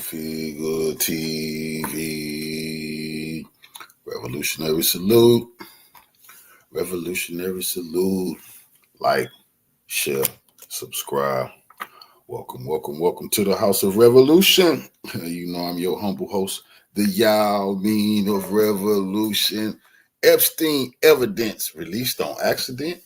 Figure TV. Revolutionary salute. Revolutionary salute. Like, share, subscribe. Welcome to the House of Revolution. You know I'm your humble host, the Yao Mean of Revolution. Epstein evidence released on accident.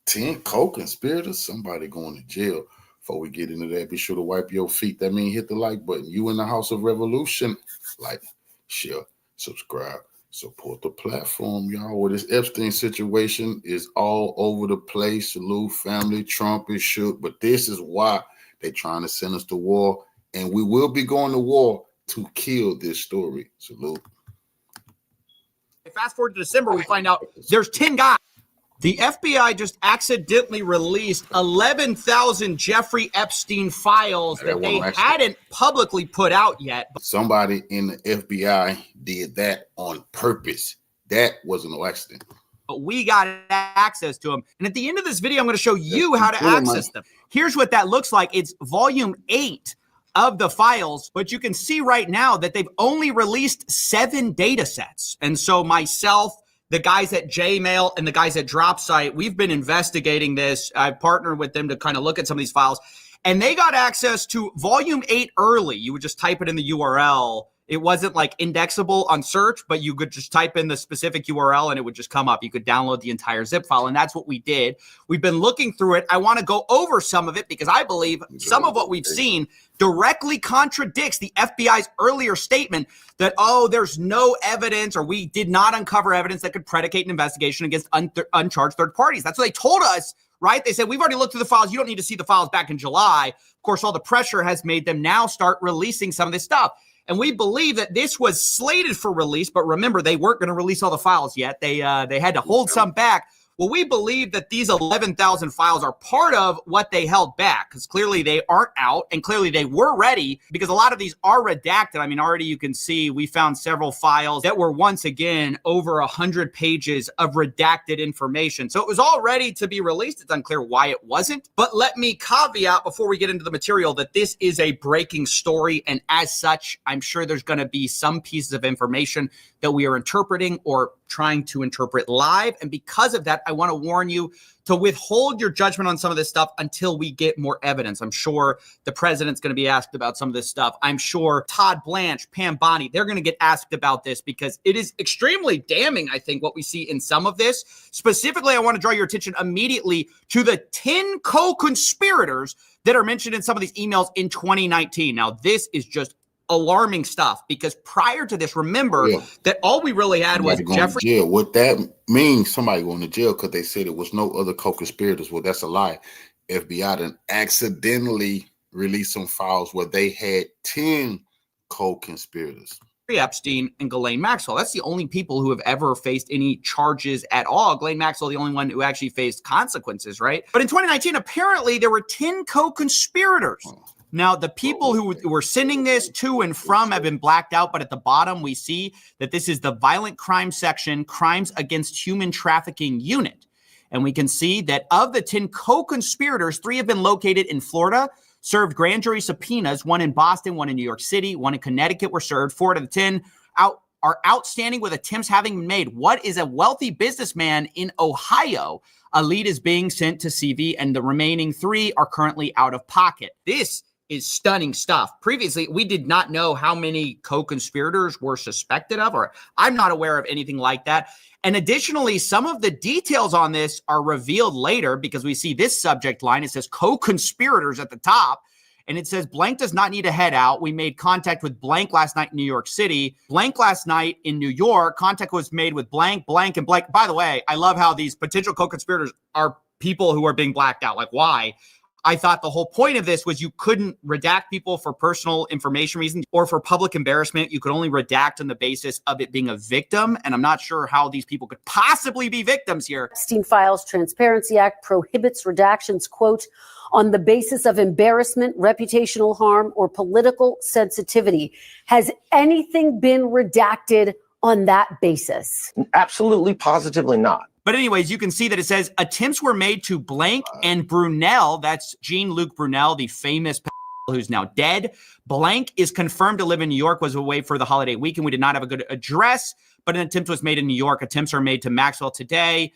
10 co-conspirators. Somebody going to jail. Before we get into that, be sure to wipe your feet. That means hit the like button. You in the House of Revolution. Like, share, subscribe, support the platform, y'all. Well, this Epstein situation is all over the place. Salute family. Trump is shook. But this is why they're trying to send us to war. And we will be going to war to kill this story. Salute. Fast forward to December, we find out there's 10 guys. The FBI just accidentally released 11,000 Jeffrey Epstein files that they hadn't publicly put out yet. Somebody in the FBI did that on purpose. That wasn't no accident. But we got access to them. And at the end of this video, I'm going to show you how to access them. Here's what that looks like. It's volume 8 of the files, but you can see right now that they've only released 7 data sets. And so myself, the guys at Jmail and the guys at Dropsite, we've been investigating this. I partnered with them to kind of look at some of these files, and they got access to volume 8 early. You would just type it in the URL. It wasn't like indexable on search, but you could just type in the specific URL and it would just come up. You could download the entire zip file, and that's what we did. We've been looking through it. I want to go over some of it because I believe some of what we've seen directly contradicts the FBI's earlier statement that, oh, there's no evidence or we did not uncover evidence that could predicate an investigation against uncharged third parties. That's what they told us, right? They said, we've already looked through the files. You don't need to see the files back in July. Of course, all the pressure has made them now start releasing some of this stuff. And we believe that this was slated for release, but remember, they weren't going to release all the files yet. They had to hold some back. Well, we believe that these 11,000 files are part of what they held back because clearly they aren't out and clearly they were ready because a lot of these are redacted. I mean, already you can see we found several files that were once again over 100 pages of redacted information. So it was all ready to be released. It's unclear why it wasn't. But let me caveat before we get into the material that this is a breaking story. And as such, I'm sure there's going to be some pieces of information that we are interpreting or trying to interpret live. And because of that, I want to warn you to withhold your judgment on some of this stuff until we get more evidence. I'm sure the president's going to be asked about some of this stuff. I'm sure Todd Blanche, Pam Bondi, they're going to get asked about this because it is extremely damning, I think, what we see in some of this. Specifically, I want to draw your attention immediately to the 10 co-conspirators that are mentioned in some of these emails in 2019. Now, this is just alarming stuff because prior to this, remember that all we really had was Jeffrey. Jail. What that means, somebody going to jail because they said it was no other co-conspirators. Well, that's a lie. FBI done accidentally released some files where they had 10 co-conspirators. Epstein and Ghislaine Maxwell. That's the only people who have ever faced any charges at all. Ghislaine Maxwell, the only one who actually faced consequences, right? But in 2019, apparently there were 10 co-conspirators. Now, the people who were sending this to and from have been blacked out, but at the bottom, we see that this is the violent crime section, crimes against human trafficking unit. And we can see that of the 10 co-conspirators, 3 have been located in Florida, served grand jury subpoenas, 1 in Boston, 1 in New York City, 1 in Connecticut were served. 4 out of the 10 are outstanding with attempts having been made. What is a wealthy businessman in Ohio? A lead is being sent to CV, and the remaining 3 are currently out of pocket. This is stunning stuff. Previously, we did not know how many co-conspirators were suspected of, or I'm not aware of anything like that. And additionally, some of the details on this are revealed later because we see this subject line. It says co-conspirators at the top, and it says blank does not need to head out. We made contact with blank last night in New York City, blank last night in New York. Contact was made with blank, blank, and blank. By the way, I love how these potential co-conspirators are people who are being blacked out. Like, why? I thought the whole point of this was you couldn't redact people for personal information reasons or for public embarrassment. You could only redact on the basis of it being a victim. And I'm not sure how these people could possibly be victims here. Epstein Files Transparency Act prohibits redactions, quote, on the basis of embarrassment, reputational harm, or political sensitivity. Has anything been redacted on that basis? Absolutely, positively not. But anyways, you can see that it says attempts were made to blank and Brunel. That's Jean-Luc Brunel, the famous who's now dead. Blank is confirmed to live in New York, was away for the holiday weekend. We did not have a good address, but an attempt was made in New York. Attempts are made to Maxwell today.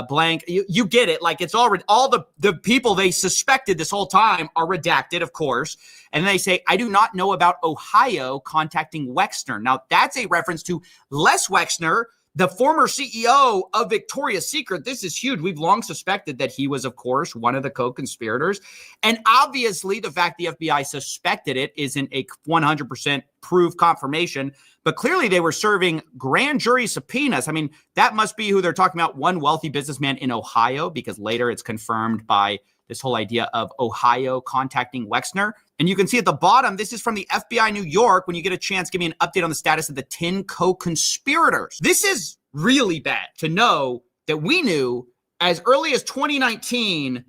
Blank, you get it. Like, it's all the people they suspected this whole time are redacted, of course. And they say, I do not know about Ohio contacting Wexner. Now, that's a reference to Les Wexner, the former CEO of Victoria's Secret. This is huge. We've long suspected that he was, of course, one of the co-conspirators. And obviously, the fact the FBI suspected it isn't a 100% proof confirmation. But clearly, they were serving grand jury subpoenas. I mean, that must be who they're talking about, one wealthy businessman in Ohio, because later it's confirmed by this whole idea of Ohio contacting Wexner. And you can see at the bottom, this is from the FBI New York. When you get a chance, give me an update on the status of the 10 co-conspirators. This is really bad to know that we knew as early as 2019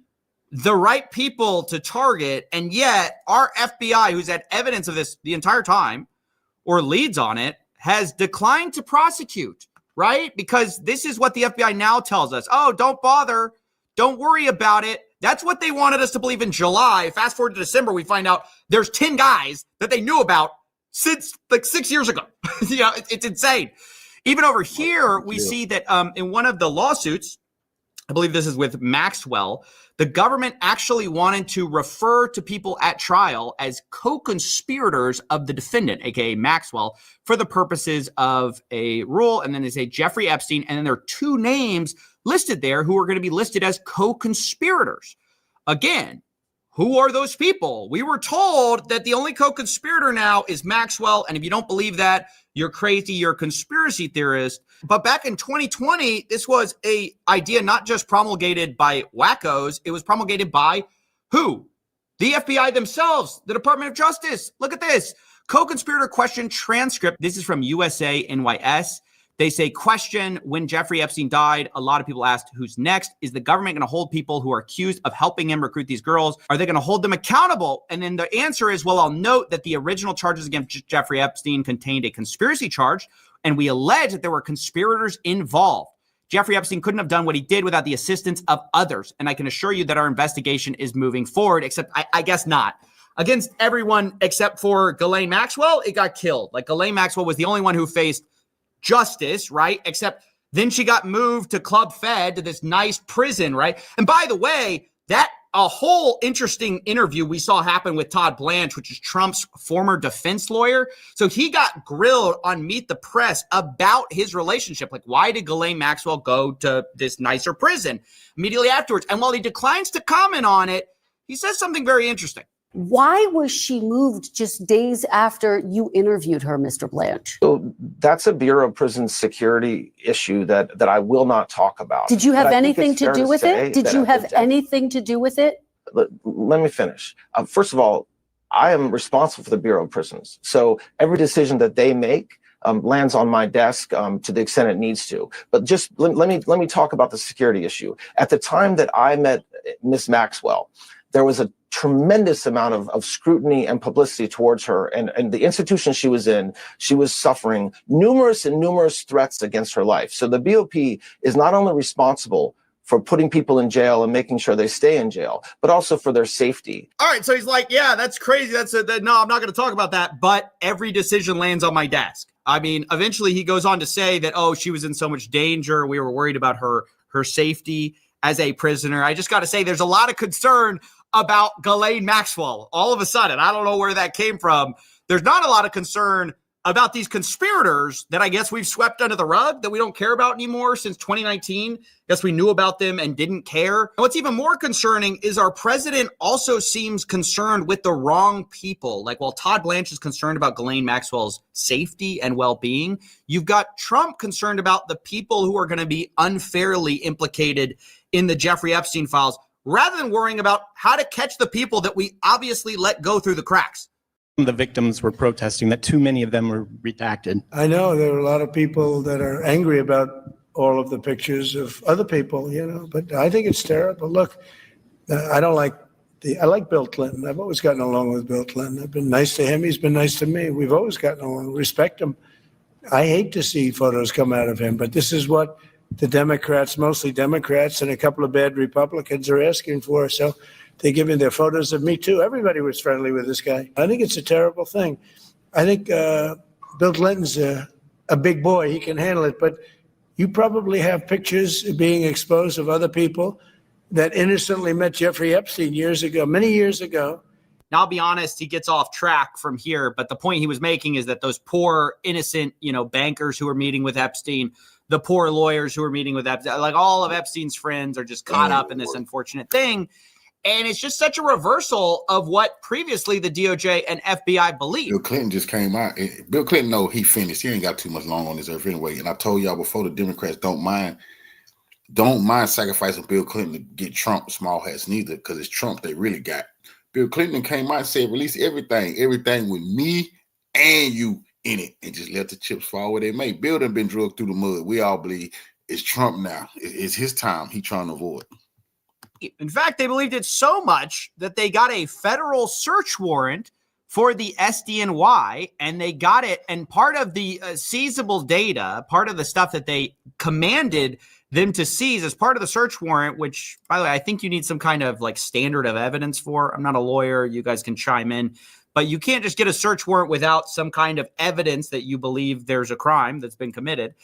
the right people to target, and yet our FBI, who's had evidence of this the entire time or leads on it, has declined to prosecute, right? Because this is what the FBI now tells us. Oh, don't bother. Don't worry about it. That's what they wanted us to believe in July. Fast forward to December, we find out there's 10 guys that they knew about since like 6 years ago. It's insane. Even over here, we see that in one of the lawsuits, I believe this is with Maxwell, the government actually wanted to refer to people at trial as co-conspirators of the defendant, aka Maxwell, for the purposes of a rule. And then they say Jeffrey Epstein, and then there are two names listed there who are going to be listed as co-conspirators. Again, who are those people? We were told that the only co-conspirator now is Maxwell. And if you don't believe that, you're crazy, you're a conspiracy theorist. But back in 2020, this was an idea not just promulgated by wackos, it was promulgated by who? The FBI themselves, the Department of Justice. Look at this. Co-conspirator question transcript. This is from USA NYS. They say, question, when Jeffrey Epstein died, a lot of people asked, who's next? Is the government going to hold people who are accused of helping him recruit these girls? Are they going to hold them accountable? And then the answer is, well, I'll note that the original charges against Jeffrey Epstein contained a conspiracy charge, and we allege that there were conspirators involved. Jeffrey Epstein couldn't have done what he did without the assistance of others. And I can assure you that our investigation is moving forward, except I guess not. Against everyone except for Ghislaine Maxwell, it got killed. Like, Ghislaine Maxwell was the only one who faced justice, right? Except then she got moved to Club Fed, to this nice prison, right? And by the way, that a whole interesting interview we saw happen with Todd Blanche, which is Trump's former defense lawyer. So he got grilled on Meet the Press about his relationship. Like, why did Ghislaine Maxwell go to this nicer prison immediately afterwards? And while he declines to comment on it, he says something very interesting. Why was she moved just days after you interviewed her, Mr. Blanche? So that's a Bureau of Prison Security issue that I will not talk about. Did you have anything to do with it? Did you have anything to do with it? Let me finish. First of all, I am responsible for the Bureau of Prisons. So every decision that they make lands on my desk to the extent it needs to. But just let me talk about the security issue. At the time that I met Miss Maxwell, there was a tremendous amount of scrutiny and publicity towards her, and the institution she was in, she was suffering numerous threats against her life. So the BOP is not only responsible for putting people in jail and making sure they stay in jail, but also for their safety. All right, so he's like, yeah, that's crazy. No, I'm not going to talk about that, but every decision lands on my desk. I mean, eventually he goes on to say that, oh, she was in so much danger. We were worried about her safety as a prisoner. I just got to say, there's a lot of concern about Ghislaine Maxwell. All of a sudden, I don't know where that came from. There's not a lot of concern about these conspirators that I guess we've swept under the rug, that we don't care about anymore since 2019. I guess we knew about them and didn't care. And what's even more concerning is our president also seems concerned with the wrong people. Like, while Todd Blanche is concerned about Ghislaine Maxwell's safety and well-being, you've got Trump concerned about the people who are going to be unfairly implicated in the Jeffrey Epstein files, rather than worrying about how to catch the people that we obviously let go through the cracks. The victims were protesting that too many of them were redacted. I know there are a lot of people that are angry about all of the pictures of other people, but I think it's terrible. Look, I like Bill Clinton. I've always gotten along with Bill Clinton. I've been nice to him. He's been nice to me. We've always gotten along. Respect him. I hate to see photos come out of him, but this is what the Democrats, mostly Democrats, and a couple of bad Republicans are asking for. So They give me their photos of me too. Everybody was friendly with this guy. I think it's a terrible thing. I think Bill Clinton's a big boy. He can handle it. But you probably have pictures being exposed of other people that innocently met Jeffrey Epstein years ago, many years ago. Now, I'll be honest, he gets off track from here, but the point he was making is that those poor, innocent, bankers who are meeting with Epstein, the poor lawyers who are meeting with Epstein, like all of Epstein's friends are just caught up in this unfortunate thing. And it's just such a reversal of what previously the DOJ and FBI believed. Bill Clinton just came out. Bill Clinton, no, he finished. He ain't got too much long on this earth anyway. And I told y'all before, the Democrats don't mind sacrificing Bill Clinton to get Trump small hats neither, because it's Trump they really got. Bill Clinton came out and said, release everything with me and you in it, and just let the chips fall where they may. Bill done been drugged through the mud. We all believe it's Trump now. It's his time. He trying to avoid. In fact, they believed it so much that they got a federal search warrant for the SDNY, and they got it. And part of the seizable data, part of the stuff that they commanded them to seize as part of the search warrant, which, by the way, I think you need some kind of like standard of evidence for. I'm not a lawyer. You guys can chime in. But you can't just get a search warrant without some kind of evidence that you believe there's a crime that's been committed.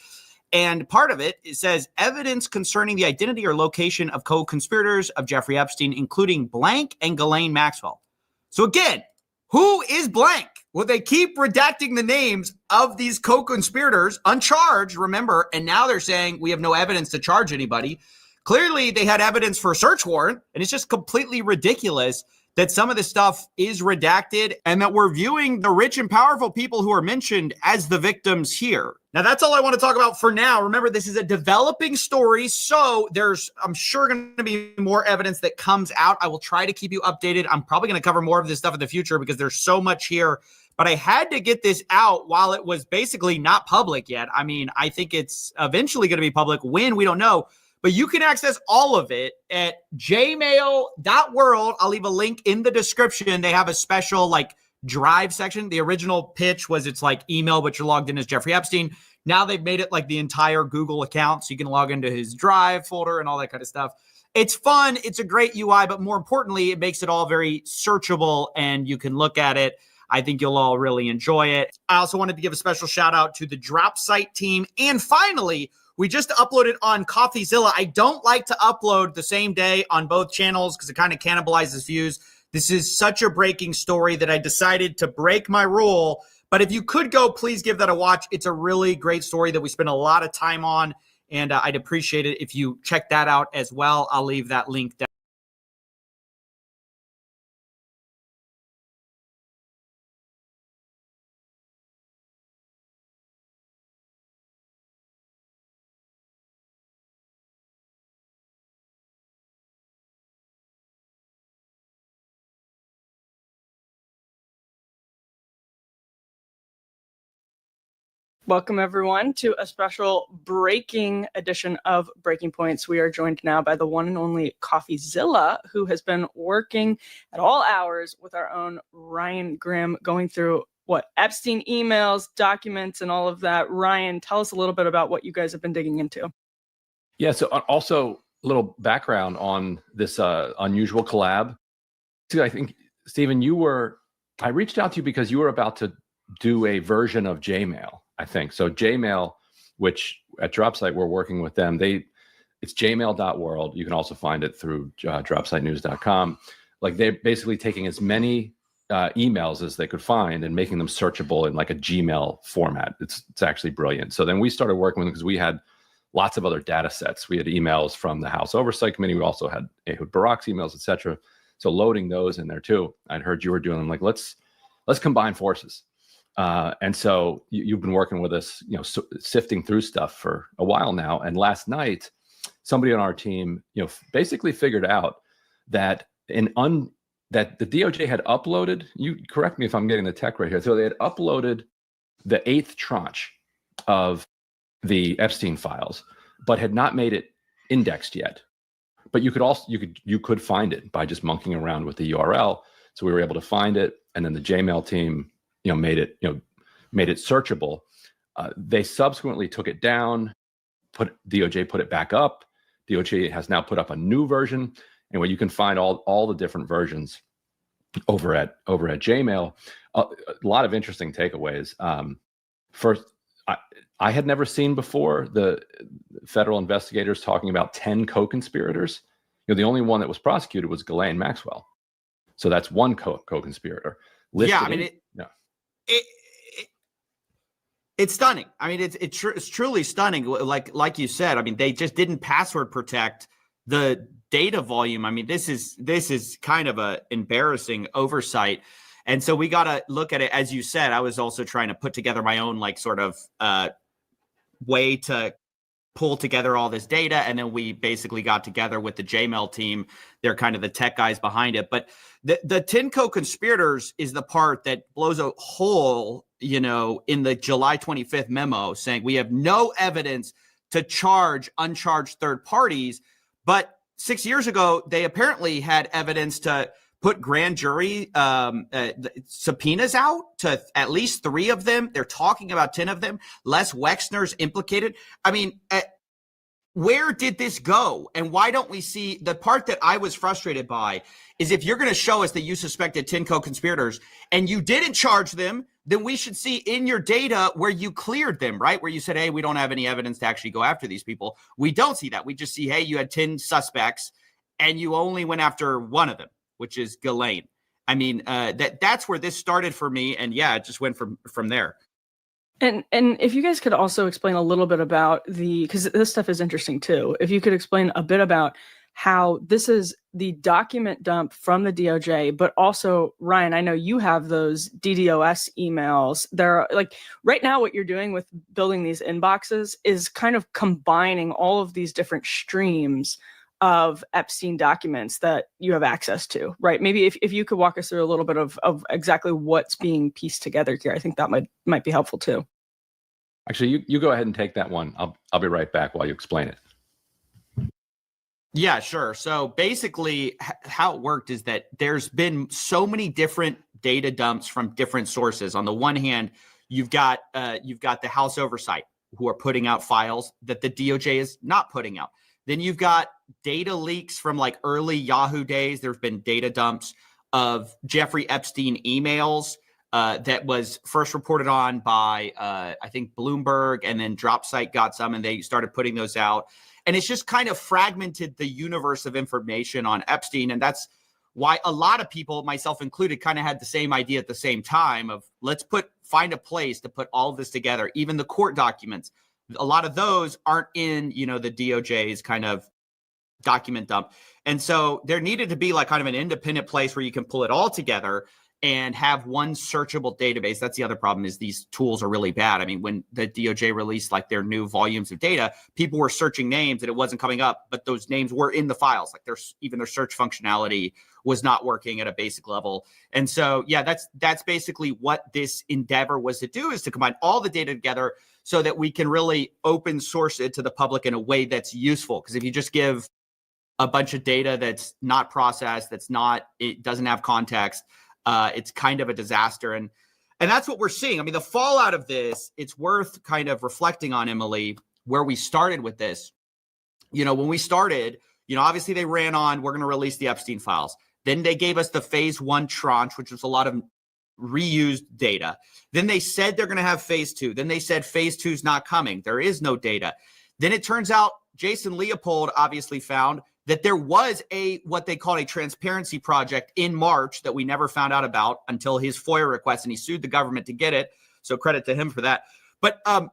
And part of it says evidence concerning the identity or location of co-conspirators of Jeffrey Epstein, including blank and Ghislaine Maxwell. So again, who is blank? Well, they keep redacting the names of these co-conspirators uncharged, remember, and now they're saying we have no evidence to charge anybody. Clearly, they had evidence for a search warrant, and it's just completely ridiculous that some of this stuff is redacted and that we're viewing the rich and powerful people who are mentioned as the victims here. Now, that's all I want to talk about for now. Remember, this is a developing story, so there's, I'm sure, going to be more evidence that comes out. I will try to keep you updated. I'm probably going to cover more of this stuff in the future because there's so much here. But I had to get this out while it was basically not public yet. I mean, I think it's eventually going to be public. When, we don't know. But you can access all of it at jmail.world. I'll leave a link in the description. They have a special drive section. The original pitch was it's like email, but you're logged in as Jeffrey Epstein. Now they've made it like the entire Google account, so you can log into his drive folder and all that kind of stuff. It's fun. It's a great UI, but more importantly, it makes it all very searchable and you can look at it. I think you'll all really enjoy it. I also wanted to give a special shout out to the Drop Site team. And finally, we just uploaded on CoffeeZilla. I don't like to upload the same day on both channels because it kind of cannibalizes views. This is such a breaking story that I decided to break my rule. But if you could go, please give that a watch. It's a really great story that we spent a lot of time on, and I'd appreciate it if you check that out as well. I'll leave that link down. Welcome, everyone, to a special breaking edition of Breaking Points. We are joined now by the one and only CoffeeZilla, who has been working at all hours with our own Ryan Grimm, going through Epstein emails, documents, and all of that. Ryan, tell us a little bit about what you guys have been digging into. Yeah, so also a little background on this unusual collab. I think, Stephen, I reached out to you because you were about to do a version of Jmail. I think so. Jmail, which at DropSite we're working with them. It's jmail.world. You can also find it through dropsitenews.com. Like, they're basically taking as many emails as they could find and making them searchable in like a Gmail format. It's actually brilliant. So then we started working with them because we had lots of other data sets. We had emails from the House Oversight Committee. We also had Ehud Barak's emails, etc. So loading those in there too. I'd heard you were doing them. Like, let's combine forces. And so you've been working with us, sifting through stuff for a while now. And last night, somebody on our team, basically figured out that that the DOJ had uploaded. You correct me if I'm getting the tech right here. So they had uploaded the 8th tranche of the Epstein files, but had not made it indexed yet. But you could find it by just monkeying around with the URL. So we were able to find it, and then the Jmail team made it searchable. They subsequently took it down, DOJ put it back up. DOJ has now put up a new version, Anyway, you can find all the different versions over at Jmail. A lot of interesting takeaways. First, I had never seen before the federal investigators talking about 10 co-conspirators. The only one that was prosecuted was Ghislaine Maxwell. So that's one co-conspirator. Yeah, I mean, it's stunning. I mean, it's truly stunning. Like you said, I mean, they just didn't password protect the data volume. I mean, this is kind of a embarrassing oversight. And so we got to look at it. As you said, I was also trying to put together my own sort of way to pull together all this data. And then we basically got together with the Jmail team. They're kind of the tech guys behind it. But the 10 co-conspirators is the part that blows a hole, in the July 25th memo saying we have no evidence to charge uncharged third parties. But 6 years ago, they apparently had evidence to put grand jury subpoenas out to at least 3 of them. They're talking about 10 of them. Les Wexner's implicated. I mean, where did this go? And why don't we see the part that I was frustrated by is if you're going to show us that you suspected 10 co-conspirators and you didn't charge them, then we should see in your data where you cleared them, right? Where you said, hey, we don't have any evidence to actually go after these people. We don't see that. We just see, hey, you had 10 suspects and you only went after one of them, which is Ghislaine. I mean, that's where this started for me. And yeah, it just went from there. And if you guys could also explain a little bit about because this stuff is interesting too. If you could explain a bit about how this is the document dump from the DOJ, but also, Ryan, I know you have those DDoS emails. They're right now what you're doing with building these inboxes is kind of combining all of these different streams of Epstein documents that you have access to, right? Maybe if you could walk us through a little bit of exactly what's being pieced together here, I think that might be helpful too. Actually, you go ahead and take that one. I'll be right back while you explain it. Yeah, sure. So basically how it worked is that there's been so many different data dumps from different sources. On the one hand, you've got the House Oversight who are putting out files that the DOJ is not putting out. Then you've got data leaks from early Yahoo days. There's been data dumps of Jeffrey Epstein emails that was first reported on by, I think, Bloomberg, and then DropSite got some, and they started putting those out. And it's just kind of fragmented the universe of information on Epstein. And that's why a lot of people, myself included, kind of had the same idea at the same time of let's find a place to put all of this together. Even the court documents, a lot of those aren't in, the DOJ's kind of document dump. And so there needed to be kind of an independent place where you can pull it all together and have one searchable database. That's the other problem, is these tools are really bad. I mean, when the DOJ released their new volumes of data, people were searching names and it wasn't coming up, but those names were in the files. Even their search functionality was not working at a basic level. And so, yeah, that's basically what this endeavor was to do, is to combine all the data together so that we can really open source it to the public in a way that's useful. Because if you just give a bunch of data that's not processed, it doesn't have context, it's kind of a disaster. And that's what we're seeing. I mean, the fallout of this, it's worth kind of reflecting on, Emily, where we started with this. When we started, obviously they ran on, we're going to release the Epstein files. Then they gave us the phase 1 tranche, which was a lot of reused data. Then they said they're going to have phase 2. Then they said phase 2 is not coming. There is no data. Then it turns out Jason Leopold obviously found that there was what they call a transparency project in March that we never found out about until his FOIA request, and he sued the government to get it. So credit to him for that. But and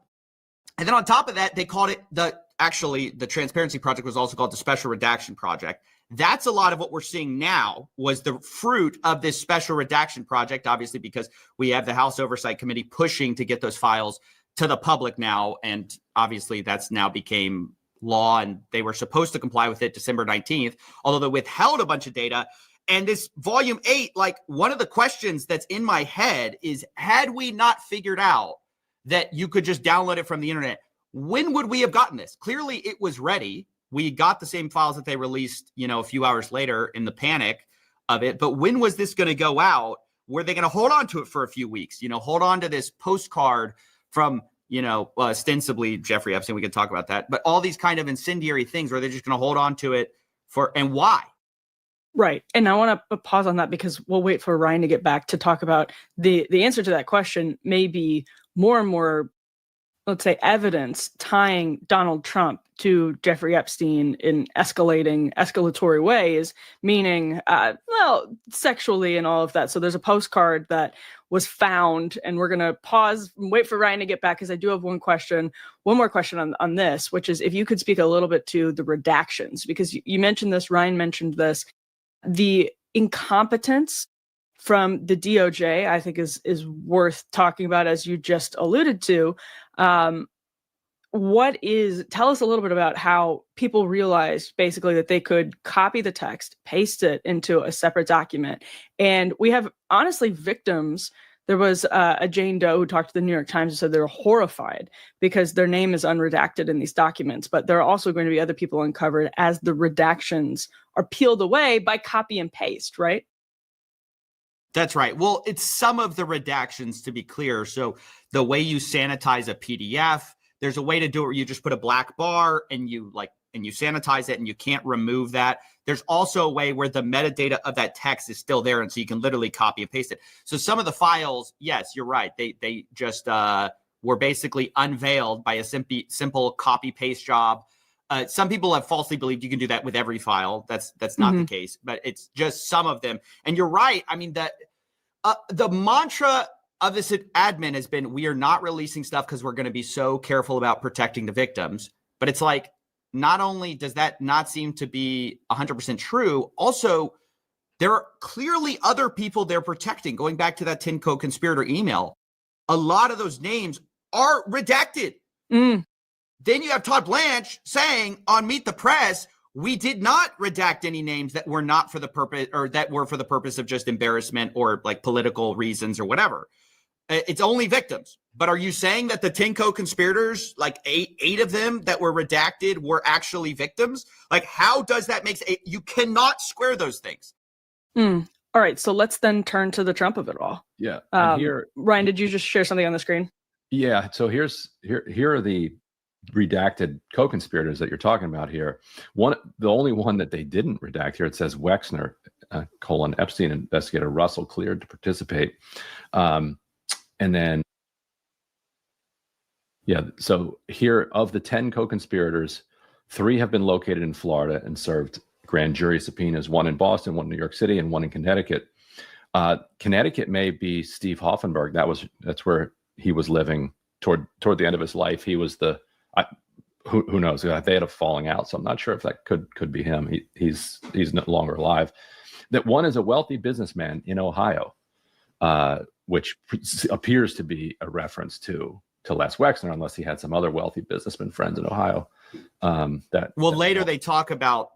then on top of that, they called it the transparency project was also called the special redaction project. That's a lot of what we're seeing now was the fruit of this special redaction project, obviously, because we have the House Oversight Committee pushing to get those files to the public now. And obviously that's now became law, and they were supposed to comply with it December 19th, although they withheld a bunch of data. And this volume 8, one of the questions that's in my head is, had we not figured out that you could just download it from the internet, when would we have gotten this? Clearly it was ready. We got the same files that they released, a few hours later in the panic of it. But when was this going to go out? Were they going to hold on to it for a few weeks? Hold on to this postcard from ostensibly Jeffrey Epstein, we can talk about that, but all these kind of incendiary things where they're just going to hold on to it and why? Right. And I want to pause on that because we'll wait for Ryan to get back to talk about the answer to that question. May be more and more, let's say, evidence tying Donald Trump to Jeffrey Epstein in escalatory ways, meaning, well, sexually and all of that. So there's a postcard that was found, and we're going to pause and wait for Ryan to get back because I do have one more question on this, which is if you could speak a little bit to the redactions, because you mentioned this, Ryan mentioned this, the incompetence from the DOJ, I think is worth talking about, as you just alluded to. Tell us a little bit about how people realized basically that they could copy the text, paste it into a separate document. And we have, honestly, victims. There was a Jane Doe who talked to the New York Times and said they're horrified because their name is unredacted in these documents. But there are also going to be other people uncovered as the redactions are peeled away by copy and paste, right? That's right. Well, it's some of the redactions, to be clear. So the way you sanitize a PDF, there's a way to do it where you just put a black bar and you sanitize it and you can't remove that. There's also a way where the metadata of that text is still there, and so you can literally copy and paste it. So some of the files, yes, you're right. They just were basically unveiled by a simple copy paste job. Some people have falsely believed you can do that with every file. That's not the case, but it's just some of them. And you're right. I mean, the mantra of this admin has been, we are not releasing stuff because we're going to be so careful about protecting the victims. But it's like, not only does that not seem to be 100% true, also, there are clearly other people they're protecting. Going back to that 10 co-conspirator email, a lot of those names are redacted. Then you have Todd Blanche saying on Meet the Press, we did not redact any names that were not for the purpose, or that were for the purpose of just embarrassment or like political reasons or whatever. It's only victims. But are you saying that the 10 co-conspirators, like eight of them that were redacted, were actually victims? Like, how does that make sense? You cannot square those things. All right. So let's then turn to the Trump of it all. Yeah. Ryan, did you just share something on the screen? Yeah. So here are the redacted co-conspirators that you're talking about here. The only one that they didn't redact here, it says Wexner, Epstein investigator Russell cleared to participate. And then, so here, of the 10 co-conspirators, 3 have been located in Florida and served grand jury subpoenas, 1 in Boston, 1 in New York City, and 1 in Connecticut. Connecticut may be Steve Hoffenberg. That's where he was living toward the end of his life. He was who knows? They had a falling out, so I'm not sure if that could be him. He's no longer alive. That one is a wealthy businessman in Ohio, which appears to be a reference to Les Wexner, unless he had some other wealthy businessman friends in Ohio. Later they talk about,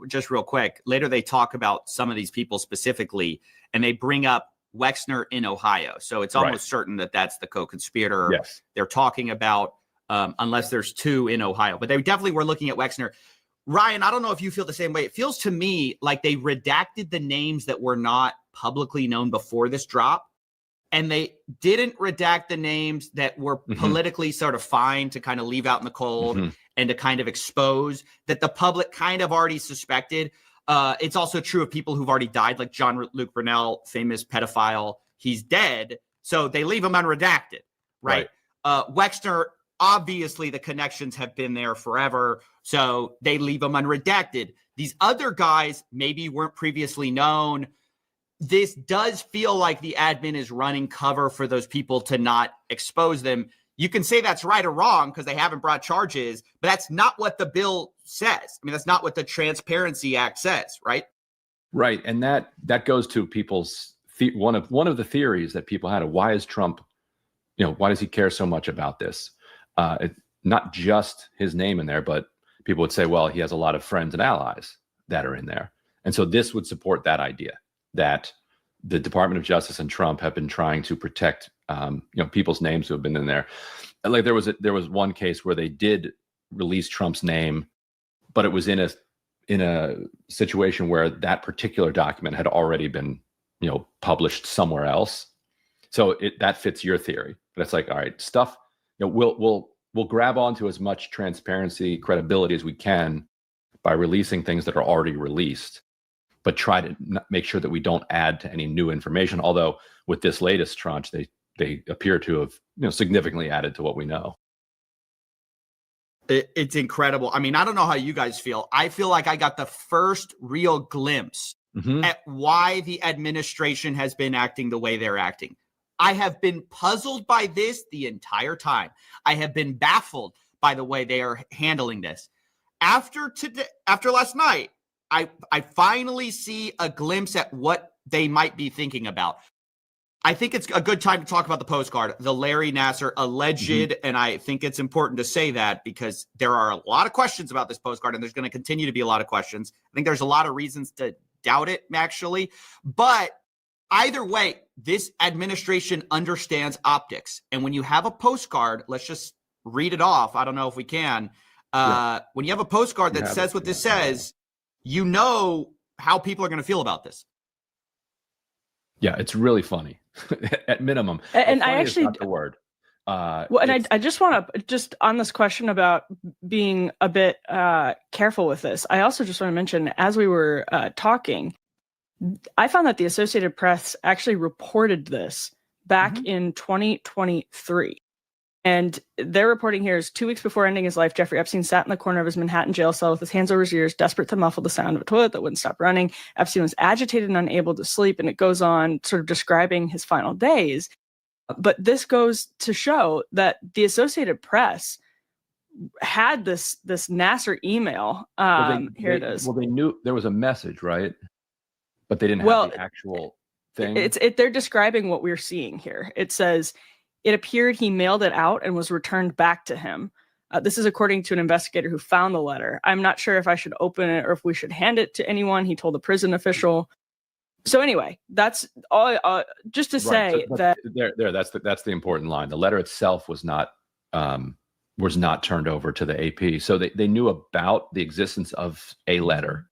just real quick, later they talk about some of these people specifically, and they bring up Wexner in Ohio. So it's almost certain that that's the co-conspirator they're talking about, unless there's 2 in Ohio. But they definitely were looking at Wexner. Ryan, I don't know if you feel the same way. It feels to me like they redacted the names that were not publicly known before this drop, and they didn't redact the names that were politically sort of fine to kind of leave out in the cold and to kind of expose that the public kind of already suspected. It's also true of people who've already died, like Jean-Luc Brunel, famous pedophile. He's dead, so they leave him unredacted, right? Wexner, obviously the connections have been there forever, so they leave him unredacted. These other guys maybe weren't previously known. This does feel like the admin is running cover for those people to not expose them. You can say that's right or wrong because they haven't brought charges, but that's not what the bill says. I mean, that's not what the Transparency Act says, right? Right. And that goes to people's one of the theories that people had of why is Trump, why does he care so much about this? Not just his name in there, but people would say, well, he has a lot of friends and allies that are in there. And so this would support that idea that the Department of Justice and Trump have been trying to protect, people's names who have been in there. Like there was one case where they did release Trump's name, but it was in a situation where that particular document had already been, published somewhere else. So that fits your theory. But it's like, all right, stuff. We'll grab onto as much transparency, credibility as we can by releasing things that are already released. but try to make sure that we don't add to any new information. Although with this latest tranche, they appear to have significantly added to what we know. It's incredible. I mean, I don't know how you guys feel. I feel like I got the first real glimpse at why the administration has been acting the way they're acting. I have been puzzled by this the entire time. I have been baffled by the way they are handling this. After last night, I finally see a glimpse at what they might be thinking about. I think it's a good time to talk about the postcard, the Larry Nassar alleged, and I think it's important to say that because there are a lot of questions about this postcard, and there's going to continue to be a lot of questions. I think there's a lot of reasons to doubt it, actually. But either way, this administration understands optics. And when you have a postcard, let's just read it off. I don't know if we can. When you have a postcard that says what this says, you know how people are going to feel about this. Yeah, it's really funny at minimum. And I actually not the word. And I just want to just on this question about being a bit careful with this. I also just want to mention, as we were talking, I found that the Associated Press actually reported this back in 2023. And their reporting here is 2 weeks before ending his life, Jeffrey Epstein sat in the corner of his Manhattan jail cell with his hands over his ears, desperate to muffle the sound of a toilet that wouldn't stop running. Epstein was agitated and unable to sleep, and it goes on sort of describing his final days. But this goes to show that the Associated Press had this Nassar email. Here it is. Well, they knew there was a message, right? But they didn't have the actual thing. They're describing what we're seeing here. It says, it appeared he mailed it out and was returned back to him. This is according to an investigator who found the letter. I'm not sure if I should open it or if we should hand it to anyone, he told a prison official. So anyway, that's all. Just to say that that's the important line. The letter itself was not turned over to the AP. So they knew about the existence of a letter,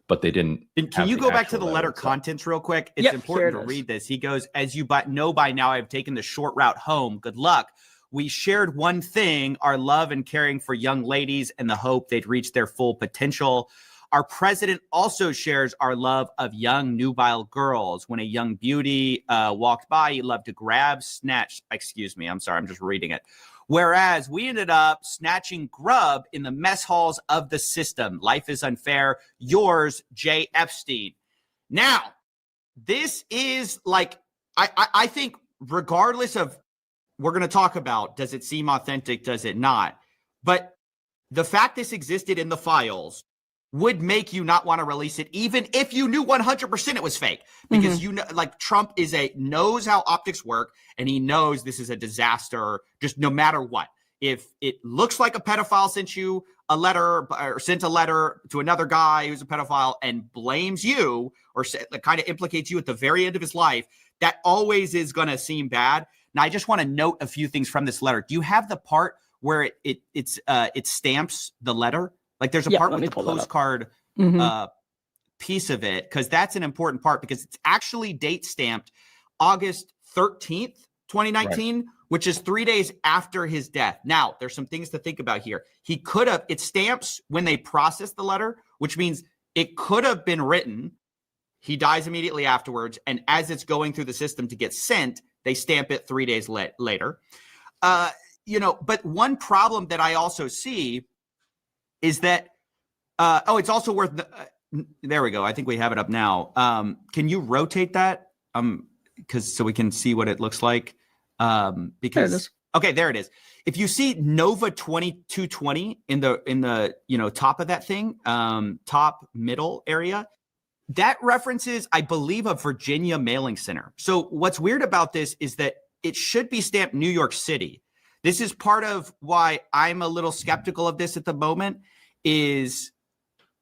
but they didn't. Can you go back to the letter contents real quick? It's important to read this. He goes, as you know by now, I've taken the short route home. Good luck. We shared one thing, our love and caring for young ladies and the hope they'd reach their full potential. Our president also shares our love of young, nubile girls. When a young beauty walked by, he loved to grab, snatch. Excuse me, I'm sorry, I'm just reading it. Whereas we ended up snatching grub in the mess halls of the system. Life is unfair. Yours, J. Epstein. Now, this is like, I think regardless of, we're going to talk about, does it seem authentic, does it not? But the fact this existed in the files would make you not want to release it, even if you knew 100% it was fake, because you know, like Trump knows how optics work, and he knows this is a disaster. Just no matter what, if it looks like a pedophile sent you a letter or sent a letter to another guy who's a pedophile and blames you or kind of implicates you at the very end of his life, that always is going to seem bad. Now, I just want to note a few things from this letter. Do you have the part where it stamps the letter? Like there's a part with the postcard piece of it, because that's an important part, because it's actually date stamped August 13th, 2019, which is 3 days after his death. Now, there's some things to think about here. He could have, it stamps when they process the letter, which means it could have been written. He dies immediately afterwards. And as it's going through the system to get sent, they stamp it 3 days later. But one problem that I also see is that, it's also worth, there we go. I think we have it up now. Can you rotate that? So we can see what it looks like. Because, okay, there it is. If you see Nova 2220 in the top of that thing, top middle area, that references, I believe, a Virginia mailing center. So what's weird about this is that it should be stamped New York City. This is part of why I'm a little skeptical of this at the moment. Is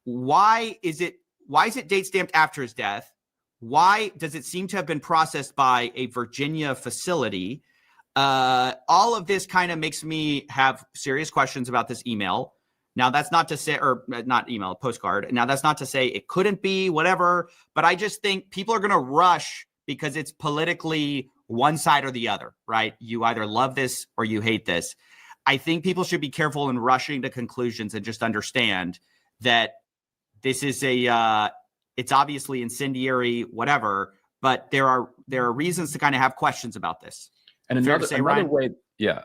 why is it date stamped after his death? Why does it seem to have been processed by a Virginia facility? All of this kind of makes me have serious questions about this email. Now, that's not to say, or not email, postcard. Now, that's not to say it couldn't be, whatever. But I just think people are going to rush because it's politically one side or the other, right? You either love this or you hate this. I think people should be careful in rushing to conclusions and just understand that this is It's obviously incendiary, whatever, but there are reasons to kind of have questions about this. And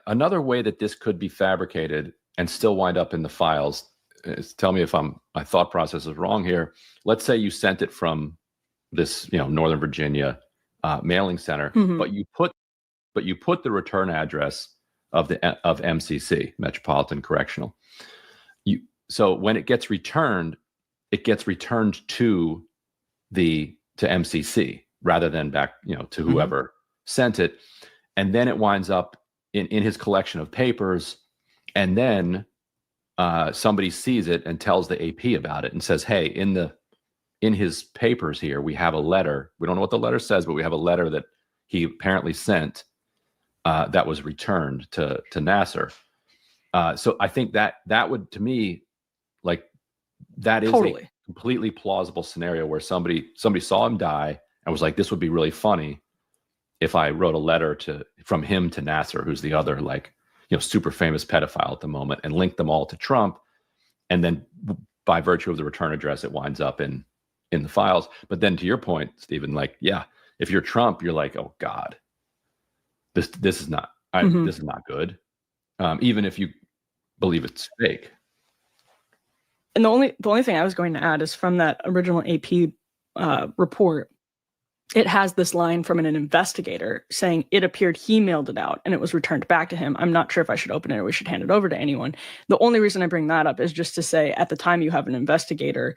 another way that this could be fabricated and still wind up in the files is, tell me if my thought process is wrong here. Let's say you sent it from this, Northern Virginia mailing center, but you put the return address of MCC, Metropolitan Correctional. So when it gets returned to MCC rather than back, to whoever sent it. And then it winds up in his collection of papers. And then somebody sees it and tells the AP about it and says, hey, in his papers here, we have a letter. We don't know what the letter says, but we have a letter that he apparently sent that was returned to Nasser. So I think that would, to me, like, that is a completely plausible scenario where somebody saw him die and was like, this would be really funny if I wrote a letter from him to Nasser, who's the other, like, super famous pedophile at the moment, and linked them all to Trump. And then by virtue of the return address, it winds up in the files. But then to your point, Stephen, like, yeah, if you're Trump, you're like, oh God, this is not this is not good. Even if you believe it's fake. And the only thing I was going to add is from that original AP report, it has this line from an investigator saying it appeared he mailed it out and it was returned back to him. I'm not sure if I should open it or we should hand it over to anyone. The only reason I bring that up is just to say, at the time you have an investigator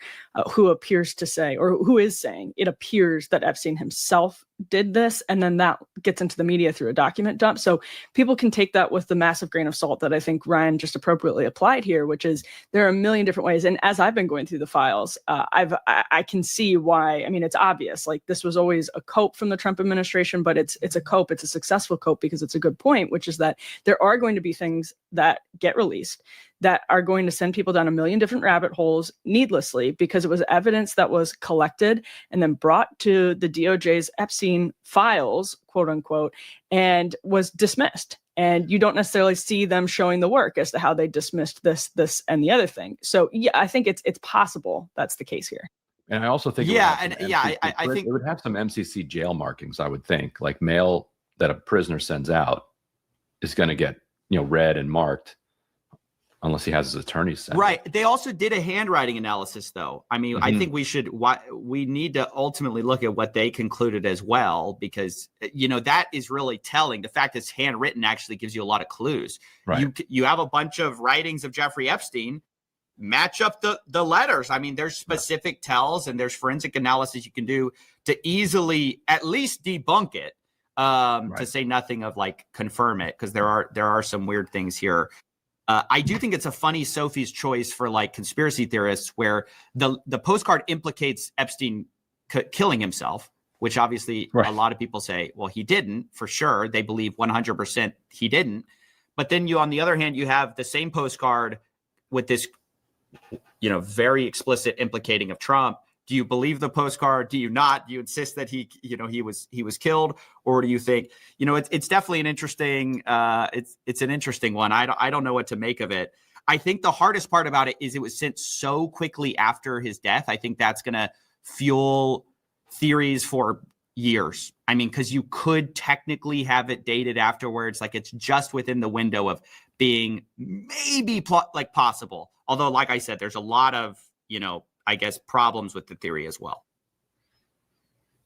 who appears to say, or who is saying, it appears that Epstein himself did this, and then that gets into the media through a document dump. So people can take that with the massive grain of salt that I think Ryan just appropriately applied here, which is there are a million different ways. And as I've been going through the files, I can see why. I mean, it's obvious. Like, this was always a cope from the Trump administration, but it's a cope. It's a successful cope because it's a good point, which is that there are going to be things that get released that are going to send people down a million different rabbit holes needlessly, because it was evidence that was collected and then brought to the DOJ's Epstein files, quote unquote, and was dismissed. And you don't necessarily see them showing the work as to how they dismissed this, and the other thing. So yeah, I think it's possible that's the case here. And I also think, I think it would have some MCC jail markings. I would think, like, mail that a prisoner sends out is going to get read and marked, unless he has his attorney send. Right. They also did a handwriting analysis, though. I mean, I think we need to ultimately look at what they concluded as well, because, that is really telling. The fact that it's handwritten actually gives you a lot of clues. Right. You have a bunch of writings of Jeffrey Epstein, match up the letters. I mean, there's specific tells and there's forensic analysis you can do to easily at least debunk it, to say nothing of, like, confirm it, because there are some weird things here. I do think it's a funny Sophie's choice for, like, conspiracy theorists, where the postcard implicates Epstein killing himself, which obviously a lot of people say, well, he didn't, for sure. They believe 100% he didn't. But then on the other hand, you have the same postcard with this, very explicit implicating of Trump. Do you believe the postcard? Do you not? Do you insist that he was killed, or do you think, it's definitely an interesting, it's an interesting one. I don't know what to make of it. I think the hardest part about it is it was sent so quickly after his death. I think that's going to fuel theories for years. I mean, because you could technically have it dated afterwards, like it's just within the window of being maybe possible. Although, like I said, there's a lot of, I guess, problems with the theory as well.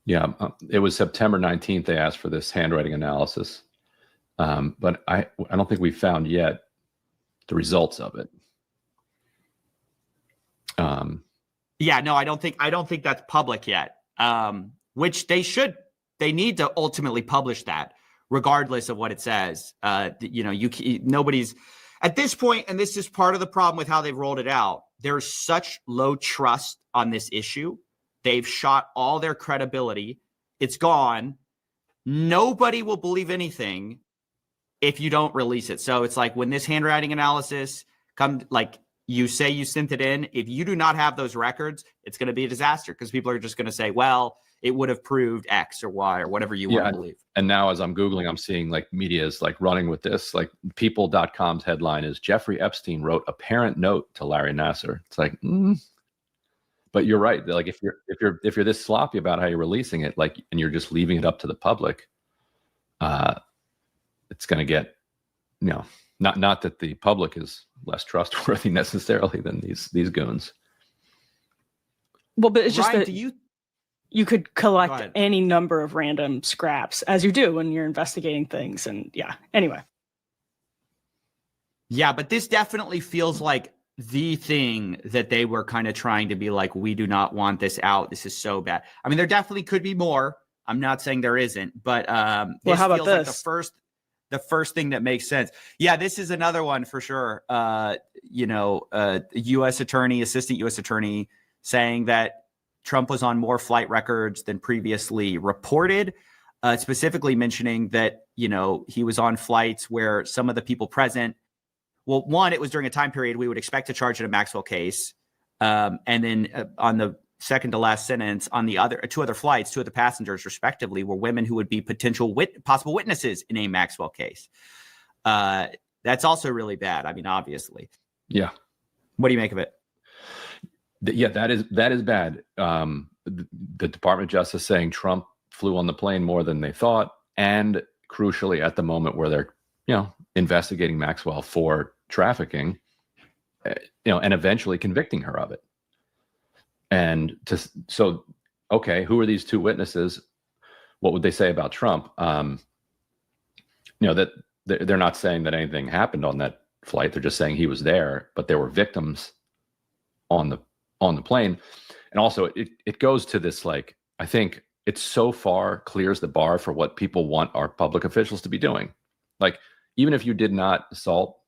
Yeah, it was September 19th they asked for this handwriting analysis, but I don't think we found yet the results of it. Yeah, no, I don't think that's public yet. Which they need to ultimately publish that, regardless of what it says. Nobody's at this point, and this is part of the problem with how they've rolled it out. There's such low trust on this issue. They've shot all their credibility. It's gone. Nobody will believe anything if you don't release it. So it's like when this handwriting analysis you say you sent it in, if you do not have those records, it's going to be a disaster, because people are just going to say, well, it would have proved X or Y or whatever you want to believe. And now as I'm Googling, I'm seeing like media is like running with this. Like people.com's headline is Jeffrey Epstein wrote apparent note to Larry Nasser. It's like, but But you're right. Like if you're this sloppy about how you're releasing it, like, and you're just leaving it up to the public, it's going to get, not that the public is less trustworthy necessarily than these goons. Well, but it's just Ryan, that you could collect any number of random scraps, as you do when you're investigating things. And anyway. Yeah, but this definitely feels like the thing that they were kind of trying to be like, we do not want this out. This is so bad. I mean, there definitely could be more. I'm not saying there isn't, but this how about feels this? Like the first thing that makes sense. Yeah, this is another one for sure. U.S. attorney, assistant U.S. attorney saying that Trump was on more flight records than previously reported, specifically mentioning that, he was on flights where some of the people present, well, one, it was during a time period we would expect to charge in a Maxwell case. And then on the second to last sentence, on the two other flights, two of the passengers respectively were women who would be possible witnesses in a Maxwell case. That's also really bad. I mean, obviously. Yeah. What do you make of it? Yeah, that is bad. The Department of Justice saying Trump flew on the plane more than they thought, and crucially at the moment where they're investigating Maxwell for trafficking, and eventually convicting her of it. And okay, who are these two witnesses? What would they say about Trump? That they're not saying that anything happened on that flight. They're just saying he was there, but there were victims on the plane. And also it goes to this, like, I think it so far clears the bar for what people want our public officials to be doing. Like, even if you did not assault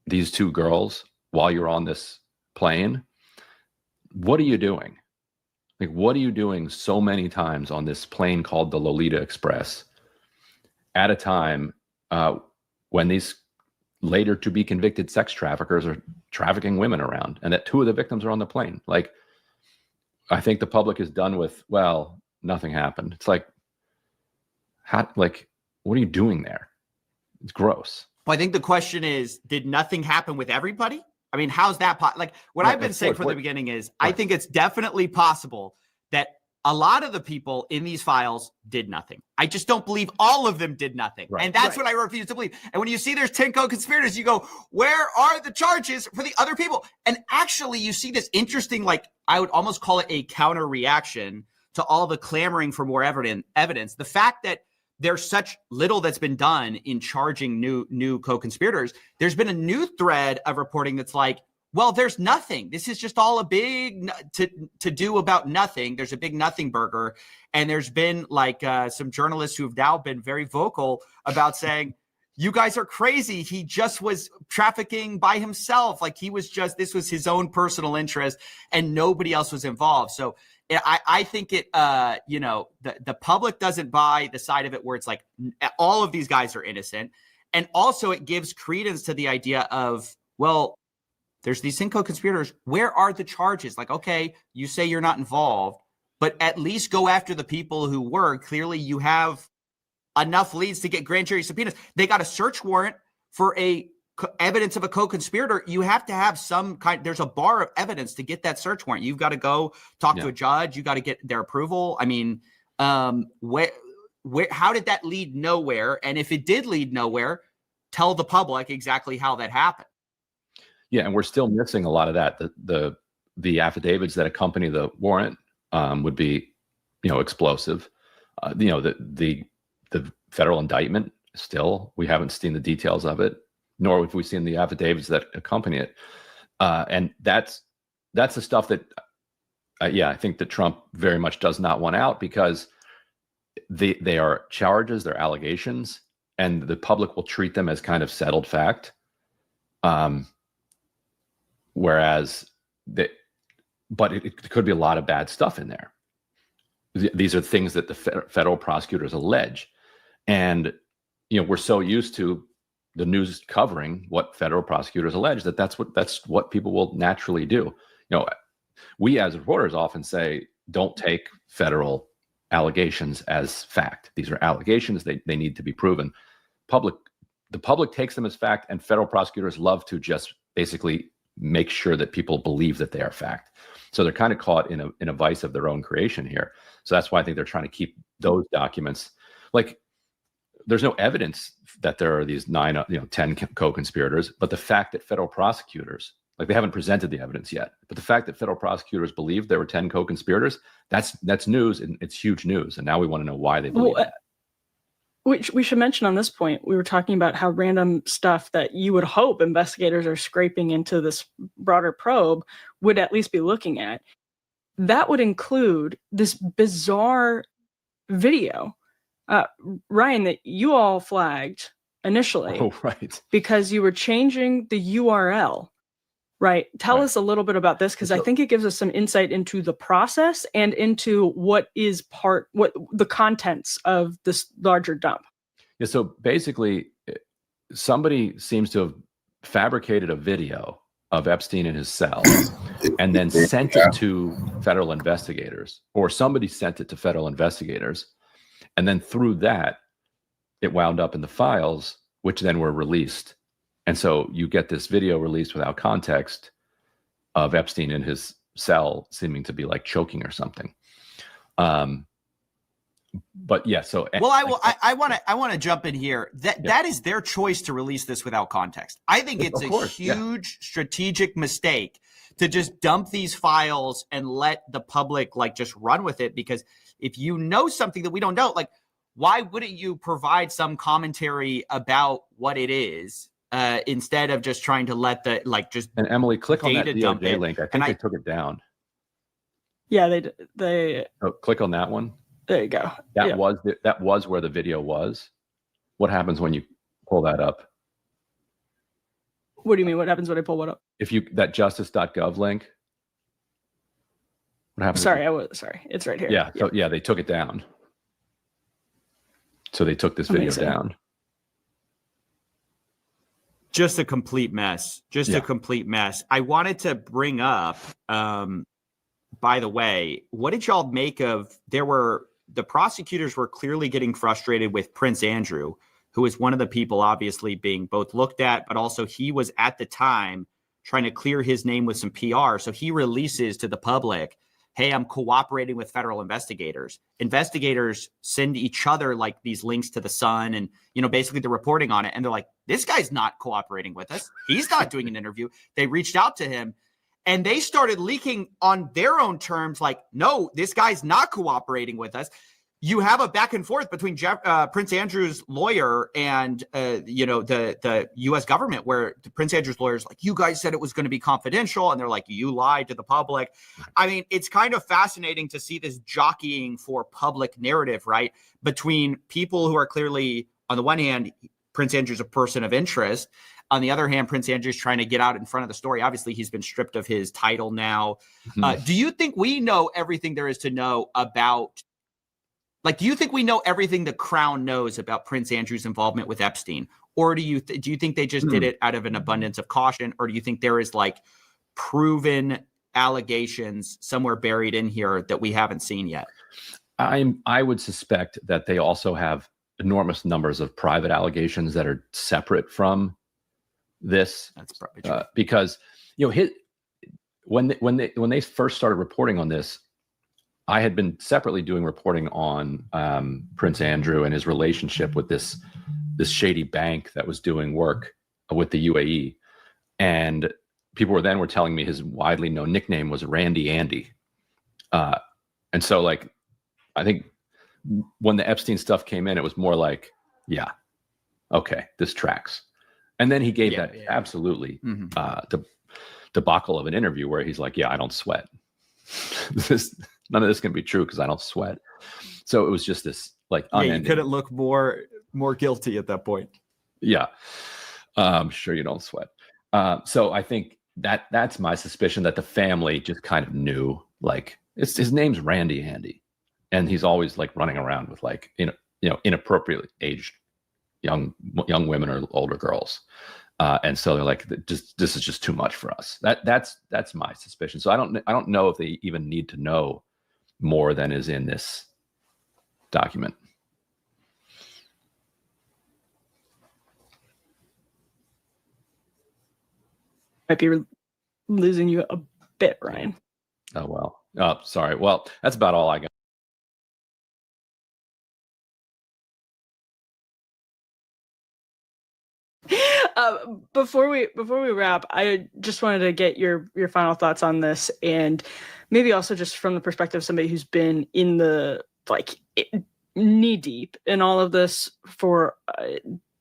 these two girls while you're on this plane, what are you doing? Like, what are you doing so many times on this plane called the Lolita Express at a time when these later to be convicted sex traffickers are trafficking women around, and that two of the victims are on the plane? Like, I think the public is done with, well, nothing happened. It's like, what are you doing there? It's gross. Well, I think the question is, did nothing happen with everybody? I mean, how's that? What I've been saying from the beginning is, I think it's definitely possible that a lot of the people in these files did nothing. I just don't believe all of them did nothing. Right. And that's what I refuse to believe. And when you see there's 10 co-conspirators, you go, where are the charges for the other people? And actually, you see this interesting, I would almost call it a counter reaction to all the clamoring for more evidence. The fact that there's such little that's been done in charging new co-conspirators. There's been a new thread of reporting that's like, well, there's nothing. This is just all a big to do about nothing. There's a big nothing burger. And there's been some journalists who have now been very vocal about saying, you guys are crazy. He just was trafficking by himself. This was his own personal interest and nobody else was involved. So I think the public doesn't buy the side of it where it's like all of these guys are innocent. And also it gives credence to the idea of, well, there's these 10 co-conspirators. Where are the charges? Like, okay, you say you're not involved, but at least go after the people who were. Clearly you have enough leads to get grand jury subpoenas. They got a search warrant for evidence of a co-conspirator. You have to have there's a bar of evidence to get that search warrant. You've got to go talk to a judge. You got to get their approval. I mean, how did that lead nowhere? And if it did lead nowhere, tell the public exactly how that happened. Yeah. And we're still missing a lot of that. The affidavits that accompany the warrant would be, explosive. The federal indictment, still, we haven't seen the details of it, nor have we seen the affidavits that accompany it. And that's the stuff that, I think that Trump very much does not want out, because they are charges, they're allegations, and the public will treat them as kind of settled fact. But it could be a lot of bad stuff in there. These are things that the federal prosecutors allege. And, we're so used to the news covering what federal prosecutors allege that's what people will naturally do. We as reporters often say, don't take federal allegations as fact. These are allegations. They need to be proven. The public takes them as fact, and federal prosecutors love to just basically make sure that people believe that they are fact. So they're kind of caught in a vice of their own creation here. So that's why I think they're trying to keep those documents. Like, there's no evidence that there are these 10 co-conspirators, but the fact that federal prosecutors, like, they haven't presented the evidence yet, but the fact that federal prosecutors believe there were 10 co-conspirators, that's news, and it's huge news. And now we want to know why they believe that. Which we should mention on this point, we were talking about how random stuff that you would hope investigators are scraping into this broader probe would at least be looking at. That would include this bizarre video, Ryan, that you all flagged initially. Oh, right. Because you were changing the URL. Right. Tell us a little bit about this, because I think it gives us some insight into the process and into what the contents of this larger dump. Yeah. So basically, somebody seems to have fabricated a video of Epstein in his cell and then sent it to federal investigators, or somebody sent it to federal investigators. And then through that, it wound up in the files, which then were released. And so you get this video released without context of Epstein in his cell seeming to be like choking or something. But yeah, so well, I want to jump in here. That is their choice to release this without context. I think it's a huge strategic mistake to just dump these files and let the public like just run with it, because if you know something that we don't know, like, why wouldn't you provide some commentary about what it is? Instead of just trying to let the just and Emily, click on that DOJ link. I think they took it down. Yeah, they click on that one. There you go. That was where the video was. What happens when you pull that up? What do you mean? What happens when I pull what up? If you that justice.gov link. What happens? Sorry. It's right here. Yeah. So they took it down. So they took this video down. Just a complete mess. A complete mess. I wanted to bring up, by the way, what did y'all make of, the prosecutors were clearly getting frustrated with Prince Andrew, who is one of the people obviously being both looked at, but also he was at the time trying to clear his name with some PR. So he releases to the public, hey, I'm cooperating with federal investigators. Investigators send each other like these links to the Sun and, basically they're reporting on it. And they're like, this guy's not cooperating with us. He's not doing an interview. They reached out to him and they started leaking on their own terms. Like, no, this guy's not cooperating with us. You have a back and forth between Prince Andrew's lawyer and, the U.S. government, where Prince Andrew's lawyer is like, you guys said it was going to be confidential. And they're like, you lied to the public. I mean, it's kind of fascinating to see this jockeying for public narrative, right? Between people who are clearly, on the one hand, Prince Andrew's a person of interest. On the other hand, Prince Andrew's trying to get out in front of the story. Obviously, he's been stripped of his title now. Mm-hmm. Do you think we know everything there is to know about, do you think we know everything the Crown knows about Prince Andrew's involvement with Epstein? Or do you think they just did it out of an abundance of caution? Or do you think there is proven allegations somewhere buried in here that we haven't seen yet? I would suspect that they also have enormous numbers of private allegations that are separate from this. That's probably true. Because when they first started reporting on this, I had been separately doing reporting on Prince Andrew and his relationship with this shady bank that was doing work with the UAE, and people were telling me his widely known nickname was Randy Andy, and so I think when the Epstein stuff came in, it was more like, yeah, okay, this tracks. And then he gave absolutely debacle of an interview where he's like, yeah, I don't sweat. None of this can be true because I don't sweat. So it was just this unending. You couldn't look more guilty at that point. Yeah. I'm sure you don't sweat. So I think that's my suspicion, that the family just kind of knew, his name's Randy Andy. And he's always running around with inappropriately aged young women or older girls. And so they're like, this is just too much for us. That's my suspicion. So I don't know if they even need to know more than is in this document. Might be losing you a bit, Ryan. Oh, well. Oh, sorry. Well, that's about all I got. Before we wrap, I just wanted to get your final thoughts on this, and maybe also just from the perspective of somebody who's been in the knee deep in all of this for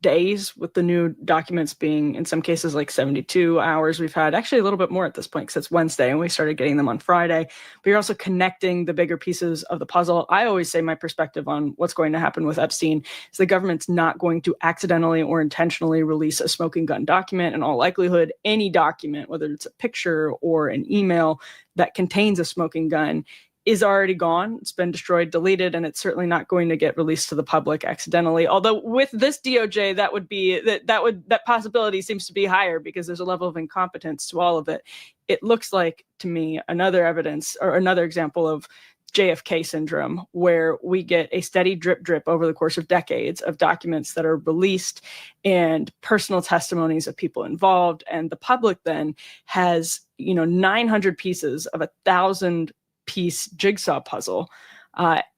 days, with the new documents being in some cases like 72 hours. We've had actually a little bit more at this point because it's Wednesday and we started getting them on Friday, but you're also connecting the bigger pieces of the puzzle. I always say my perspective on what's going to happen with Epstein is the government's not going to accidentally or intentionally release a smoking gun document. In all likelihood, any document, whether it's a picture or an email that contains a smoking gun, is already gone. It's been destroyed, deleted, and it's certainly not going to get released to the public accidentally. Although with this DOJ, that possibility seems to be higher because there's a level of incompetence to all of it. It looks like to me another evidence or another example of JFK syndrome, where we get a steady drip over the course of decades of documents that are released and personal testimonies of people involved, and the public then has 900 pieces of 1,000 piece jigsaw puzzle,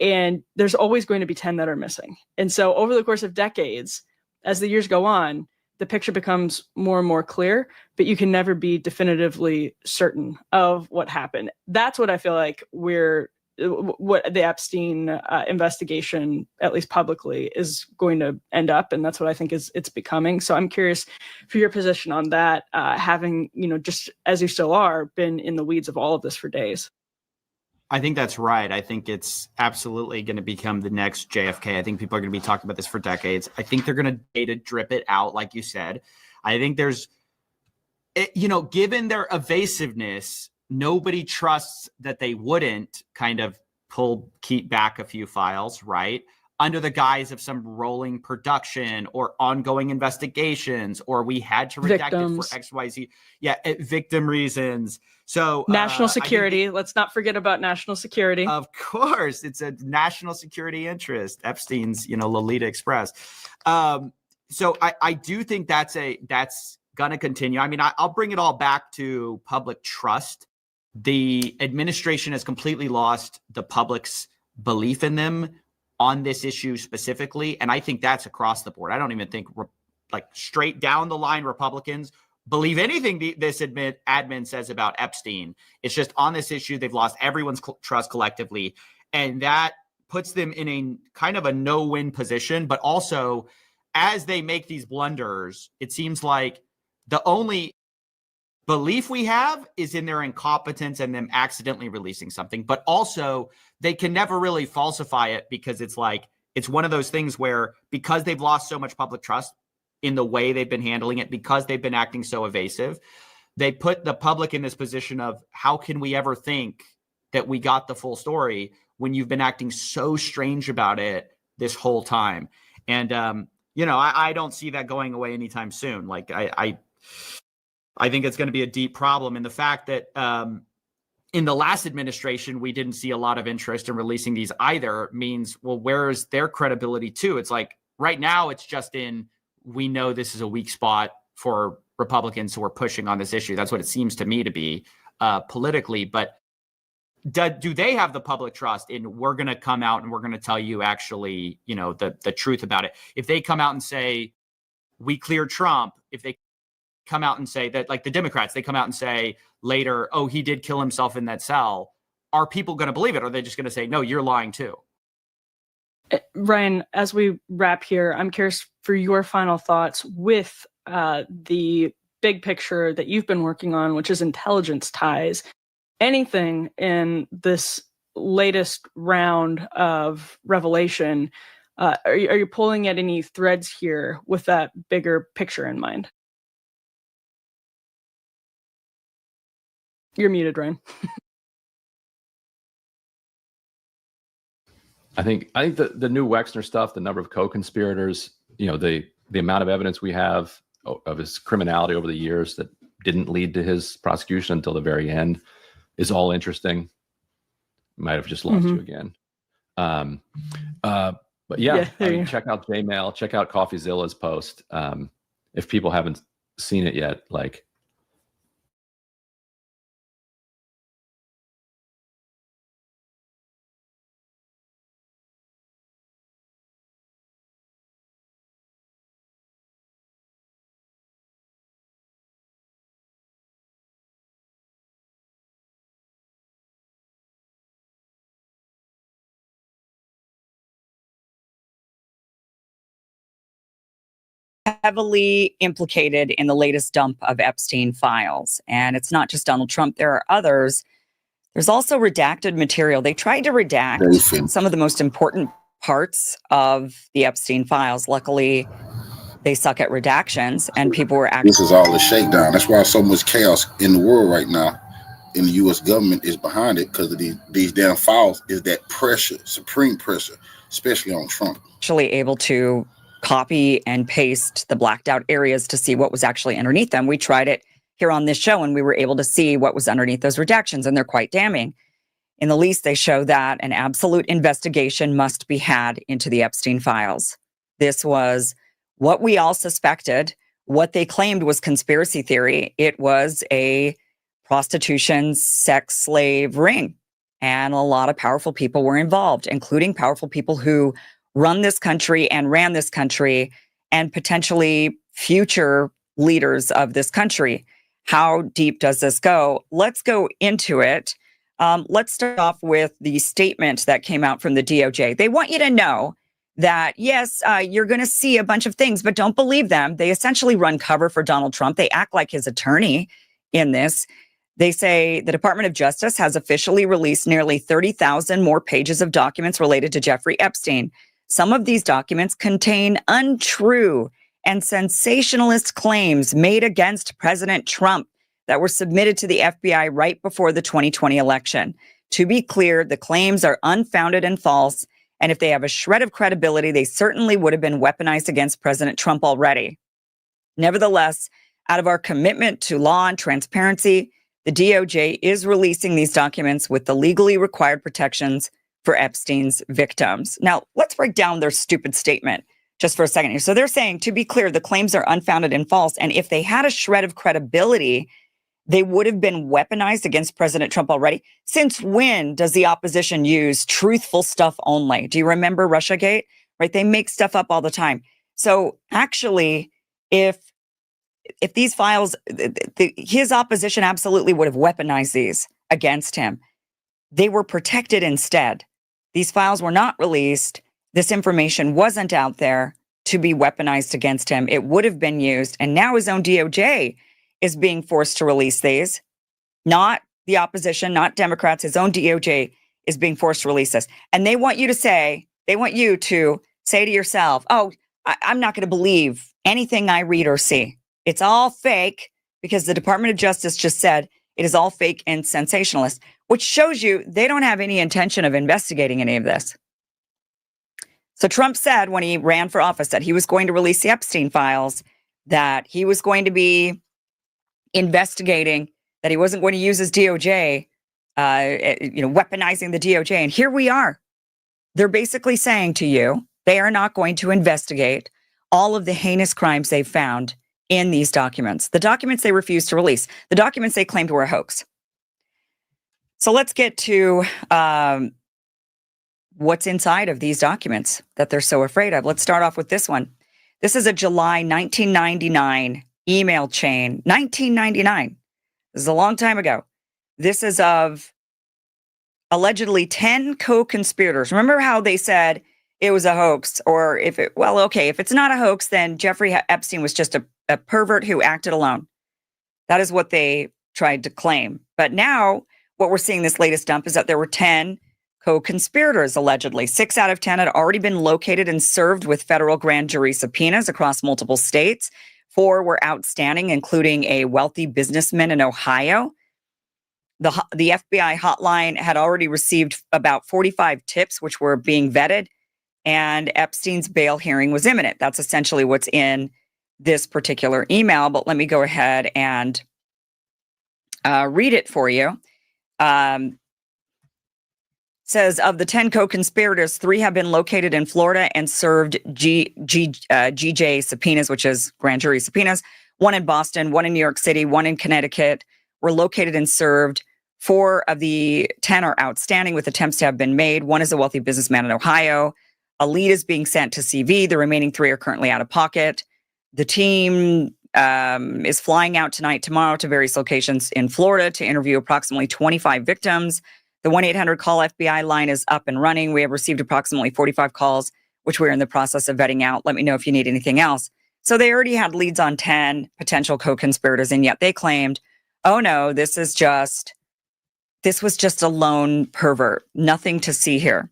and there's always going to be 10 that are missing. And so over the course of decades, as the years go on, the picture becomes more and more clear, but you can never be definitively certain of what happened. That's what I feel like what the Epstein investigation, at least publicly, is going to end up, and that's what I think it's becoming. So I'm curious for your position on that, having, just as you still are, been in the weeds of all of this for days. I think that's right. I think it's absolutely going to become the next JFK. I think people are going to be talking about this for decades. I think they're going to data drip it out, like you said. I think there's, given their evasiveness, nobody trusts that they wouldn't kind of keep back a few files, right? Under the guise of some rolling production or ongoing investigations, or we had to redact it for XYZ. Yeah, victim reasons. So national security. Let's not forget about national security. Of course, it's a national security interest. Epstein's, Lolita Express. So I do think that's going to continue. I mean, I'll bring it all back to public trust. The administration has completely lost the public's belief in them on this issue specifically. And I think that's across the board. I don't even think straight down the line Republicans believe anything this admin says about Epstein. It's just on this issue, they've lost everyone's trust collectively. And that puts them in a kind of a no-win position. But also, as they make these blunders, it seems like the only belief we have is in their incompetence and them accidentally releasing something. But also, they can never really falsify it because it's one of those things where, because they've lost so much public trust in the way they've been handling it, because they've been acting so evasive, they put the public in this position of, how can we ever think that we got the full story when you've been acting so strange about it this whole time? And, I don't see that going away anytime soon. I think it's going to be a deep problem. And the fact that in the last administration, we didn't see a lot of interest in releasing these either means, well, where is their credibility too? It's like right now it's just we know this is a weak spot for Republicans who are pushing on this issue. That's what it seems to me to be politically. But do they have the public trust in, we're going to come out and we're going to tell you actually, the truth about it? If they come out and say, we cleared Trump, if they come out and say that, like the Democrats, they come out and say later, oh, he did kill himself in that cell, are people going to believe it? Or are they just going to say, no, you're lying too? Ryan, as we wrap here, I'm curious for your final thoughts with the big picture that you've been working on, which is intelligence ties. Anything in this latest round of revelation, are you pulling at any threads here with that bigger picture in mind? You're muted, Ryan. I think the new Wexner stuff, the number of co-conspirators, the amount of evidence we have of his criminality over the years that didn't lead to his prosecution until the very end, is all interesting. Might have just lost you again. But yeah, check out Jmail, check out CoffeeZilla's post. If people haven't seen it yet, heavily implicated in the latest dump of Epstein files. And it's not just Donald Trump, there are others. There's also redacted material. They tried to redact some of the most important parts of the Epstein files. Luckily, they suck at redactions, and people were actually... This is all a shakedown. That's why so much chaos in the world right now. And the U.S. government is behind it because of these damn files. Is that pressure, supreme pressure, especially on Trump. Actually able to copy and paste the blacked out areas to see what was actually underneath them. We tried it here on this show, and we were able to see what was underneath those redactions, and they're quite damning. In the least, they show that an absolute investigation must be had into the Epstein files. This was what we all suspected, what they claimed was conspiracy theory. It was a prostitution sex slave ring, and a lot of powerful people were involved, including powerful people who run this country and ran this country, and potentially future leaders of this country. How deep does this go? Let's go into it. Let's start off with the statement that came out from the DOJ. They want you to know that, yes, you're going to see a bunch of things, but don't believe them. They essentially run cover for Donald Trump. They act like his attorney in this. They say the Department of Justice has officially released nearly 30,000 more pages of documents related to Jeffrey Epstein. Some of these documents contain untrue and sensationalist claims made against President Trump that were submitted to the FBI right before the 2020 election. To be clear, the claims are unfounded and false, and if they have a shred of credibility, they certainly would have been weaponized against President Trump already. Nevertheless, out of our commitment to law and transparency, the DOJ is releasing these documents with the legally required protections for Epstein's victims. Now, let's break down their stupid statement just for a second here. So they're saying, to be clear, the claims are unfounded and false, and if they had a shred of credibility, they would have been weaponized against President Trump already. Since when does the opposition use truthful stuff only? Do you remember Russiagate? Right? They make stuff up all the time. So actually, if these files, his opposition absolutely would have weaponized these against him. They were protected instead. These files were not released. This information wasn't out there to be weaponized against him. It would have been used. And now his own DOJ is being forced to release these. Not the opposition, not Democrats. His own DOJ is being forced to release this. And they want you to say to yourself, oh, I'm not going to believe anything I read or see. It's all fake because the Department of Justice just said it is all fake and sensationalist, which shows you they don't have any intention of investigating any of this. So Trump said when he ran for office that he was going to release the Epstein files, that he was going to be investigating, that he wasn't going to use his DOJ, weaponizing the DOJ. And here we are. They're basically saying to you, they are not going to investigate all of the heinous crimes they've found in these documents. The documents they refused to release, the documents they claimed were a hoax. So let's get to what's inside of these documents that they're so afraid of. Let's start off with this one. This is a July 1999 email chain. 1999. This is a long time ago. This is of allegedly 10 co-conspirators. Remember how they said it was a hoax, or if it's not a hoax, then Jeffrey Epstein was just a pervert who acted alone. That is what they tried to claim. But now what we're seeing this latest dump is that there were 10 co-conspirators, allegedly. 6 out of 10 had already been located and served with federal grand jury subpoenas across multiple states. 4 were outstanding, including a wealthy businessman in Ohio. The FBI hotline had already received about 45 tips, which were being vetted, and Epstein's bail hearing was imminent. That's essentially what's in this particular email, but let me go ahead and read it for you. Says, of the 10 co-conspirators, 3 have been located in Florida and served GJ subpoenas, which is grand jury subpoenas. 1 in Boston, 1 in New York City, 1 in Connecticut were located and served. 4 of the 10 are outstanding with attempts to have been made. 1 is a wealthy businessman in Ohio. A lead is being sent to CV. The remaining 3 are currently out of pocket. The team is flying out tonight, tomorrow to various locations in Florida to interview approximately 25 victims. The 1-800-CALL FBI line is up and running. We have received approximately 45 calls, which we're in the process of vetting out. Let me know if you need anything else. So they already had leads on 10 potential co-conspirators, and yet they claimed, oh no, this was just a lone pervert. Nothing to see here.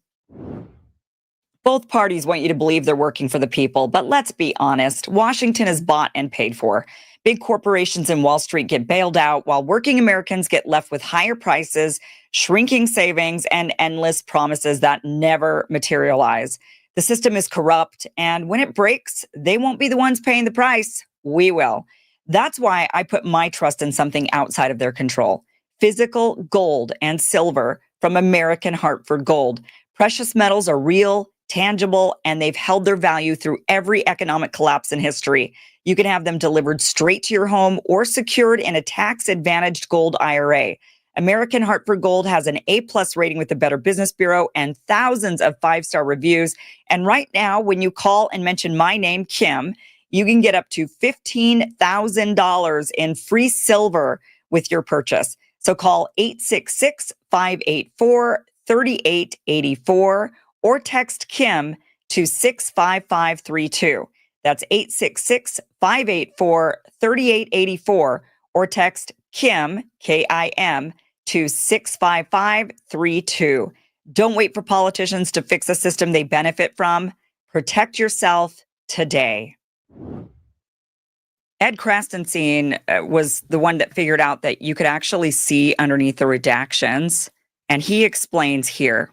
Both parties want you to believe they're working for the people, but let's be honest, Washington is bought and paid for. Big corporations in Wall Street get bailed out while working Americans get left with higher prices, shrinking savings, and endless promises that never materialize. The system is corrupt, and when it breaks, they won't be the ones paying the price. We will. That's why I put my trust in something outside of their control. Physical gold and silver from American Hartford Gold. Precious metals are real, tangible, and they've held their value through every economic collapse in history. You can have them delivered straight to your home or secured in a tax-advantaged gold IRA. American Hartford Gold has an A+ rating with the Better Business Bureau and thousands of 5-star reviews. And right now, when you call and mention my name, Kim, you can get up to $15,000 in free silver with your purchase. So call 866-584-3884 or text Kim to 65532. That's 866-584-3884 or text Kim, K-I-M, to 65532. Don't wait for politicians to fix a system they benefit from. Protect yourself today. Ed Krastenstein was the one that figured out that you could actually see underneath the redactions, and he explains here.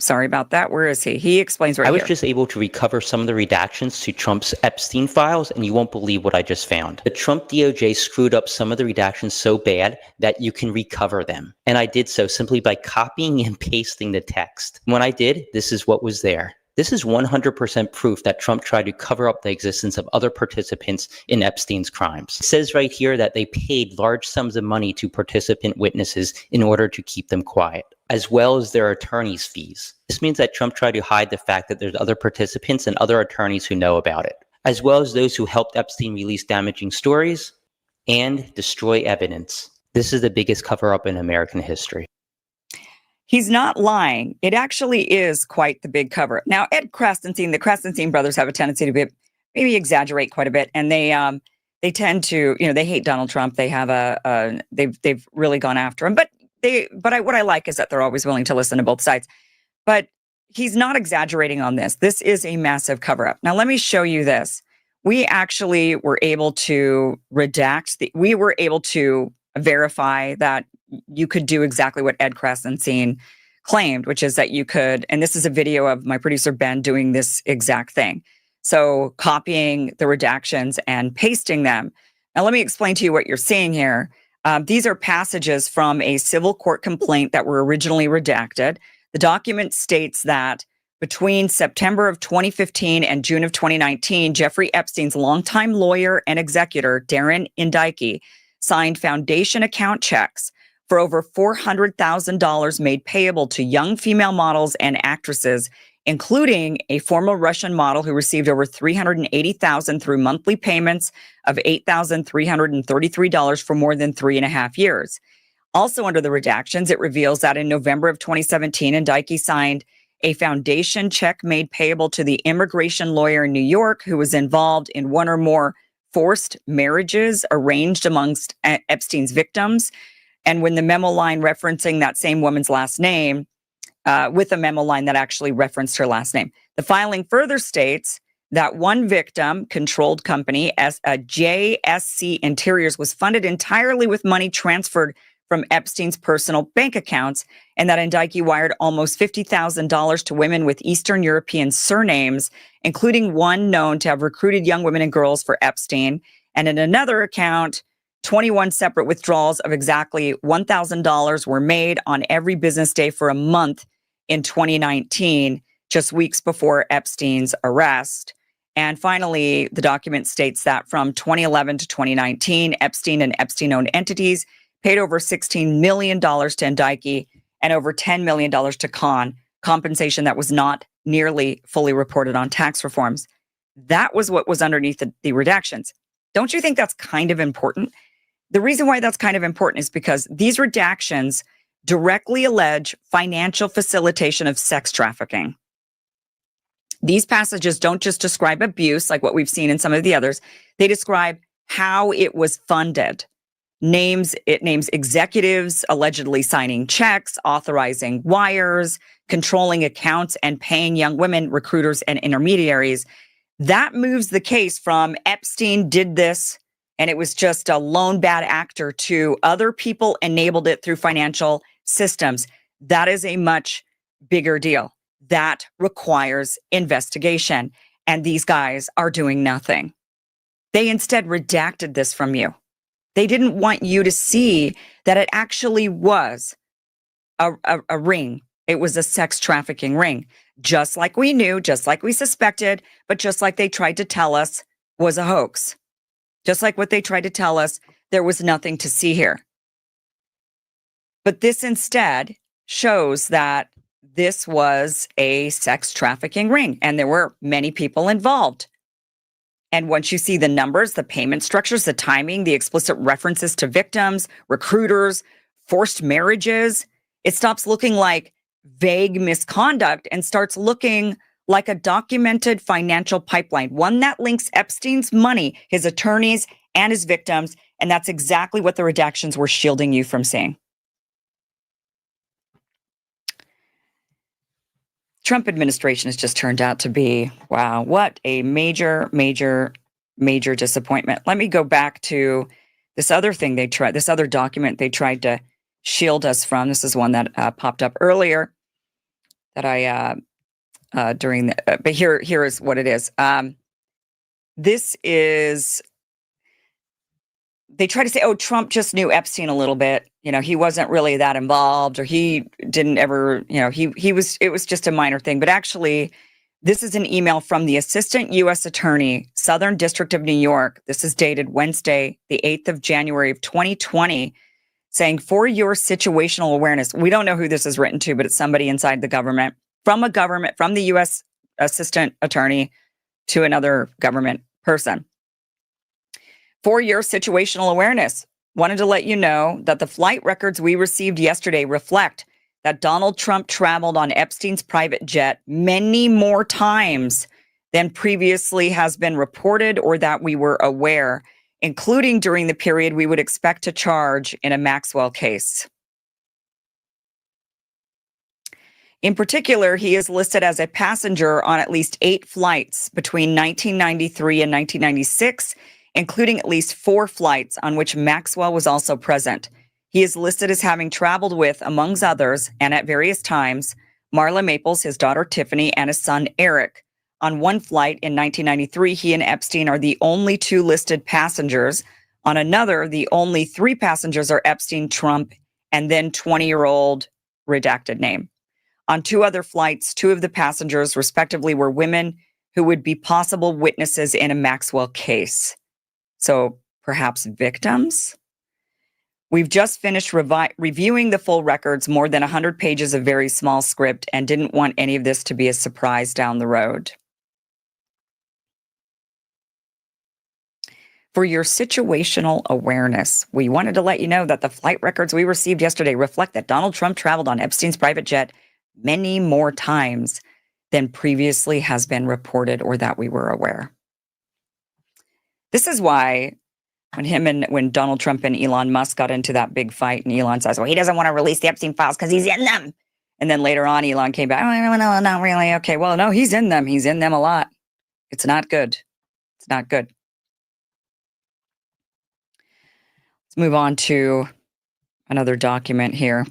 Sorry about that. Where is he? He explains right here. I was just able to recover some of the redactions to Trump's Epstein files, and you won't believe what I just found. The Trump DOJ screwed up some of the redactions so bad that you can recover them. And I did so simply by copying and pasting the text. When I did, this is what was there. This is 100% proof that Trump tried to cover up the existence of other participants in Epstein's crimes. It says right here that they paid large sums of money to participant witnesses in order to keep them quiet, as well as their attorney's fees. This means that Trump tried to hide the fact that there's other participants and other attorneys who know about it, as well as those who helped Epstein release damaging stories and destroy evidence. This is the biggest cover-up in American history. He's not lying. It actually is quite the big cover. Now, Ed Krastenstein, the Krastenstein brothers have a tendency to maybe exaggerate quite a bit, and they tend to, they hate Donald Trump. They have they've really gone after him. But what I like is that they're always willing to listen to both sides. But he's not exaggerating on this. This is a massive cover up. Now, let me show you this. We actually were able to we were able to verify that you could do exactly what Ed Krastenstein claimed, which is that you could, and this is a video of my producer Ben doing this exact thing. So copying the redactions and pasting them. Now, let me explain to you what you're seeing here. These are passages from a civil court complaint that were originally redacted. The document states that between September of 2015 and June of 2019, Jeffrey Epstein's longtime lawyer and executor, Darren Indicki, signed foundation account checks for over $400,000 made payable to young female models and actresses, including a former Russian model who received over $380,000 through monthly payments of $8,333 for more than 3.5 years. Also under the redactions, it reveals that in November of 2017, Indicki signed a foundation check made payable to the immigration lawyer in New York who was involved in one or more forced marriages arranged amongst Epstein's victims. And when the memo line referencing that same woman's last name, with a memo line that actually referenced her last name. The filing further states that one victim controlled company, JSC Interiors, was funded entirely with money transferred from Epstein's personal bank accounts, and that Indicki wired almost $50,000 to women with Eastern European surnames, including one known to have recruited young women and girls for Epstein. And in another account, 21 separate withdrawals of exactly $1,000 were made on every business day for a month in 2019, just weeks before Epstein's arrest. And finally, the document states that from 2011 to 2019, Epstein and Epstein-owned entities paid over $16 million to Indicki and over $10 million to Khan, compensation that was not nearly fully reported on tax reforms. That was what was underneath the redactions. Don't you think that's kind of important? The reason why that's kind of important is because these redactions directly allege financial facilitation of sex trafficking. These passages don't just describe abuse like what we've seen in some of the others. They describe how it was funded. It names executives allegedly signing checks, authorizing wires, controlling accounts, and paying young women, recruiters, and intermediaries. That moves the case from Epstein did this and it was just a lone bad actor to other people enabled it through financial systems. That is a much bigger deal. That requires investigation. And these guys are doing nothing. They instead redacted this from you. They didn't want you to see that it actually was a ring. It was a sex trafficking ring, just like we knew, just like we suspected, but just like they tried to tell us was a hoax. Just like what they tried to tell us, there was nothing to see here. But this instead shows that this was a sex trafficking ring, and there were many people involved. And once you see the numbers, the payment structures, the timing, the explicit references to victims, recruiters, forced marriages, it stops looking like vague misconduct and starts looking like a documented financial pipeline, one that links Epstein's money, his attorneys, and his victims. And that's exactly what the redactions were shielding you from seeing. Trump administration has just turned out to be, wow, what a major, major, major disappointment. Let me go back to this other thing this other document they tried to shield us from. This is one that popped up earlier that I, but here is what it is. This is, they try to say, oh, Trump just knew Epstein a little bit. You know, he wasn't really that involved, or he didn't ever, you know, it was just a minor thing. But actually, this is an email from the Assistant U.S. Attorney, Southern District of New York. This is dated Wednesday, the 8th of January of 2020, saying, for your situational awareness, we don't know who this is written to, but it's somebody inside the government, from the U.S. Assistant Attorney to another government person. For your situational awareness, wanted to let you know that the flight records we received yesterday reflect that Donald Trump traveled on Epstein's private jet many more times than previously has been reported or that we were aware, including during the period we would expect to charge in a Maxwell case. In particular, he is listed as a passenger on at least 8 flights between 1993 and 1996, including at least 4 flights on which Maxwell was also present. He is listed as having traveled with, amongst others, and at various times, Marla Maples, his daughter Tiffany, and his son Eric. On one flight in 1993, he and Epstein are the only 2 listed passengers. On another, the only 3 passengers are Epstein, Trump, and then 20-year-old redacted name. On 2 other flights, 2 of the passengers, respectively, were women who would be possible witnesses in a Maxwell case. So perhaps victims? We've just finished reviewing the full records, more than 100 pages of very small script, and didn't want any of this to be a surprise down the road. For your situational awareness, we wanted to let you know that the flight records we received yesterday reflect that Donald Trump traveled on Epstein's private jet many more times than previously has been reported or that we were aware. This is why when Donald Trump and Elon Musk got into that big fight, and Elon says, well, he doesn't want to release the Epstein files because he's in them. And then later on, Elon came back, oh, no, not really. Okay, well, no, he's in them. He's in them a lot. It's not good. It's not good. Let's move on to another document here.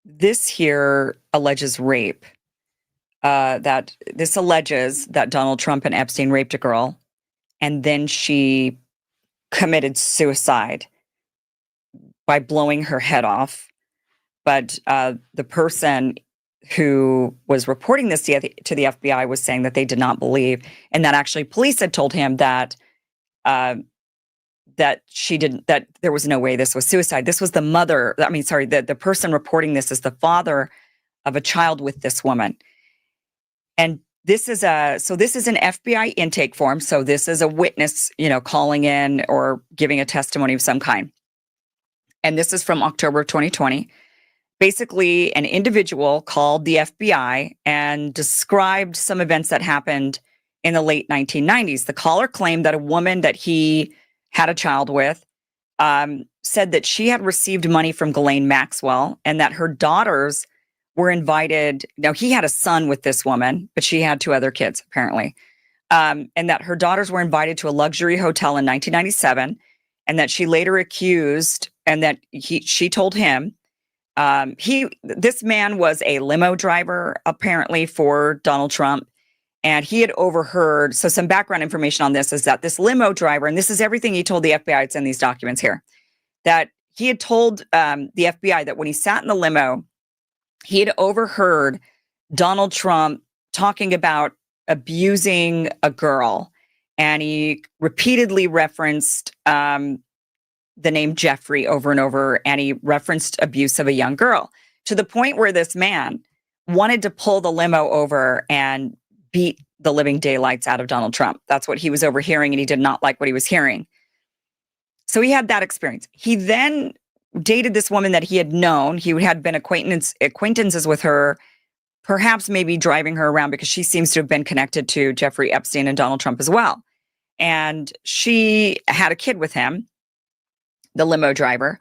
This here alleges rape. This alleges that Donald Trump and Epstein raped a girl, and then she committed suicide by blowing her head off. But the person who was reporting this to the FBI was saying that they did not believe, and that actually police had told him that that there was no way this was suicide. This was the mother. The person reporting this is the father of a child with this woman. And this is an FBI intake form. So this is a witness, calling in or giving a testimony of some kind. And this is from October of 2020. basically an individual called the FBI and described some events that happened in the late 1990s. The caller claimed that a woman that he had a child with said that she had received money from Ghislaine Maxwell and that her daughters were invited. Now, he had a son with this woman, but she had 2 other kids, apparently. And that her daughters were invited to a luxury hotel in 1997, and that she later accused, and that she told him, this man was a limo driver, apparently, for Donald Trump. And he had overheard, so some background information on this is that this limo driver, and this is everything he told the FBI, it's in these documents here, that he had told the FBI that when he sat in the limo, he had overheard Donald Trump talking about abusing a girl. And he repeatedly referenced the name Jeffrey over and over, and he referenced abuse of a young girl, to the point where this man wanted to pull the limo over and beat the living daylights out of Donald Trump. That's what he was overhearing, and he did not like what he was hearing. So he had that experience. He then dated this woman that he had known. He had been acquaintances with her, perhaps maybe driving her around, because she seems to have been connected to Jeffrey Epstein and Donald Trump as well. And she had a kid with him, the limo driver.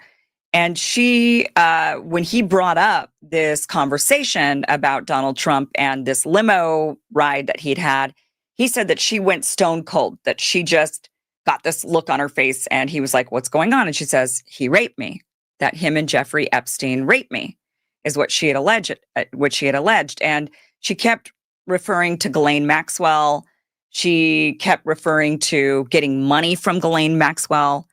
And she, when he brought up this conversation about Donald Trump and this limo ride that he'd had, he said that she went stone cold, that she just got this look on her face. And he was like, "What's going on?" And she says, "He raped me," that him and Jeffrey Epstein raped me, is what she had alleged. And she kept referring to Ghislaine Maxwell. She kept referring to getting money from Ghislaine Maxwell.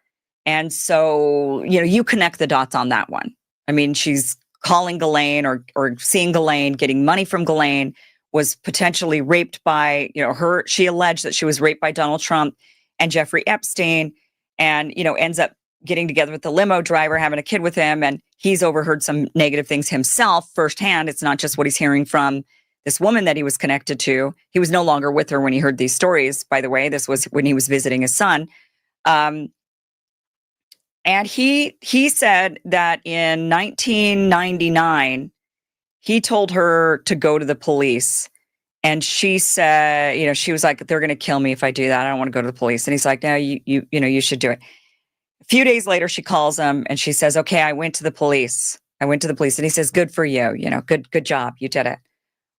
And so, you connect the dots on that one. I mean, she's calling Ghislaine or seeing Ghislaine, getting money from Ghislaine, was potentially raped by, her. She alleged that she was raped by Donald Trump and Jeffrey Epstein, and, ends up getting together with the limo driver, having a kid with him. And he's overheard some negative things himself firsthand. It's not just what he's hearing from this woman that he was connected to. He was no longer with her when he heard these stories, by the way. This was when he was visiting his son. And he said that in 1999, he told her to go to the police. And she said, she was like, "They're going to kill me if I do that. I don't want to go to the police." And he's like, "No, you should do it." A few days later, she calls him and she says, "Okay, I went to the police. And he says, "Good for you. Good job. You did it."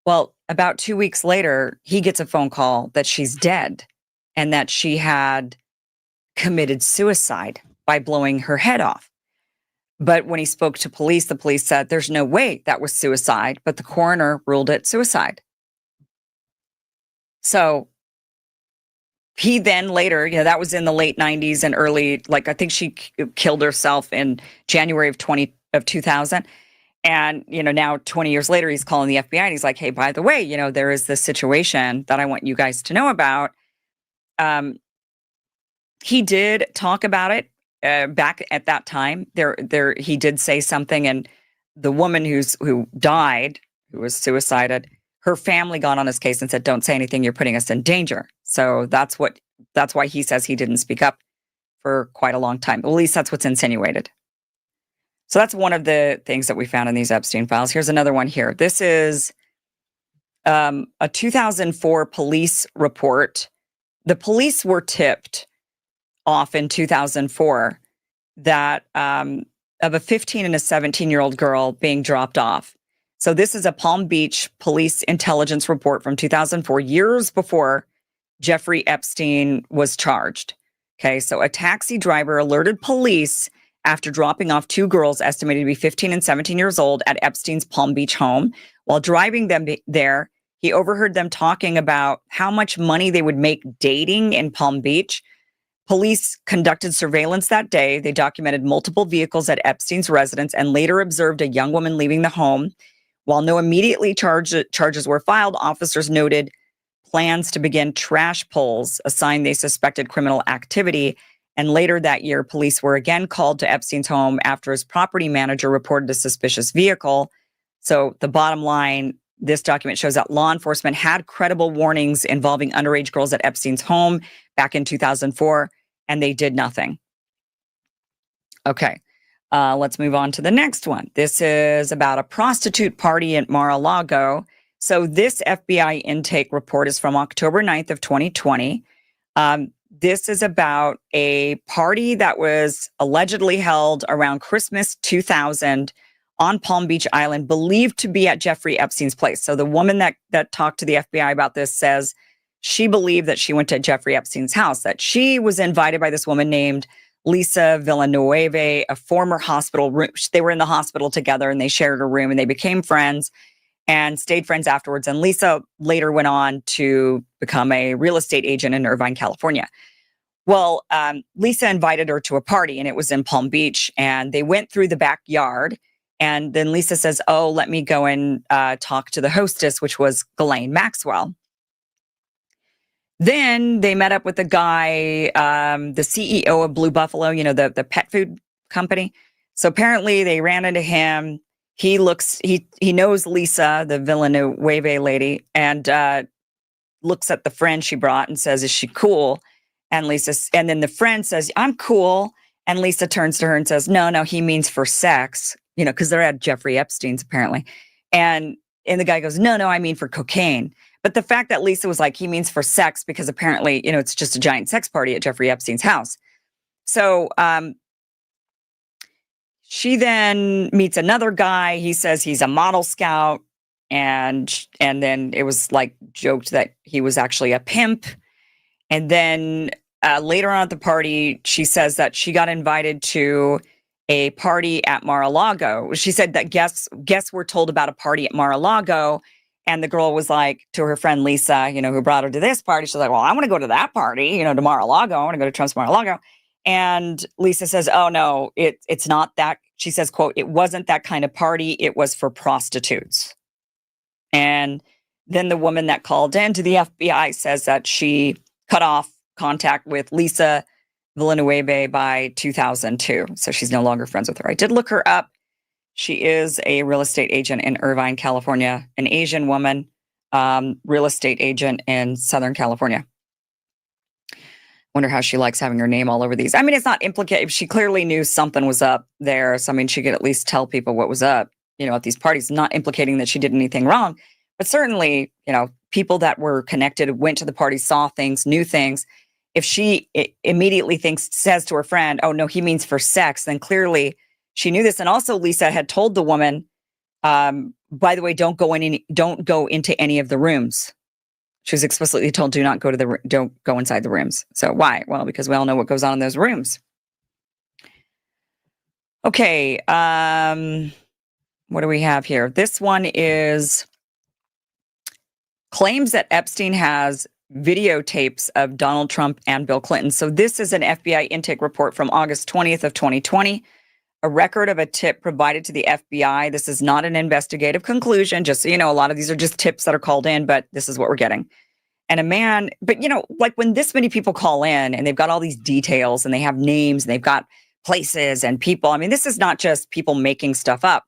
Well, about 2 weeks later, he gets a phone call that she's dead and that she had committed suicide by blowing her head off. But when he spoke to police, the police said there's no way that was suicide, but the coroner ruled it suicide. So he then later, that was in the late 90s and early, I think she killed herself in January of 2000. And, now 20 years later, he's calling the FBI and he's like, "Hey, by the way, there is this situation that I want you guys to know about." He did talk about it back at that time. He did say something, and the woman who died, who was suicided, her family got on his case and said, "Don't say anything. You're putting us in danger." So that's why he says he didn't speak up for quite a long time. At least that's what's insinuated. So that's one of the things that we found in these Epstein files. Here's another one here. This is a 2004 police report. The police were tipped off in 2004 that of a 15 and a 17-year-old girl being dropped off. So this is a Palm Beach police intelligence report from 2004, years before Jeffrey Epstein was charged. Okay, so a taxi driver alerted police after dropping off 2 girls estimated to be 15 and 17 years old at Epstein's Palm Beach home. While driving them there, he overheard them talking about how much money they would make dating in Palm Beach. Police conducted surveillance that day. They documented multiple vehicles at Epstein's residence and later observed a young woman leaving the home. While no immediately charges were filed, officers noted plans to begin trash pulls, a sign they suspected criminal activity. And later that year, police were again called to Epstein's home after his property manager reported a suspicious vehicle. So the bottom line, this document shows that law enforcement had credible warnings involving underage girls at Epstein's home back in 2004, and they did nothing. Okay. Let's move on to the next one. This is about a prostitute party at Mar-a-Lago. So this FBI intake report is from October 9th of 2020. This is about a party that was allegedly held around Christmas 2000 on Palm Beach Island, believed to be at Jeffrey Epstein's place. So the woman that talked to the FBI about this says she believed that she went to Jeffrey Epstein's house, that she was invited by this woman named Lisa Villanueva, a former hospital room. They were in the hospital together and they shared a room and they became friends and stayed friends afterwards. And Lisa later went on to become a real estate agent in Irvine, California. Well, Lisa invited her to a party and it was in Palm Beach and they went through the backyard. And then Lisa says, oh, let me go and talk to the hostess, which was Ghislaine Maxwell. Then they met up with the guy, the CEO of Blue Buffalo, the pet food company. So apparently they ran into him. He knows Lisa, the Villanueva lady, and looks at the friend she brought and says, is she cool? And then the friend says, I'm cool. And Lisa turns to her and says, no, he means for sex, because they're at Jeffrey Epstein's apparently. And the guy goes, no, I mean for cocaine. But the fact that Lisa was like, he means for sex, because apparently, it's just a giant sex party at Jeffrey Epstein's house. So she then meets another guy. He says he's a model scout. And then it was like joked that he was actually a pimp. And then later on at the party, she says that she got invited to a party at Mar-a-Lago. She said that guests were told about a party at Mar-a-Lago. And the girl was like, to her friend Lisa, who brought her to this party, she's like, well, I want to go to that party, to Mar-a-Lago. I want to go to Trump's Mar-a-Lago. And Lisa says, oh, no, it's not that. She says, quote, it wasn't that kind of party. It was for prostitutes. And then the woman that called in to the FBI says that she cut off contact with Lisa Villanueva by 2002. So she's no longer friends with her. I did look her up. She is a real estate agent in Irvine, California, an Asian woman, real estate agent in Southern California. Wonder how she likes having her name all over these. I mean, it's not implicated. She clearly knew something was up there. So, I mean, she could at least tell people what was up, at these parties, not implicating that she did anything wrong. But certainly, people that were connected, went to the party, saw things, knew things. If she immediately says to her friend, oh, no, he means for sex, then clearly she knew this. And also Lisa had told the woman, by the way, don't go into any of the rooms. She was explicitly told, don't go inside the rooms. So why? Well, because we all know what goes on in those rooms. Okay. What do we have here? This one is claims that Epstein has videotapes of Donald Trump and Bill Clinton. So this is an FBI intake report from August 20th of 2020. A record of a tip provided to the FBI. This is not an investigative conclusion. Just so you know, a lot of these are just tips that are called in, but this is what we're getting. And a man, but like when this many people call in and they've got all these details and they have names and they've got places and people. I mean, this is not just people making stuff up.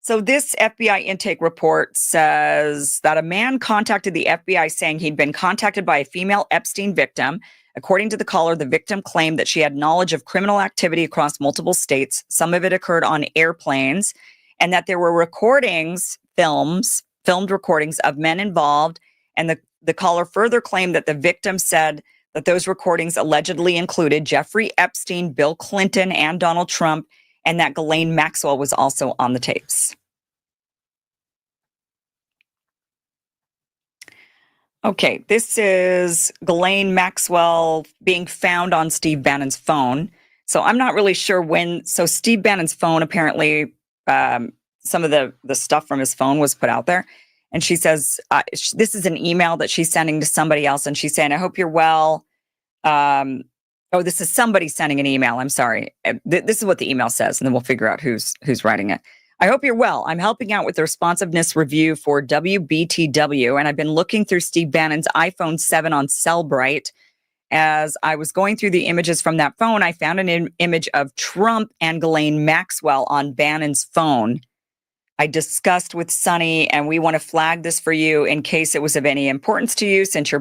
So this FBI intake report says that a man contacted the FBI saying he'd been contacted by a female Epstein victim. According to the caller, the victim claimed that she had knowledge of criminal activity across multiple states. Some of it occurred on airplanes, and that there were filmed recordings of men involved. And the caller further claimed that the victim said that those recordings allegedly included Jeffrey Epstein, Bill Clinton, and Donald Trump, and that Ghislaine Maxwell was also on the tapes. Okay, this is Ghislaine Maxwell being found on Steve Bannon's phone. So I'm not really sure when. So Steve Bannon's phone, apparently some of the stuff from his phone was put out there. And she says, this is an email that she's sending to somebody else. And she's saying, I hope you're well. This is somebody sending an email. I'm sorry. This is what the email says. And then we'll figure out who's writing it. I hope you're well. I'm helping out with the responsiveness review for WBTW, and I've been looking through Steve Bannon's iPhone 7 on Cellbrite. As I was going through the images from that phone, I found an image of Trump and Ghislaine Maxwell on Bannon's phone. I discussed with Sonny, and we want to flag this for you in case it was of any importance to you, since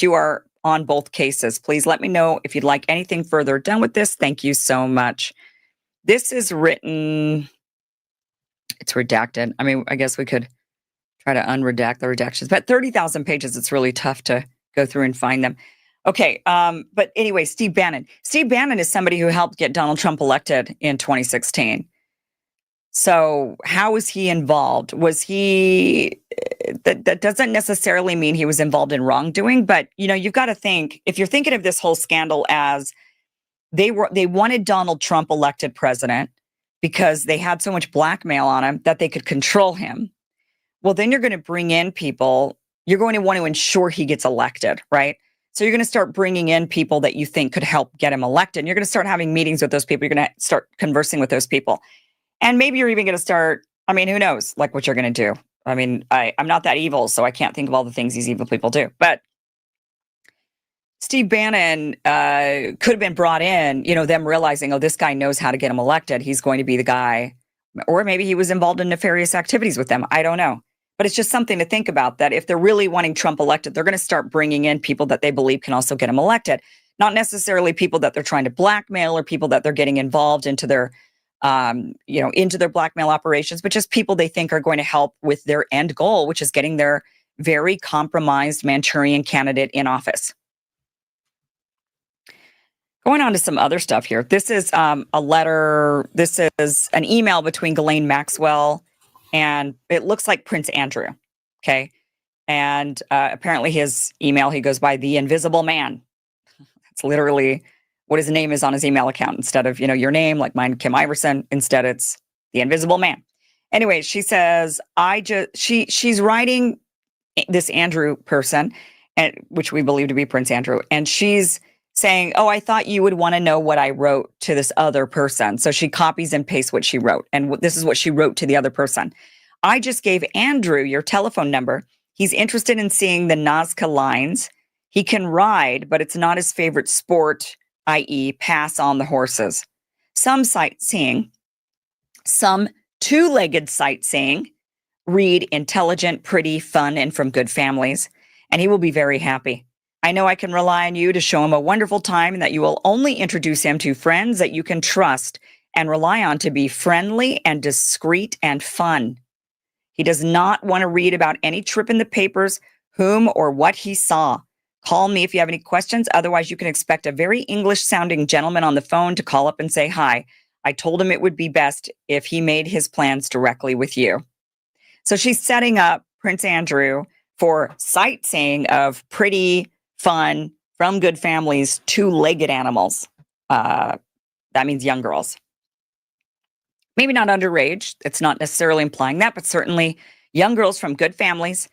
you are on both cases. Please let me know if you'd like anything further done with this. Thank you so much. This is written, it's redacted. I mean, I guess we could try to unredact the redactions, but 30,000 pages, it's really tough to go through and find them. Okay, but anyway, Steve Bannon. Steve Bannon is somebody who helped get Donald Trump elected in 2016. So how was he involved? Was he, that doesn't necessarily mean he was involved in wrongdoing, but you've got to think, if you're thinking of this whole scandal as they wanted Donald Trump elected president because they had so much blackmail on him that they could control him. Well, then you're going to bring in people, you're going to want to ensure he gets elected, right? So you're going to start bringing in people that you think could help get him elected. You're going to start having meetings with those people. You're going to start conversing with those people. And maybe you're even going to start, I mean, who knows, like what you're going to do. I mean, I'm not that evil, so I can't think of all the things these evil people do. But Steve Bannon could have been brought in, them realizing, oh, this guy knows how to get him elected. He's going to be the guy. Or maybe he was involved in nefarious activities with them. I don't know. But it's just something to think about, that if they're really wanting Trump elected, they're going to start bringing in people that they believe can also get him elected. Not necessarily people that they're trying to blackmail or people that they're getting involved into their, into their blackmail operations, but just people they think are going to help with their end goal, which is getting their very compromised Manchurian candidate in office. Going on to some other stuff here. This is a letter. This is an email between Ghislaine Maxwell and it looks like Prince Andrew. Okay. And apparently his email, he goes by the Invisible Man. That's literally what his name is on his email account. Instead of, your name, like mine, Kim Iverson, instead it's the Invisible Man. Anyway, she says, she's writing this Andrew person, which we believe to be Prince Andrew. And she's saying, oh, I thought you would want to know what I wrote to this other person. So she copies and pastes what she wrote. And this is what she wrote to the other person. I just gave Andrew your telephone number. He's interested in seeing the Nazca lines. He can ride, but it's not his favorite sport, i.e. pass on the horses. Some sightseeing, some two-legged sightseeing, read intelligent, pretty, fun, and from good families. And he will be very happy. I know I can rely on you to show him a wonderful time and that you will only introduce him to friends that you can trust and rely on to be friendly and discreet and fun. He does not want to read about any trip in the papers, whom or what he saw. Call me if you have any questions. Otherwise, you can expect a very English-sounding gentleman on the phone to call up and say hi. I told him it would be best if he made his plans directly with you. So she's setting up Prince Andrew for sightseeing of pretty, fun, from good families, two-legged animals. That means young girls. Maybe not underage. It's not necessarily implying that, but certainly young girls from good families,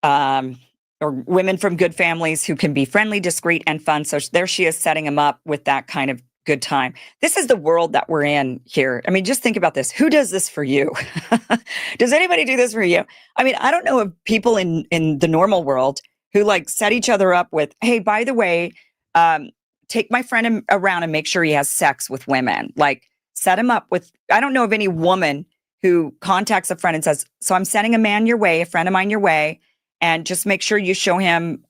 or women from good families who can be friendly, discreet, and fun. So there she is setting him up with that kind of good time. This is the world that we're in here. I mean, just think about this. Who does this for you? Does anybody do this for you? I mean, I don't know of people in the normal world who like set each other up with, hey, by the way, take my friend around and make sure he has sex with women. Like set him up with, I don't know of any woman who contacts a friend and says, so I'm sending a man your way, a friend of mine your way, and just make sure you show him,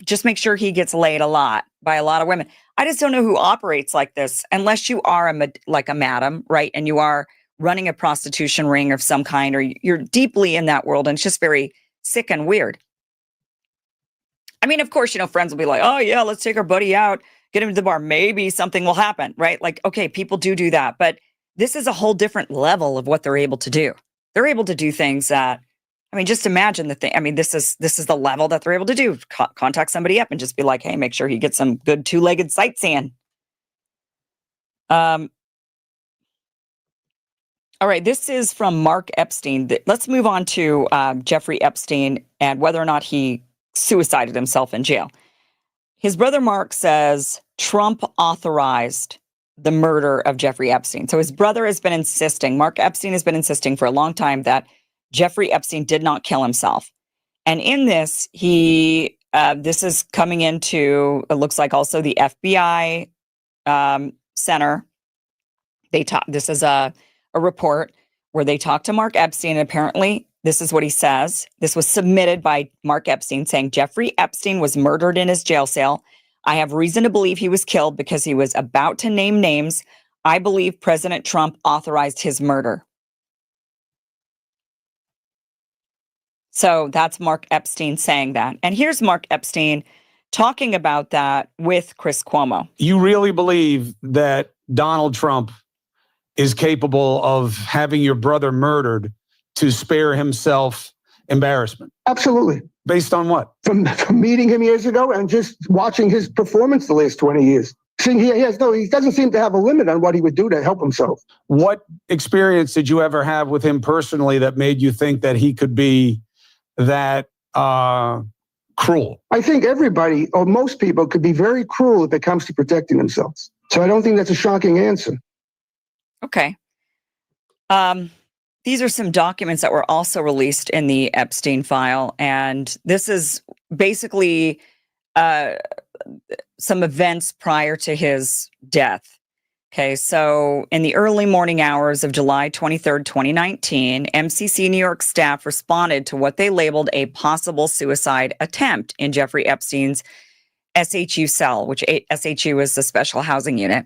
just make sure he gets laid a lot by a lot of women. I just don't know who operates like this unless you are like a madam, right? And you are running a prostitution ring of some kind, or you're deeply in that world and it's just very sick and weird. I mean, of course, friends will be like, oh yeah, let's take our buddy out, get him to the bar. Maybe something will happen, right? Like, okay, people do that, but this is a whole different level of what they're able to do. They're able to do things that, I mean, just imagine the thing. I mean, this is the level that they're able to do. Contact somebody up and just be like, hey, make sure he gets some good two-legged sightseeing. All right, this is from Mark Epstein. Let's move on to Jeffrey Epstein and whether or not he suicided himself in jail. His brother Mark says Trump authorized the murder of Jeffrey Epstein. So his brother has been insisting, Mark Epstein has been insisting for a long time that Jeffrey Epstein did not kill himself. And in this, this is coming into, it looks like also the FBI center. This is a report where they talked to Mark Epstein, and apparently this is what he says. This was submitted by Mark Epstein saying, Jeffrey Epstein was murdered in his jail cell. I have reason to believe he was killed because he was about to name names. I believe President Trump authorized his murder. So that's Mark Epstein saying that. And here's Mark Epstein talking about that with Chris Cuomo. You really believe that Donald Trump is capable of having your brother murdered to spare himself embarrassment? Absolutely. Based on what? From meeting him years ago and just watching his performance the last 20 years. Seeing he doesn't seem to have a limit on what he would do to help himself. What experience did you ever have with him personally that made you think that he could be that cruel? I think everybody, or most people, could be very cruel if it comes to protecting themselves. So I don't think that's a shocking answer. Okay. These are some documents that were also released in the Epstein file. And this is basically some events prior to his death. Okay, so in the early morning hours of July 23rd, 2019, MCC New York staff responded to what they labeled a possible suicide attempt in Jeffrey Epstein's SHU cell, which SHU is the special housing unit.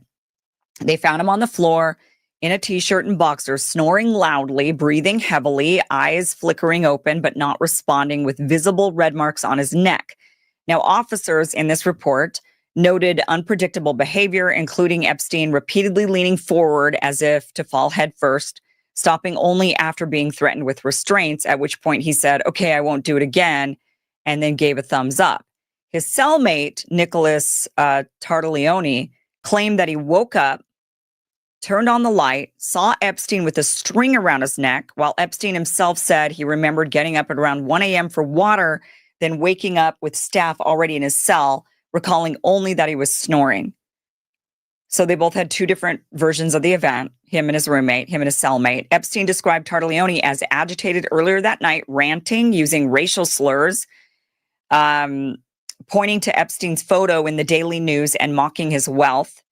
They found him on the floor in a t-shirt and boxers, snoring loudly, breathing heavily, eyes flickering open, but not responding, with visible red marks on his neck. Now, officers in this report noted unpredictable behavior, including Epstein repeatedly leaning forward as if to fall headfirst, stopping only after being threatened with restraints, at which point he said, "Okay, I won't do it again," and then gave a thumbs up. His cellmate, Nicholas Tartaglione, claimed that he woke up, turned on the light, saw Epstein with a string around his neck, while Epstein himself said he remembered getting up at around 1 a.m. for water, then waking up with staff already in his cell, recalling only that he was snoring. So they both had two different versions of the event, him and his roommate, him and his cellmate. Epstein described Tartaglione as agitated earlier that night, ranting, using racial slurs, pointing to Epstein's photo in the Daily News and mocking his wealth.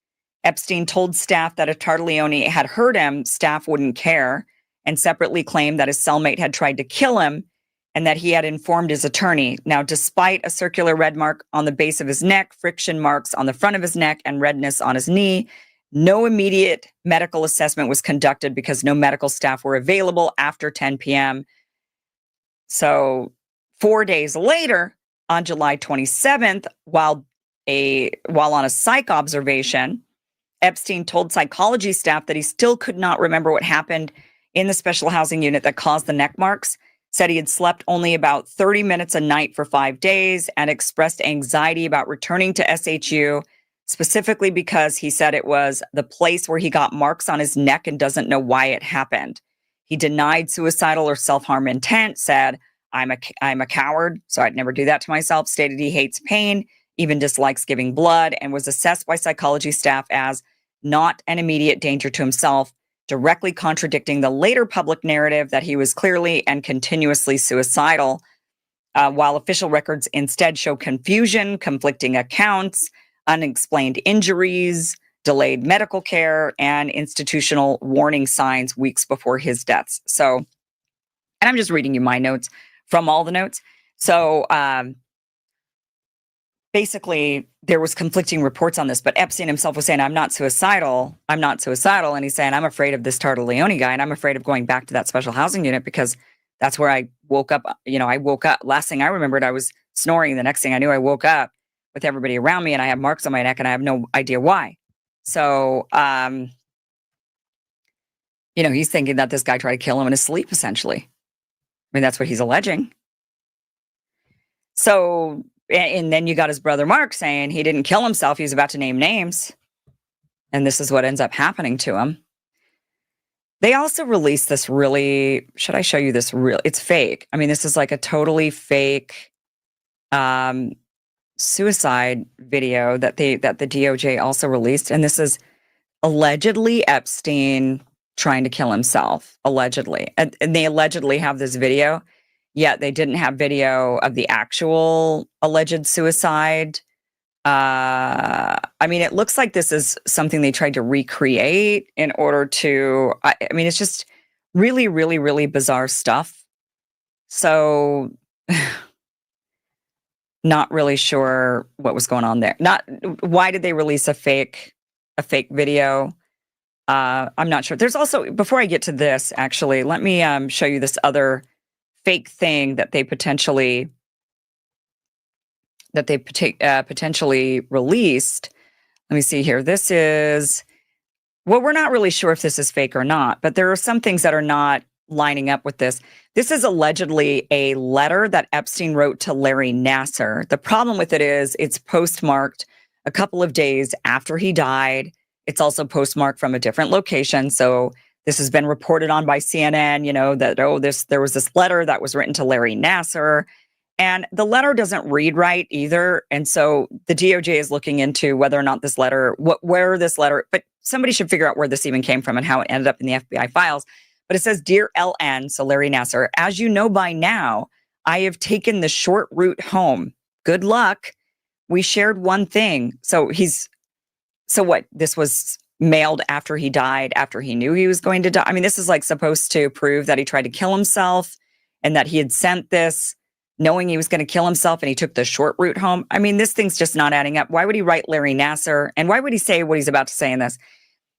Epstein told staff that if Tartaglione had hurt him, staff wouldn't care, and separately claimed that his cellmate had tried to kill him and that he had informed his attorney. Now, despite a circular red mark on the base of his neck, friction marks on the front of his neck, and redness on his knee, no immediate medical assessment was conducted because no medical staff were available after 10 p.m. So 4 days later, on July 27th, while on a psych observation, Epstein told psychology staff that he still could not remember what happened in the special housing unit that caused the neck marks, said he had slept only about 30 minutes a night for 5 days, and expressed anxiety about returning to SHU, specifically because he said it was the place where he got marks on his neck and doesn't know why it happened. He denied suicidal or self-harm intent, said, I'm a coward, so I'd never do that to myself, stated he hates pain, even dislikes giving blood, and was assessed by psychology staff as not an immediate danger to himself, directly contradicting the later public narrative that he was clearly and continuously suicidal, while official records instead show confusion, conflicting accounts, unexplained injuries, delayed medical care, and institutional warning signs weeks before his deaths. So, and I'm just reading you my notes from all the notes. So, basically, there was conflicting reports on this, but Epstein himself was saying, I'm not suicidal. And he's saying, I'm afraid of this Tartaglione guy, and I'm afraid of going back to that special housing unit because that's where I woke up. I woke up. Last thing I remembered, I was snoring. The next thing I knew, I woke up with everybody around me and I have marks on my neck and I have no idea why. So, he's thinking that this guy tried to kill him in his sleep, essentially. I mean, that's what he's alleging. So, and then you got his brother Mark saying he didn't kill himself. He was about to name names. And this is what ends up happening to him. They also released this really, should I show you this real? It's fake. I mean, this is like a totally fake suicide video that the DOJ also released. And this is allegedly Epstein trying to kill himself, allegedly. And they allegedly have this video. Yet they didn't have video of the actual alleged suicide. I mean, it looks like this is something they tried to recreate in order to, I mean, it's just really, really, really bizarre stuff. So not really sure what was going on there. Why did they release a fake video? I'm not sure. There's also, before I get to this, actually, let me show you this other fake thing that they potentially released. Let me see here. This is, well, we're not really sure if this is fake or not, but there are some things that are not lining up with this. This is allegedly a letter that Epstein wrote to Larry Nassar. The problem with it is it's postmarked a couple of days after he died. It's also postmarked from a different location. So this has been reported on by CNN, you know, that, there was this letter that was written to Larry Nassar. And the letter doesn't read right either. And so the DOJ is looking into whether or not this letter, where this letter, but somebody should figure out where this even came from and how it ended up in the FBI files. But it says, "Dear LN," so Larry Nassar, "as you know by now, I have taken the short route home. Good luck. We shared one thing." So what? This was mailed after he died, after he knew he was going to die. I mean, this is like supposed to prove that he tried to kill himself and that he had sent this knowing he was going to kill himself and he took the short route home. I mean, this thing's just not adding up. Why would he write Larry Nassar? And why would he say what he's about to say in this?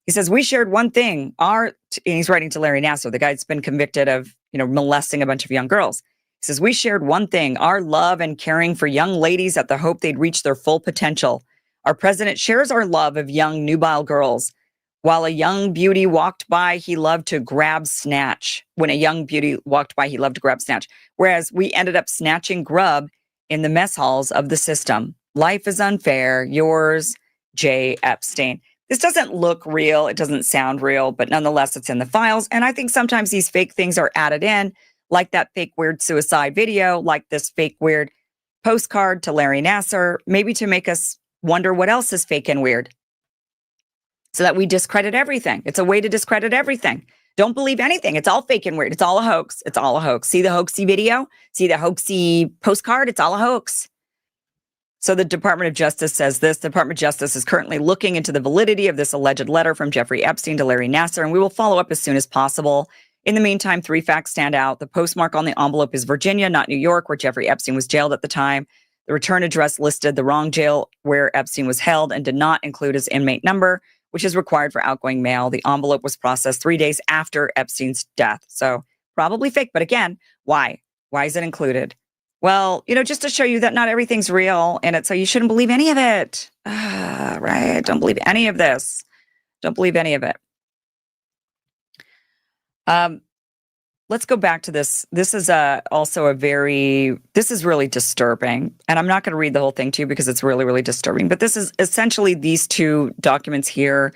He says, "We shared one thing." And he's writing to Larry Nassar, the guy that's been convicted of, molesting a bunch of young girls. He says, "We shared one thing, our love and caring for young ladies at the hope they'd reach their full potential. Our president shares our love of young nubile girls. While a young beauty walked by, he loved to grab snatch. When a young beauty walked by, he loved to grab snatch. Whereas we ended up snatching grub in the mess halls of the system. Life is unfair. Yours, J. Epstein." This doesn't look real. It doesn't sound real, but nonetheless, it's in the files. And I think sometimes these fake things are added in, like that fake weird suicide video, like this fake weird postcard to Larry Nassar, maybe to make us wonder what else is fake and weird, so that we discredit everything. It's a way to discredit everything. Don't believe anything. It's all fake and weird. It's all a hoax. It's all a hoax. See the hoaxy video? See the hoaxy postcard? It's all a hoax. So the Department of Justice says this. The Department of Justice is currently looking into the validity of this alleged letter from Jeffrey Epstein to Larry Nassar, and we will follow up as soon as possible. In the meantime, 3 facts stand out. The postmark on the envelope is Virginia, not New York, where Jeffrey Epstein was jailed at the time. The return address listed the wrong jail where Epstein was held and did not include his inmate number, which is required for outgoing mail. The envelope was processed 3 days after Epstein's death. So probably fake. But again, why? Why is it included? Well, just to show you that not everything's real, and so you shouldn't believe any of it. Right? Don't believe any of this. Don't believe any of it. Let's go back to this. This is this is really disturbing. And I'm not going to read the whole thing to you because it's really, really disturbing. But this is essentially these 2 documents here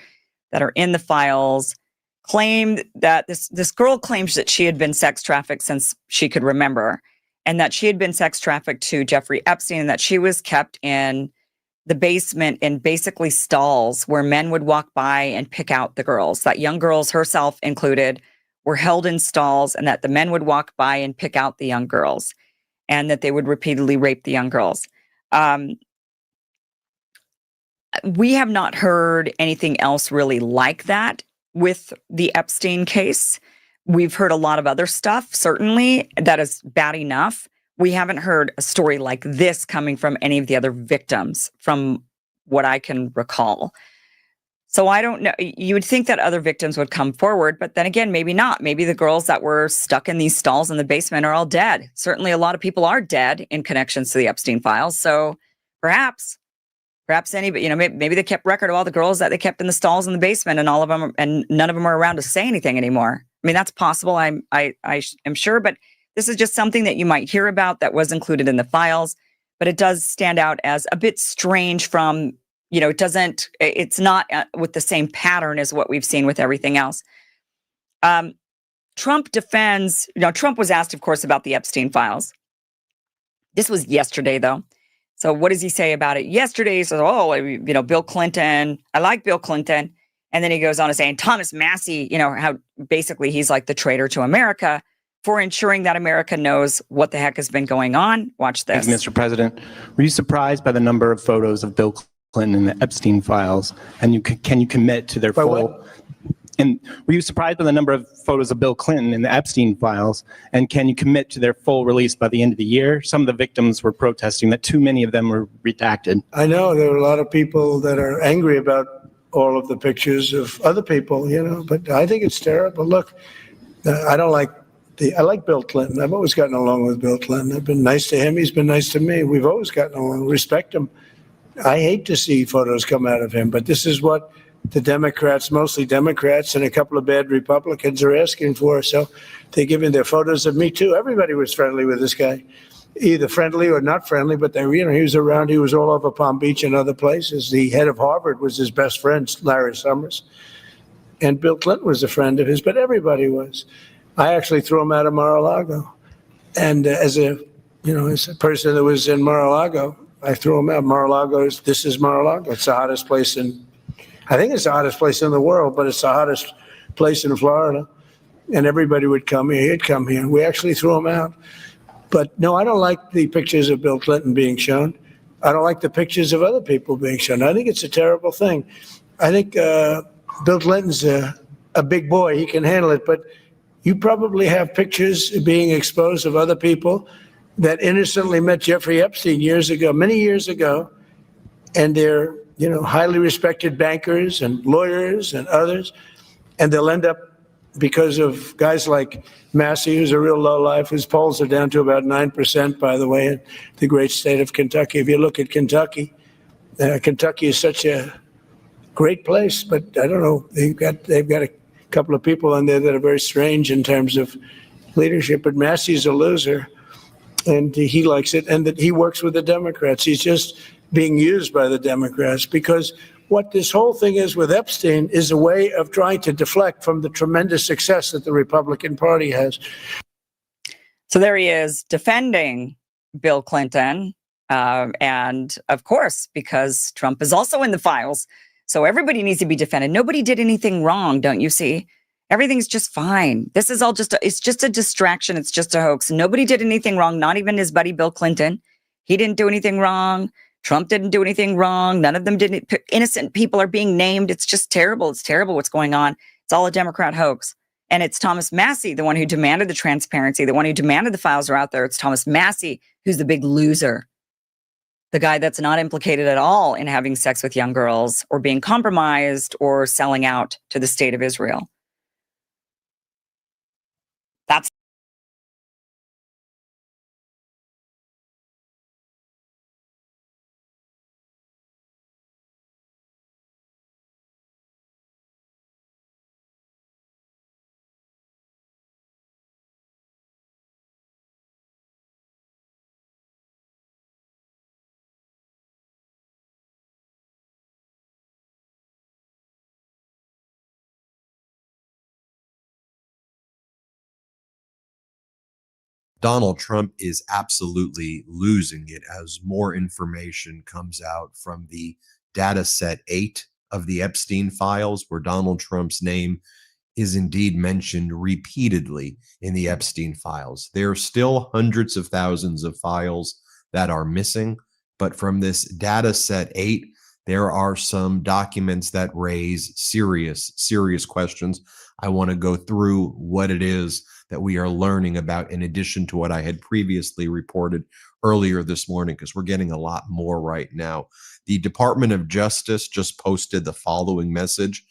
that are in the files claim that this girl claims that she had been sex trafficked since she could remember, and that she had been sex trafficked to Jeffrey Epstein, and that she was kept in the basement in basically stalls where men would walk by and pick out the girls, that young girls, herself included, were held in stalls, and that the men would walk by and pick out the young girls, and that they would repeatedly rape the young girls. We have not heard anything else really like that with the Epstein case. We've heard a lot of other stuff, certainly, that is bad enough. We haven't heard a story like this coming from any of the other victims, from what I can recall. So I don't know. You would think that other victims would come forward, but then again, maybe not. Maybe the girls that were stuck in these stalls in the basement are all dead. Certainly a lot of people are dead in connections to the Epstein files. So perhaps anybody, maybe they kept record of all the girls that they kept in the stalls in the basement, and all of them, and none of them are around to say anything anymore. I mean, that's possible. I am sure, but this is just something that you might hear about that was included in the files, but it does stand out as a bit strange from, it's not with the same pattern as what we've seen with everything else. Trump defends, Trump was asked, of course, about the Epstein files. This was yesterday, though. So what does he say about it? Yesterday, he says, Bill Clinton, I like Bill Clinton. And then he goes on to say, and Thomas Massey, how basically he's like the traitor to America for ensuring that America knows what the heck has been going on. Watch this. Thank you, Mr. President. Were you surprised by the number of photos of Bill Clinton in the Epstein files? And can you commit to their full... And were you surprised by the number of photos of Bill Clinton in the Epstein files? And can you commit to their full release by the end of the year? Some of the victims were protesting that too many of them were redacted. I know there are a lot of people that are angry about all of the pictures of other people, but I think it's terrible. Look, I don't like I like Bill Clinton. I've always gotten along with Bill Clinton. I've been nice to him. He's been nice to me. We've always gotten along. Respect him. I hate to see photos come out of him, but this is what the Democrats, mostly Democrats, and a couple of bad Republicans are asking for. So they're giving their photos of me too. Everybody was friendly with this guy, either friendly or not friendly, but he was around. He was all over Palm Beach and other places. The head of Harvard was his best friend, Larry Summers. And Bill Clinton was a friend of his, but everybody was. I actually threw him out of Mar-a-Lago. And as a person that was in Mar-a-Lago, I threw him out. This is Mar-a-Lago. It's the hottest place I think it's the hottest place in the world, but it's the hottest place in Florida. And everybody would come here. He'd come here. We actually threw him out. But no, I don't like the pictures of Bill Clinton being shown. I don't like the pictures of other people being shown. I think it's a terrible thing. I think Bill Clinton's a big boy. He can handle it. But you probably have pictures being exposed of other people that innocently met Jeffrey Epstein many years ago, and they're highly respected bankers and lawyers and others, and they'll end up, because of guys like Massey, who's a real lowlife, whose polls are down to about 9%, by the way, in the great state of Kentucky. If you look at Kentucky, Kentucky is such a great place, but I don't know, they've got a couple of people on there that are very strange in terms of leadership, but Massey's a loser, and he likes it, and that he works with the Democrats. He's just being used by the Democrats, because what this whole thing is with Epstein is a way of trying to deflect from the tremendous success that the Republican Party has. So there he is defending Bill Clinton. And of course, because Trump is also in the files. So everybody needs to be defended. Nobody did anything wrong, don't you see? Everything's just fine. This is all it's just a distraction. It's just a hoax. Nobody did anything wrong, not even his buddy Bill Clinton. He didn't do anything wrong. Trump didn't do anything wrong. None of them didn't. Innocent people are being named. It's just terrible. It's terrible what's going on. It's all a Democrat hoax. And it's Thomas Massey, the one who demanded the transparency, the one who demanded the files are out there. It's Thomas Massey who's the big loser. The guy that's not implicated at all in having sex with young girls or being compromised or selling out to the state of Israel. That's Donald Trump is absolutely losing it as more information comes out from the data set 8 of the Epstein files, where Donald Trump's name is indeed mentioned repeatedly in the Epstein files. There are still hundreds of thousands of files that are missing, but from this data set 8, there are some documents that raise serious questions. I want to go through what it is that we are learning about, in addition to what I had previously reported earlier this morning, because we're getting a lot more right now. The Department of Justice just posted the following message.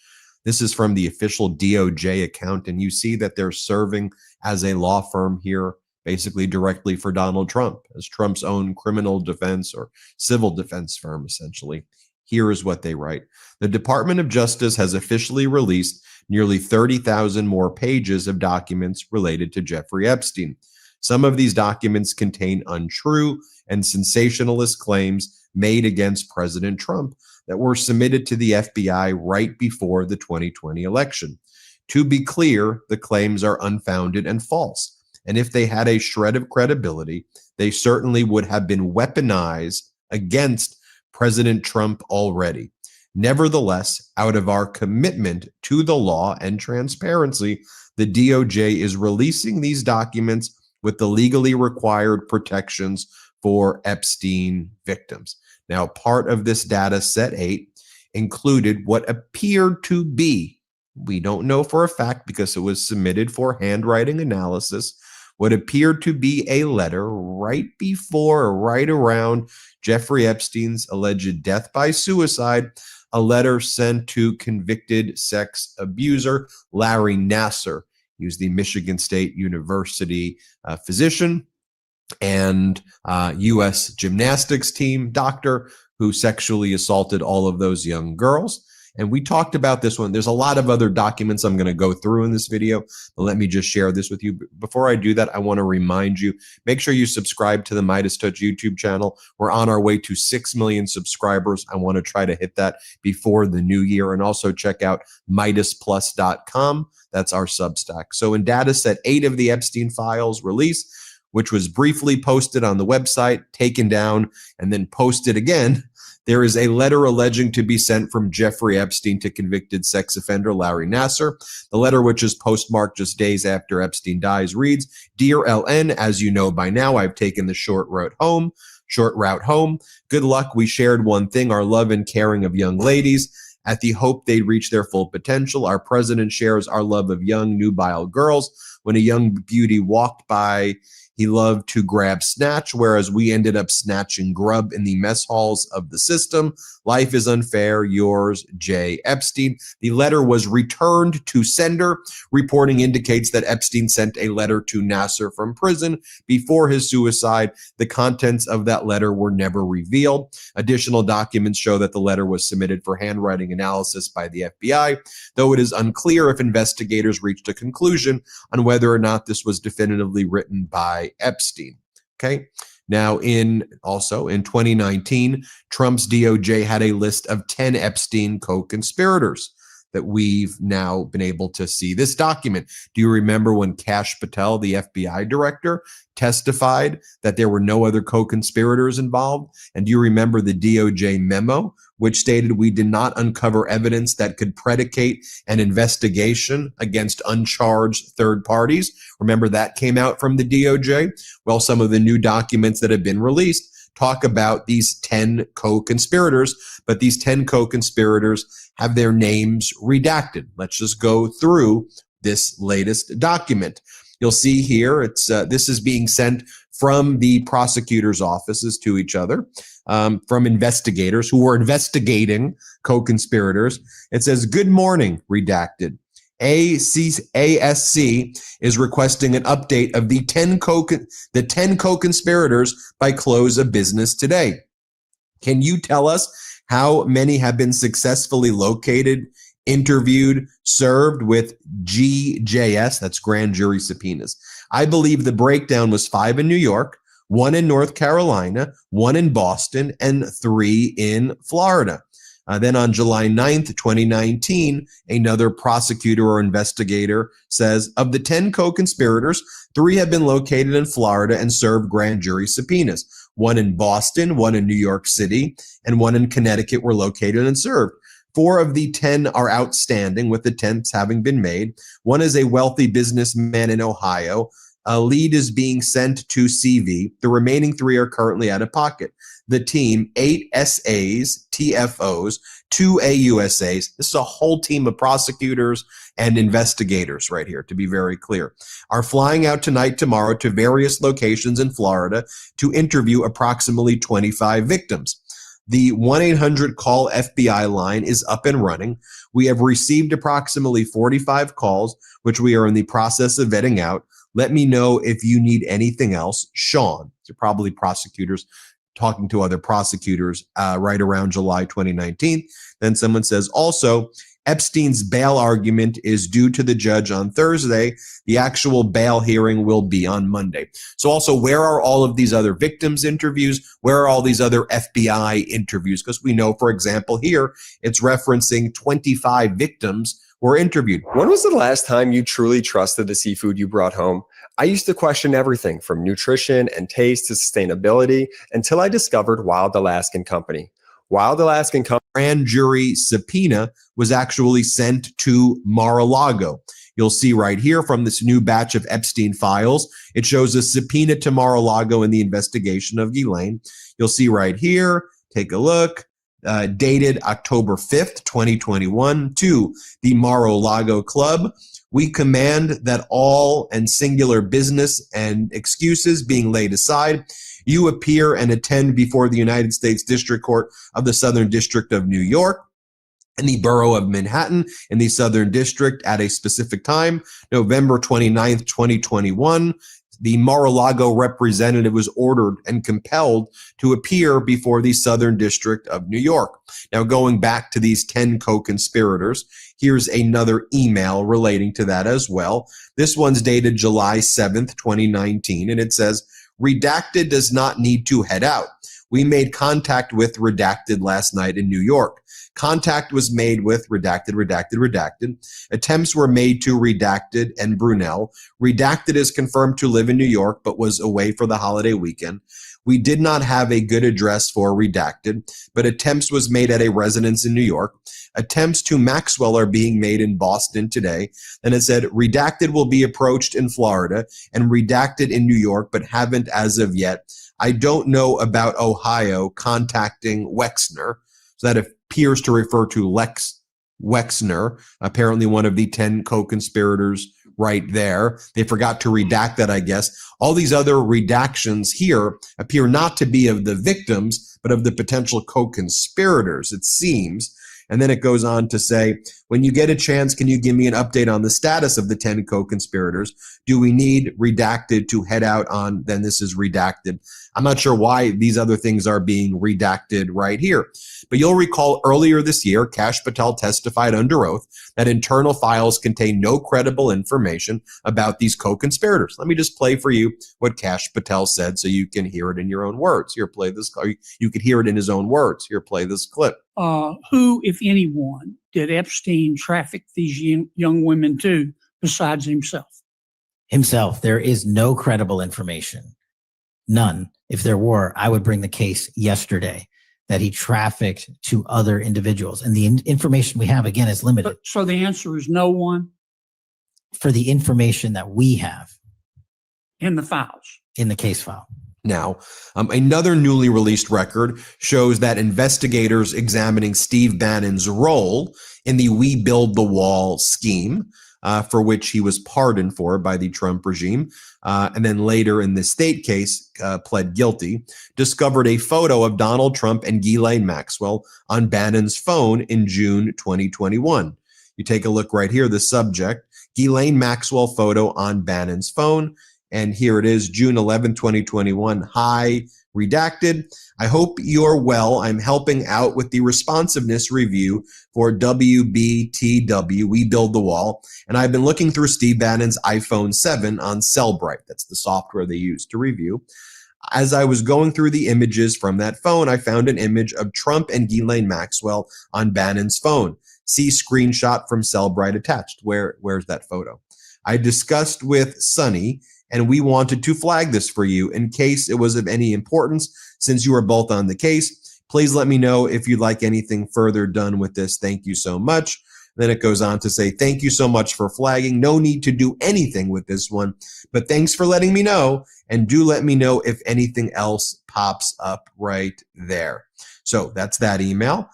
This is from the official DOJ account, and you see that they're serving as a law firm here, basically directly for Donald Trump, as Trump's own criminal defense or civil defense firm, essentially. Here is what they write. The Department of Justice has officially released nearly 30,000 more pages of documents related to Jeffrey Epstein. Some of these documents contain untrue and sensationalist claims made against President Trump that were submitted to the FBI right before the 2020 election. To be clear, the claims are unfounded and false. And if they had a shred of credibility, they certainly would have been weaponized against President Trump already. Nevertheless, out of our commitment to the law and transparency, the DOJ is releasing these documents with the legally required protections for Epstein victims. Now, part of this data set 8 included what appeared to be, we don't know for a fact because it was submitted for handwriting analysis, what appeared to be a letter right before or right around Jeffrey Epstein's alleged death by suicide, a letter sent to convicted sex abuser Larry Nassar. He was the Michigan State University physician and U.S. gymnastics team doctor who sexually assaulted all of those young girls. And we talked about this one. There's a lot of other documents I'm going to go through in this video, but let me just share this with you. Before I do that, I want to remind you, make sure you subscribe to the Midas Touch YouTube channel. We're on our way to 6 million subscribers. I want to try to hit that before the new year. And also check out MidasPlus.com. That's our Substack. So in dataset 8 of the Epstein files release, which was briefly posted on the website, taken down, and then posted again, there is a letter alleging to be sent from Jeffrey Epstein to convicted sex offender Larry Nassar. The letter, which is postmarked just days after Epstein dies, reads, "Dear LN, as you know by now, I've taken the short route home. Good luck. We shared one thing, our love and caring of young ladies. At the hope they'd reach their full potential, our president shares our love of young, nubile girls. When a young beauty walked by, he loved to grab snatch, whereas we ended up snatching grub in the mess halls of the system. Life is unfair. Yours, J. Epstein." The letter was returned to sender. Reporting indicates that Epstein sent a letter to Nassar from prison before his suicide. The contents of that letter were never revealed. Additional documents show that the letter was submitted for handwriting analysis by the FBI, though it is unclear if investigators reached a conclusion on whether or not this was definitively written by Epstein. Okay. Now, in 2019, Trump's DOJ had a list of 10 Epstein co-conspirators that we've now been able to see this document. Do you remember when Kash Patel, the FBI director, testified that there were no other co-conspirators involved? And do you remember the DOJ memo, which stated we did not uncover evidence that could predicate an investigation against uncharged third parties? Remember that came out from the DOJ? Well, some of the new documents that have been released talk about these 10 co-conspirators, but these 10 co-conspirators have their names redacted. Let's just go through this latest document. You'll see here, this is being sent from the prosecutor's offices to each other, from investigators who were investigating co-conspirators. It says, "Good morning," redacted. ASC is requesting an update of the 10 co-conspirators by close of business today. Can you tell us how many have been successfully located, interviewed, served with GJS, that's grand jury subpoenas? I believe the breakdown was 5 in New York, 1 in North Carolina, 1 in Boston, and 3 in Florida. Then on July 9th, 2019, another prosecutor or investigator says, of the 10 co-conspirators, 3 have been located in Florida and served grand jury subpoenas. 1 in Boston, 1 in New York City, and 1 in Connecticut were located and served. 4 of the 10 are outstanding, with the 10th having been made. 1 is a wealthy businessman in Ohio. A lead is being sent to CV. The remaining 3 are currently out of pocket. The team, 8 SAs, TFOs, 2 AUSAs. This is a whole team of prosecutors and investigators right here, to be very clear, are flying out tonight, tomorrow to various locations in Florida to interview approximately 25 victims. The 1-800-CALL FBI line is up and running. We have received approximately 45 calls, which we are in the process of vetting out. Let me know if you need anything else. Sean. These are probably prosecutors talking to other prosecutors right around July 2019. Then someone says, also, Epstein's bail argument is due to the judge on Thursday. The actual bail hearing will be on Monday. So also, where are all of these other victims interviews? Where are all these other FBI interviews? Because we know, for example, here, it's referencing 25 victims were interviewed. When was the last time you truly trusted the seafood you brought home? I used to question everything from nutrition and taste to sustainability until I discovered Wild Alaskan Company. Wild Alaskan Company grand jury subpoena was actually sent to Mar-a-Lago. You'll see right here from this new batch of Epstein files, it shows a subpoena to Mar-a-Lago in the investigation of Ghislaine. You'll see right here, take a look. Dated October 5th, 2021, to the Mar-a-Lago Club. We command that all and singular business and excuses being laid aside, you appear and attend before the United States District Court of the Southern District of New York in the borough of Manhattan in the Southern District at a specific time, November 29th, 2021. The Mar-a-Lago representative was ordered and compelled to appear before the Southern District of New York. Now, going back to these 10 co-conspirators, here's another email relating to that as well. This one's dated July 7th, 2019, and it says, "Redacted does not need to head out. We made contact with Redacted last night in New York. Contact was made with Redacted. Attempts were made to Redacted and Brunel. Redacted is confirmed to live in New York, but was away for the holiday weekend. We did not have a good address for Redacted, but attempts was made at a residence in New York. Attempts to Maxwell are being made in Boston today." And it said, "Redacted will be approached in Florida and Redacted in New York, but haven't as of yet. I don't know about Ohio contacting Wexner." So that appears to refer to Lex Wexner, apparently one of the 10 co-conspirators right there. They forgot to redact that, I guess. All these other redactions here appear not to be of the victims, but of the potential co-conspirators, it seems. And then it goes on to say, "When you get a chance, can you give me an update on the status of the 10 co-conspirators? Do we need Redacted to head out on?" Then this is Redacted. I'm not sure why these other things are being redacted right here. But you'll recall earlier this year, Kash Patel testified under oath that internal files contain no credible information about these co-conspirators. Let me just play for you what Kash Patel said so you can hear it in your own words. Here, play this. You could hear it in his own words. Here, play this clip. Who, if anyone, did Epstein traffic these young women to besides himself? Himself. There is no credible information. None. If there were, I would bring the case yesterday that he trafficked to other individuals. And the information we have, again, is limited. So the answer is no one? For the information that we have. In the files? In the case file. Now, another newly released record shows that investigators examining Steve Bannon's role in the We Build the Wall scheme, for which he was pardoned for by the Trump regime, and then later in the state case pled guilty, discovered a photo of Donald Trump and Ghislaine Maxwell on Bannon's phone in June 2021. You take a look right here, the subject, Ghislaine Maxwell photo on Bannon's phone. And here it is, June 11, 2021. Hi, Redacted. I hope you're well. I'm helping out with the responsiveness review for WBTW, We Build the Wall. And I've been looking through Steve Bannon's iPhone 7 on Cellbrite. That's the software they use to review. As I was going through the images from that phone, I found an image of Trump and Ghislaine Maxwell on Bannon's phone. See screenshot from Cellbrite attached. Where's that photo? I discussed with Sonny, and we wanted to flag this for you in case it was of any importance. Since you are both on the case, please let me know if you'd like anything further done with this. Thank you so much. Then it goes on to say, thank you so much for flagging. No need to do anything with this one, but thanks for letting me know. And do let me know if anything else pops up right there. So that's that email.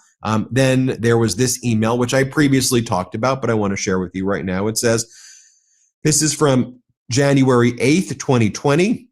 Then there was this email, which I previously talked about, but I want to share with you right now. It says, this is from January 8th, 2020.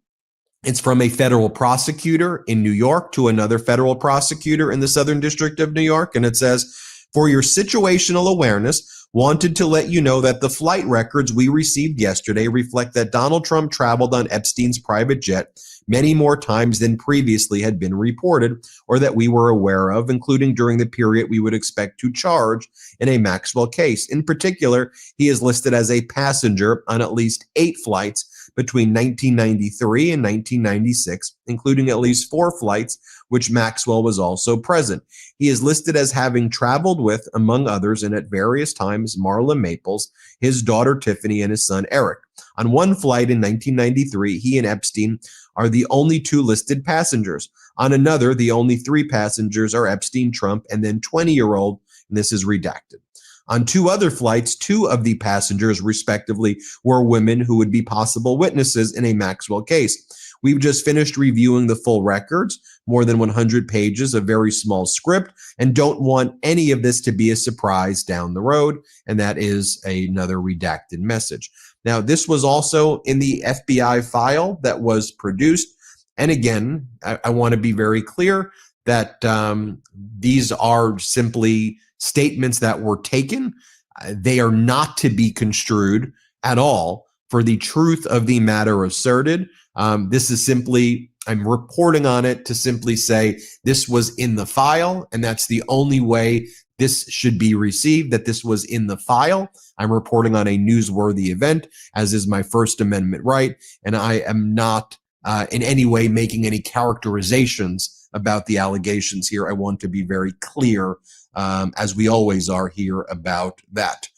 It's from a federal prosecutor in New York to another federal prosecutor in the Southern District of New York. And it says, for your situational awareness, wanted to let you know that the flight records we received yesterday reflect that Donald Trump traveled on Epstein's private jet many more times than previously had been reported or that we were aware of, including during the period we would expect to charge in a Maxwell case. In particular, he is listed as a passenger on at least 8 flights between 1993 and 1996, including at least 4 flights, which Maxwell was also present. He is listed as having traveled with, among others, and at various times, Marla Maples, his daughter Tiffany, and his son Eric. On one flight in 1993, he and Epstein are the only 2 listed passengers. On another, the only 3 passengers are Epstein, Trump, and then 20-year-old, and this is redacted. On 2 other flights, 2 of the passengers, respectively, were women who would be possible witnesses in a Maxwell case. We've just finished reviewing the full records, more than 100 pages of very small script, and don't want any of this to be a surprise down the road, and that is another redacted message. Now, this was also in the FBI file that was produced, and again, I want to be very clear that these are simply statements that were taken. They are not to be construed at all for the truth of the matter asserted. This is simply, I'm reporting on it to simply say this was in the file, and that's the only way this should be received, that this was in the file. I'm reporting on a newsworthy event, as is my First Amendment right, and I am not in any way making any characterizations about the allegations here. I want to be very clear, as we always are here, about that.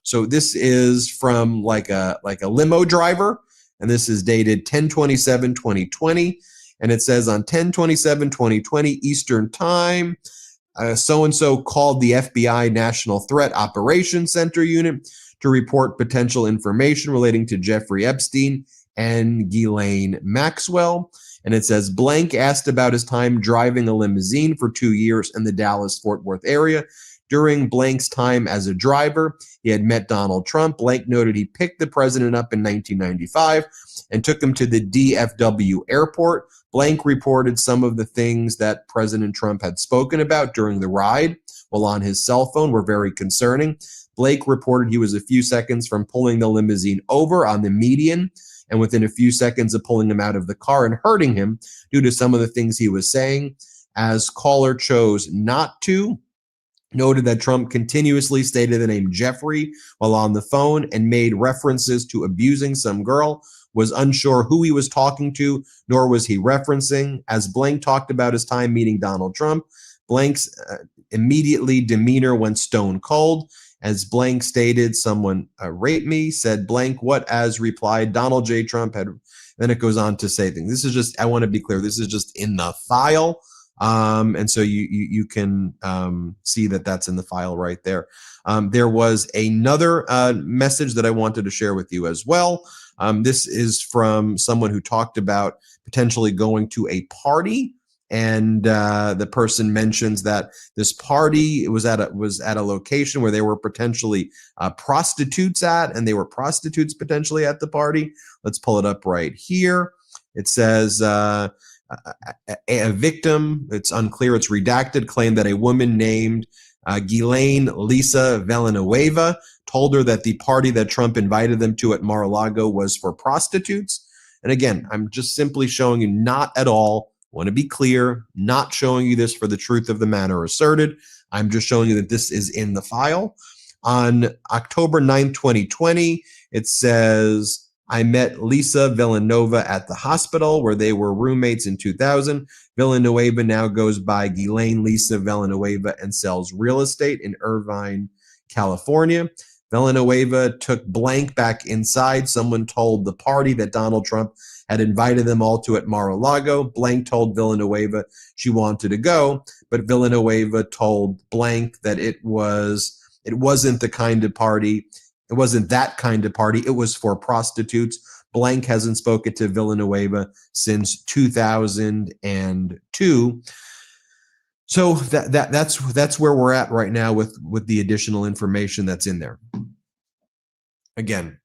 So this is from like a limo driver, and this is dated 10/27/2020, and it says on 10/27/2020 Eastern Time, so-and-so called the FBI National Threat Operations Center unit to report potential information relating to Jeffrey Epstein and Ghislaine Maxwell. And it says blank asked about his time driving a limousine for 2 years in the Dallas-Fort Worth area. During blank's time as a driver, he had met Donald Trump. Blank noted he picked the president up in 1995 and took him to the DFW airport. Blank reported some of the things that President Trump had spoken about during the ride while on his cell phone were very concerning. Blake reported he was a few seconds from pulling the limousine over on the median and within a few seconds of pulling him out of the car and hurting him due to some of the things he was saying. As caller chose not to, noted that Trump continuously stated the name Jeffrey while on the phone and made references to abusing some girl, was unsure who he was talking to, nor was he referencing. As Blank talked about his time meeting Donald Trump, Blank's immediately demeanor went stone cold. As Blank stated, someone raped me, said Blank, what as replied, Donald J. Trump had, then it goes on to say things. This is just, I want to be clear, this is just in the file. And so you can see that that's in the file right there. There was another message that I wanted to share with you as well. This is from someone who talked about potentially going to a party, and the person mentions that this party was at a location where there were potentially prostitutes at, and they were prostitutes potentially at the party. Let's pull it up right here. It says a victim, it's unclear, it's redacted, claimed that a woman named Ghislaine Lisa Villanueva told her that the party that Trump invited them to at Mar-a-Lago was for prostitutes. And again, I'm just simply showing you, not at all, want to be clear, not showing you this for the truth of the matter asserted. I'm just showing you that this is in the file. On October 9th, 2020, it says, I met Lisa Villanueva at the hospital where they were roommates in 2000. Villanueva now goes by Ghislaine Lisa Villanueva and sells real estate in Irvine, California. Villanueva took Blank back inside. Someone told the party that Donald Trump had invited them all to at Mar-a-Lago. Blank told Villanueva she wanted to go, but Villanueva told Blank that it wasn't the kind of party. It wasn't that kind of party. It was for prostitutes. Blank hasn't spoken to Villanueva since 2002. So that's where we're at right now with the additional information that's in there. Again,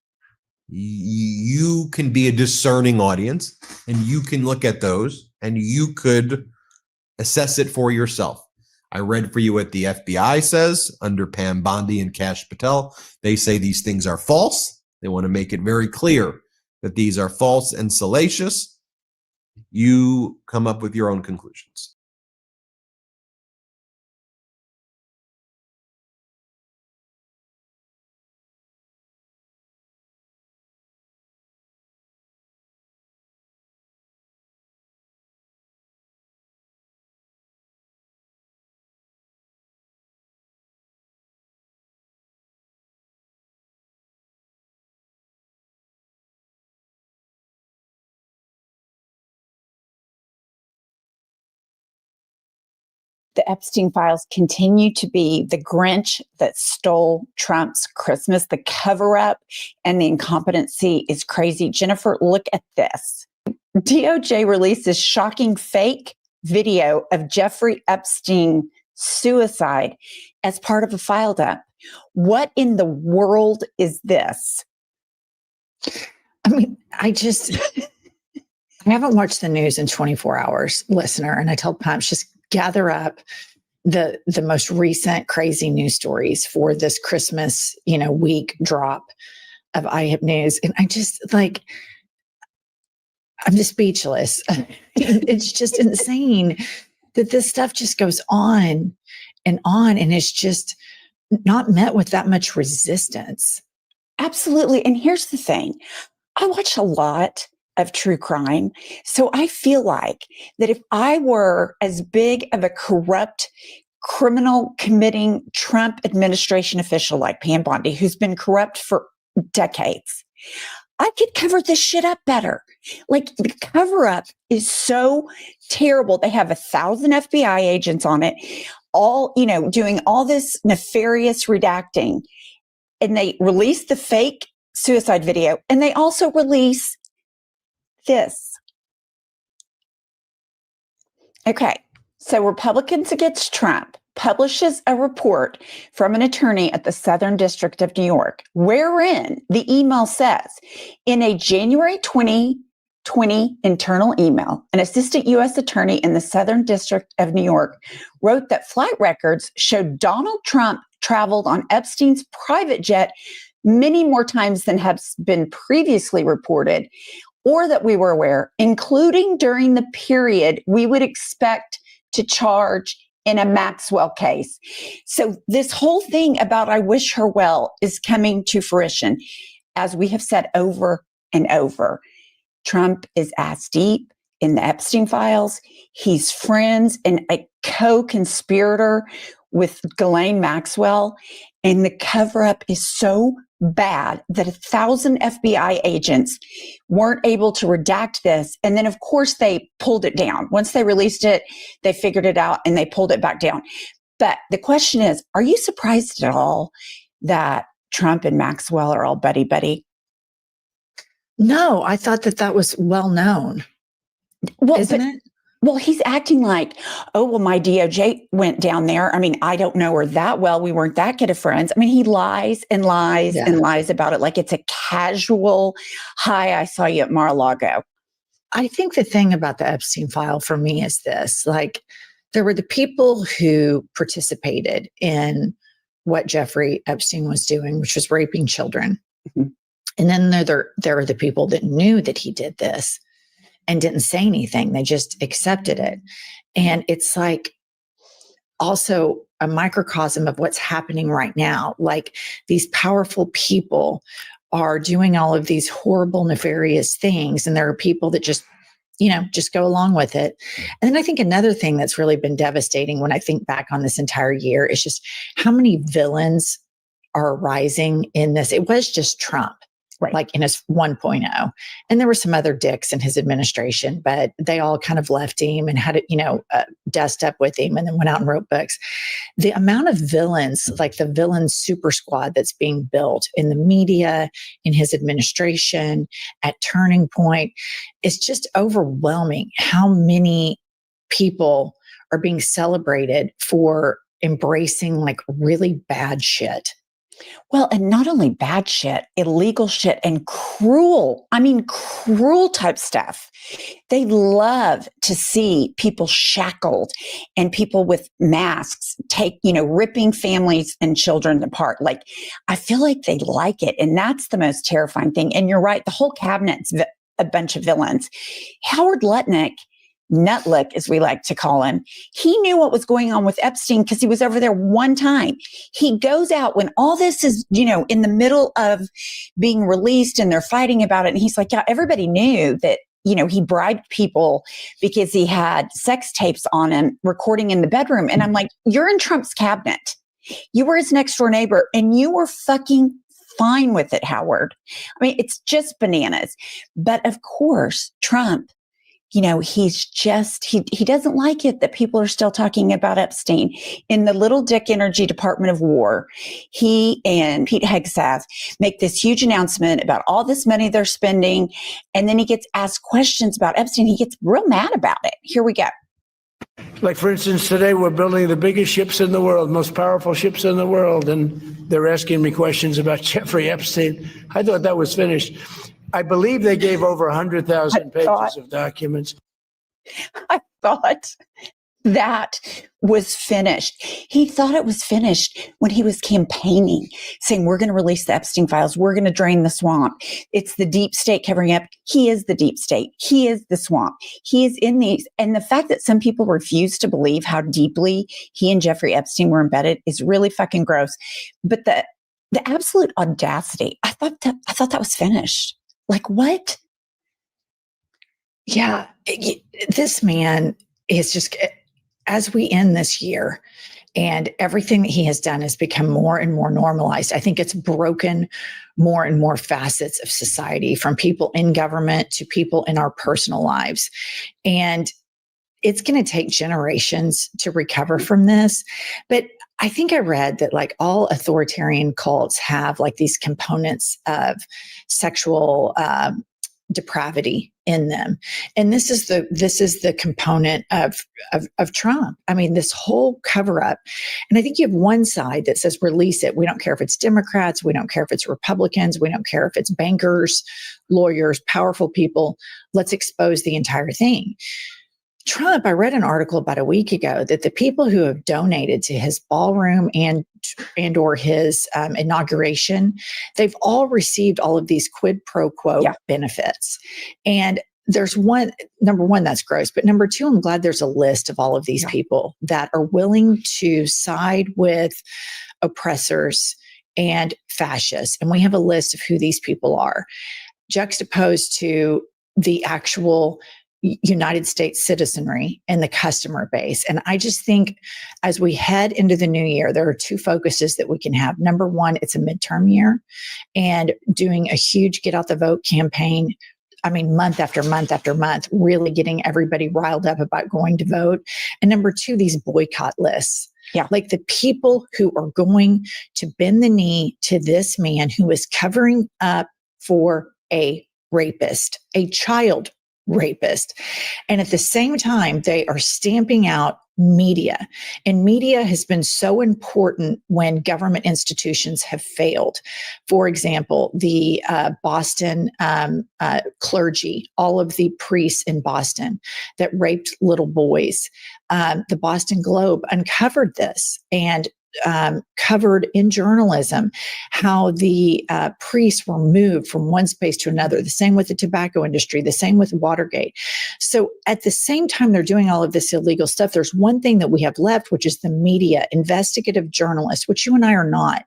you can be a discerning audience and you can look at those and you could assess it for yourself. I read for you what the FBI says under Pam Bondi and Kash Patel. They say these things are false. They want to make it very clear that these are false and salacious. You come up with your own conclusions. The Epstein files continue to be the Grinch that stole Trump's Christmas. The cover-up and the incompetency is crazy. Jennifer, look at this. DOJ releases shocking fake video of Jeffrey Epstein suicide as part of a file dump. What in the world is this? I mean, I haven't watched the news in 24 hours, listener, and I told Pumps, just gather up, the most recent crazy news stories for this Christmas, week drop of iHip News. And I'm just speechless. It's just insane that this stuff just goes on, and it's just not met with that much resistance. Absolutely. And here's the thing. I watch a lot of true crime. So I feel like that if I were as big of a corrupt criminal committing Trump administration official like Pam Bondi, who's been corrupt for decades, I could cover this shit up better. Like, the cover up is so terrible. They have 1,000 FBI agents on it, all, doing all this nefarious redacting. And they release the fake suicide video. And they also release this. Okay. So Republicans Against Trump publishes a report from an attorney at the Southern District of New York, wherein the email says, in a January 2020 internal email, an assistant U.S. attorney in the Southern District of New York wrote that flight records showed Donald Trump traveled on Epstein's private jet many more times than has been previously reported, or that we were aware, including during the period we would expect to charge in a Maxwell case. So this whole thing about I wish her well is coming to fruition. As we have said over and over, Trump is ass deep in the Epstein files. He's friends and a co-conspirator with Ghislaine Maxwell. And the cover-up is so bad that 1,000 FBI agents weren't able to redact this. And then, of course, they pulled it down. Once they released it, they figured it out and they pulled it back down. But the question is, are you surprised at all that Trump and Maxwell are all buddy-buddy? No, I thought that was well known. Well, isn't it? Well, he's acting like, oh, well, my DOJ went down there. I mean, I don't know her that well. We weren't that good of friends. I mean, he lies and lies and lies about it like it's a casual, hi, I saw you at Mar-a-Lago. I think the thing about the Epstein file for me is this, there were the people who participated in what Jeffrey Epstein was doing, which was raping children. Mm-hmm. And then there are the people that knew that he did this and didn't say anything. They just accepted it. And it's also a microcosm of what's happening right now. Like, these powerful people are doing all of these horrible, nefarious things. And there are people that just go along with it. And then I think another thing that's really been devastating when I think back on this entire year is just how many villains are rising in this. It was just Trump. Right. Like in his 1.0. And there were some other dicks in his administration, but they all kind of left him and had it, dust up with him and then went out and wrote books. The amount of villains, like the villain super squad that's being built in the media, in his administration, at Turning Point, is just overwhelming how many people are being celebrated for embracing really bad shit. Well, and not only bad shit, illegal shit, and cruel type stuff. They love to see people shackled and people with masks ripping families and children apart. Like, I feel like they like it. And that's the most terrifying thing. And you're right. The whole cabinet's a bunch of villains. Howard Lutnick, Nutlick, as we like to call him, he knew what was going on with Epstein because he was over there one time. He goes out when all this is, in the middle of being released and they're fighting about it. And he's like, yeah, everybody knew that, he bribed people because he had sex tapes on him recording in the bedroom. And I'm like, you're in Trump's cabinet. You were his next door neighbor and you were fucking fine with it, Howard. I mean, it's just bananas. But of course, Trump, he's just, he doesn't like it that people are still talking about Epstein. In the little dick energy Department of War, he and Pete Hegseth make this huge announcement about all this money they're spending. And then he gets asked questions about Epstein. He gets real mad about it. Here we go. Like, for instance, today we're building the biggest ships in the world, most powerful ships in the world. And they're asking me questions about Jeffrey Epstein. I thought that was finished. I believe they gave over 100,000 pages of documents. I thought that was finished. He thought it was finished when he was campaigning, saying, we're going to release the Epstein files. We're going to drain the swamp. It's the deep state covering up. He is the deep state. He is the swamp. He is in these. And the fact that some people refuse to believe how deeply he and Jeffrey Epstein were embedded is really fucking gross. But the absolute audacity, I thought that was finished. Like, what? Yeah, this man is just, as we end this year and everything that he has done has become more and more normalized, I think it's broken more and more facets of society, from people in government to people in our personal lives. And it's going to take generations to recover from this. But I think I read that like all authoritarian cults have like these components of sexual depravity in them, and this is the component of Trump. I mean, this whole cover up, and I think you have one side that says release it. We don't care if it's Democrats, we don't care if it's Republicans, we don't care if it's bankers, lawyers, powerful people. Let's expose the entire thing. Trump, I read an article about a week ago that the people who have donated to his ballroom and or his inauguration, they've all received all of these quid pro quo benefits. And there's number one, that's gross. But number two, I'm glad there's a list of all of these people that are willing to side with oppressors and fascists. And we have a list of who these people are, juxtaposed to the actual United States citizenry and the customer base. And I just think as we head into the new year, there are two focuses that we can have. Number one, it's a midterm year, and doing a huge get out the vote campaign. I mean, month after month after month, really getting everybody riled up about going to vote. And number two, these boycott lists. Yeah. Like the people who are going to bend the knee to this man who is covering up for a rapist, a child rapist. And at the same time, they are stamping out media. And media has been so important when government institutions have failed. For example, the Boston clergy, all of the priests in Boston that raped little boys. The Boston Globe uncovered this and covered in journalism how the priests were moved from one space to another. The same with the tobacco industry, the same with Watergate. So at the same time they're doing all of this illegal stuff, there's one thing that we have left, which is the media, investigative journalists, which you and I are not.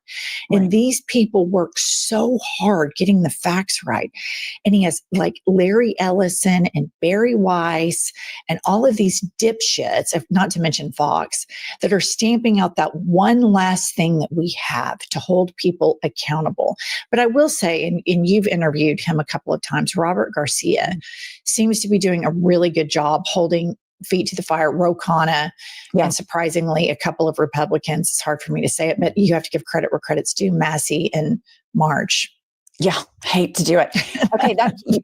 Right. And these people work so hard getting the facts right. And he has like Larry Ellison and Barry Weiss and all of these dipshits, not to mention Fox, that are stamping out that one last thing that we have to hold people accountable. But I will say, and you've interviewed him a couple of times, Robert Garcia seems to be doing a really good job holding feet to the fire. Ro Khanna, and surprisingly, a couple of Republicans, it's hard for me to say it, but you have to give credit where credit's due, Massey and March. Yeah, hate to do it. Okay,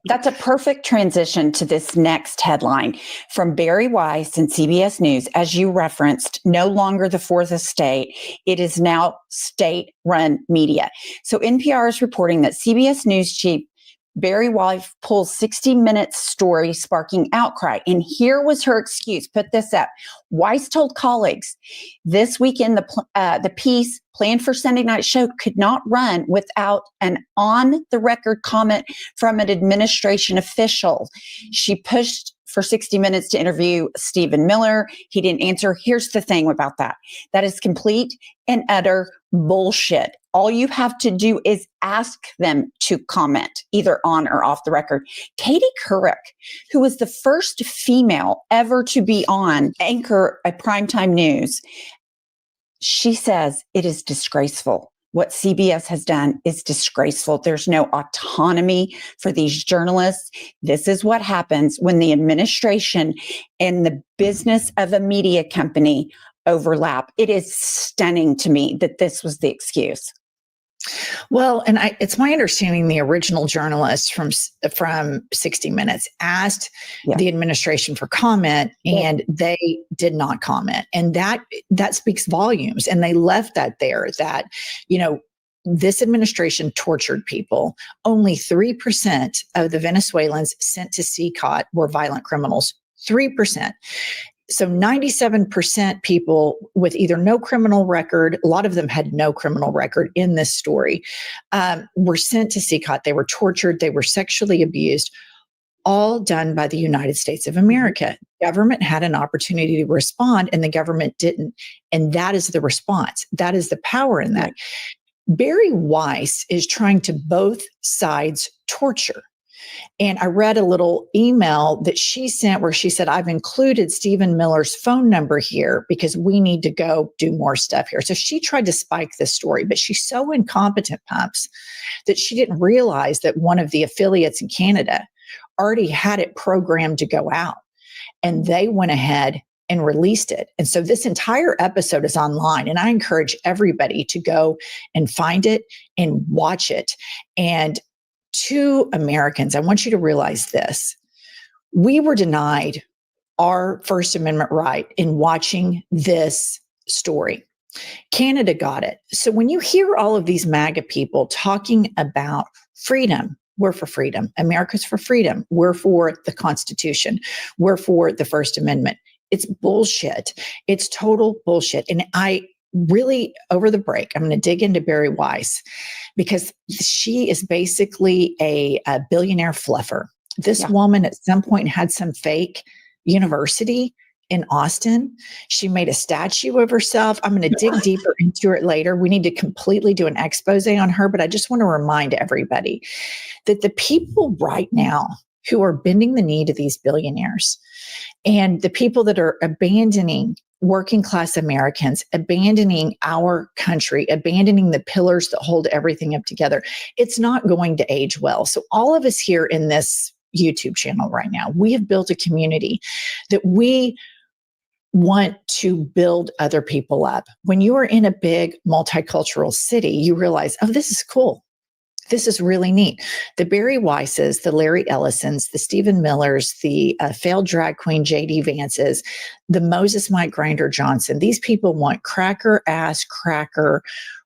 that's a perfect transition to this next headline from Barry Weiss and CBS News. As you referenced, no longer the fourth estate. It is now state-run media. So NPR is reporting that CBS News chief Barry Weiss pulls 60 Minutes story sparking outcry. And here was her excuse. Put this up. Weiss told colleagues, this weekend the piece planned for Sunday night show could not run without an on-the-record comment from an administration official. She pushed for 60 Minutes to interview Stephen Miller. He didn't answer. Here's the thing about that. That is complete and utter bullshit. All you have to do is ask them to comment, either on or off the record. Katie Couric, who was the first female ever to be on anchor at primetime news, she says it is disgraceful. What CBS has done is disgraceful. There's no autonomy for these journalists. This is what happens when the administration and the business of a media company overlap. It is stunning to me that this was the excuse. Well, and it's my understanding the original journalist from 60 Minutes asked the administration for comment, and they did not comment. And that speaks volumes. And they left that there, that, you know, this administration tortured people. Only 3% of the Venezuelans sent to CCOT were violent criminals. 3%. So 97% people with either no criminal record, a lot of them had no criminal record in this story, were sent to CCOT. They were tortured. They were sexually abused, all done by the United States of America. Government had an opportunity to respond and the government didn't. And that is the response. That is the power in that. Right. Bari Weiss is trying to both sides torture. And I read a little email that she sent where she said, I've included Stephen Miller's phone number here because we need to go do more stuff here. So she tried to spike this story, but she's so incompetent, Pumps, that she didn't realize that one of the affiliates in Canada already had it programmed to go out. And they went ahead and released it. And so this entire episode is online. And I encourage everybody to go and find it and watch it. And to Americans, I want you to realize this. We were denied our First Amendment right in watching this story. Canada got it. So when you hear all of these MAGA people talking about freedom, we're for freedom. America's for freedom. We're for the Constitution. We're for the First Amendment. It's bullshit. It's total bullshit. And I really, over the break, I'm going to dig into Bari Weiss because she is basically a billionaire fluffer. This woman at some point had some fake university in Austin. She made a statue of herself. I'm going to dig deeper into it later. We need to completely do an expose on her, but I just want to remind everybody that the people right now who are bending the knee to these billionaires and the people that are abandoning working class Americans, abandoning our country, abandoning the pillars that hold everything up together, it's not going to age well. So all of us here in this YouTube channel right now, we have built a community that we want to build other people up. When you are in a big multicultural city, you realize, oh, this is cool. This is really neat. The Bari Weisses, the Larry Ellisons, the Stephen Millers, the failed drag queen J.D. Vances, the Moses Mike Grinder Johnson. These people want cracker,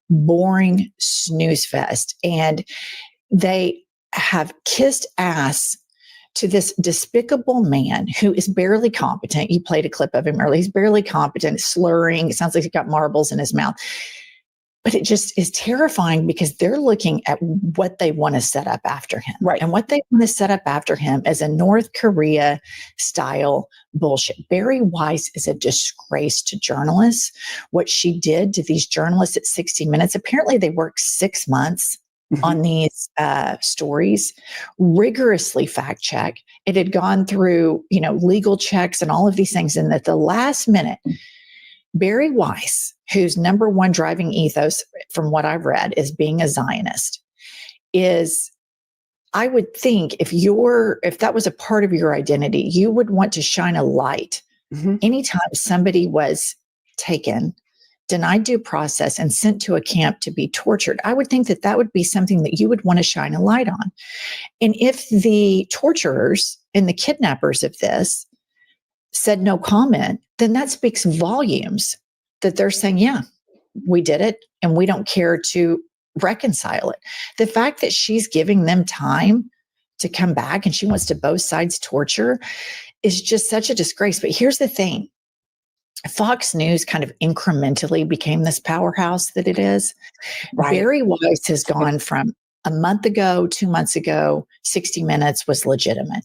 boring snooze fest. And they have kissed ass to this despicable man who is barely competent. You played a clip of him earlier. He's barely competent, slurring. It sounds like he's got marbles in his mouth. But it just is terrifying because they're looking at what they want to set up after him. Right. And what they want to set up after him is a North Korea style bullshit. Bari Weiss is a disgrace to journalists. What she did to these journalists at 60 Minutes, apparently they worked 6 months on these stories, rigorously fact check. It had gone through, legal checks and all of these things. And at the last minute, Bari Weiss, whose number one driving ethos, from what I've read, is being a Zionist, is, I would think, if that was a part of your identity, you would want to shine a light anytime somebody was taken, denied due process, and sent to a camp to be tortured. I would think that that would be something that you would want to shine a light on. And if the torturers and the kidnappers of this said no comment, then that speaks volumes that they're saying, yeah, we did it and we don't care to reconcile it. The fact that she's giving them time to come back and she wants to both sides torture is just such a disgrace. But here's the thing. Fox News kind of incrementally became this powerhouse that it is. Right. Bari Weiss has gone from a month ago, 2 months ago, 60 Minutes was legitimate.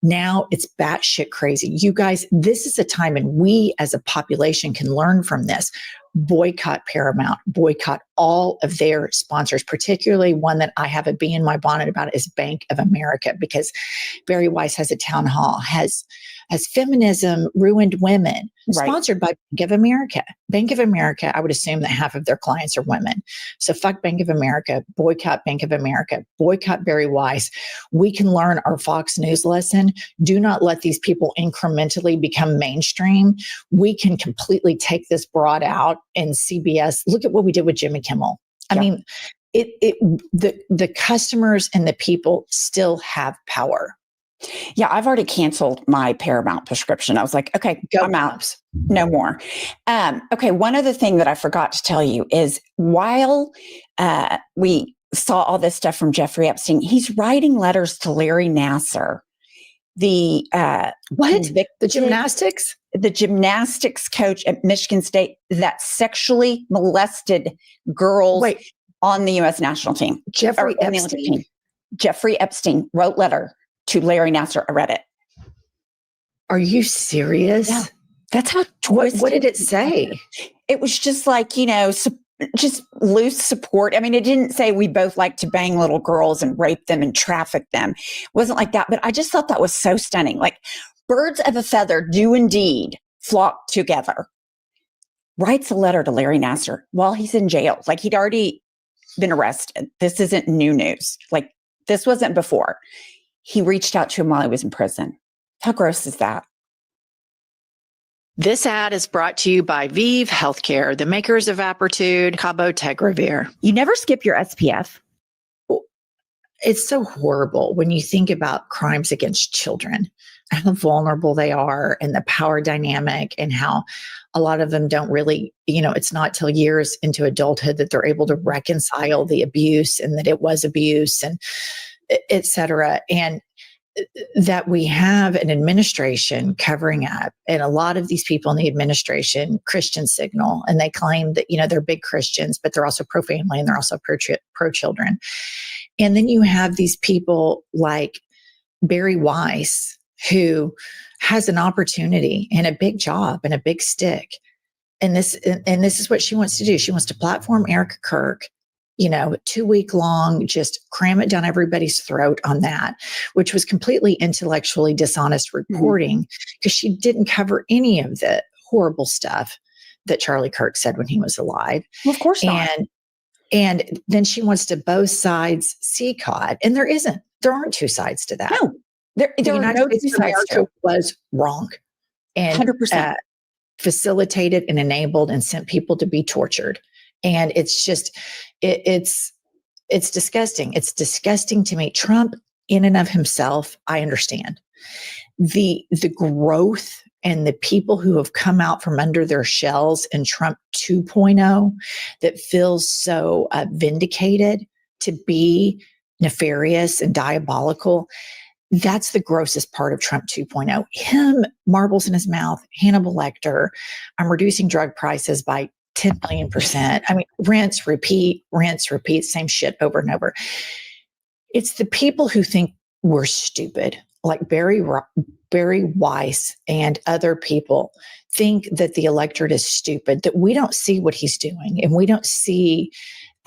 Now it's batshit crazy. You guys, this is a time, and we as a population can learn from this. Boycott Paramount, boycott all of their sponsors, particularly one that I have a bee in my bonnet about is Bank of America, because Bari Weiss has a town hall, has feminism ruined women, sponsored by Bank of America. Bank of America, I would assume that half of their clients are women. So fuck Bank of America, boycott Bank of America, boycott Bari Weiss. We can learn our Fox News lesson. Do not let these people incrementally become mainstream. We can completely take this broad out in CBS. Look at what we did with Jimmy Kimmel. I mean, the customers and the people still have power. Yeah, I've already canceled my Paramount prescription. I was like, okay, I'm out. No more. Okay, one other thing that I forgot to tell you is while we saw all this stuff from Jeffrey Epstein, he's writing letters to Larry Nassar. The the gymnastics? the gymnastics coach at Michigan State that sexually molested girls on the U.S. national team. Jeffrey Epstein. Jeffrey Epstein wrote letter to Larry Nassar. I read it. Are you serious? Yeah. That's how twisted. What did it say? It was just like, just loose support. I mean, it didn't say we both like to bang little girls and rape them and traffic them. It wasn't like that. But I just thought that was so stunning. Like, birds of a feather do indeed flock together. Writes a letter to Larry Nassar while he's in jail. Like, he'd already been arrested. This isn't new news. Like, this wasn't before. He reached out to him while he was in prison. How gross is that? This ad is brought to you by Vive Healthcare, the makers of Apertude, Cabotegravir. You never skip your SPF. It's so horrible when you think about crimes against children, how vulnerable they are and the power dynamic, and how a lot of them don't really, it's not till years into adulthood that they're able to reconcile the abuse and that it was abuse, and et cetera. And that we have an administration covering up, and a lot of these people in the administration Christian signal, and they claim that, they're big Christians, but they're also pro-family and they're also pro-children. And then you have these people like Barry Weiss, who has an opportunity and a big job and a big stick. And this is what she wants to do. She wants to platform Erica Kirk, 2-week long, just cram it down everybody's throat on that, which was completely intellectually dishonest reporting, because she didn't cover any of the horrible stuff that Charlie Kirk said when he was alive. Well, of course not. And then she wants to both sides see caught. And there aren't two sides to that. No, the United States of America was wrong and 100%. Facilitated and enabled and sent people to be tortured. And it's just, it's disgusting. It's disgusting to me. Trump in and of himself, I understand. The growth and the people who have come out from under their shells in Trump 2.0 that feels so vindicated to be nefarious and diabolical. That's the grossest part of Trump 2.0. Him, marbles in his mouth, Hannibal Lecter, I'm reducing drug prices by 10 million %. I mean, rinse, repeat, same shit over and over. It's the people who think we're stupid, like Barry Weiss and other people think that the electorate is stupid, that we don't see what he's doing, and we don't see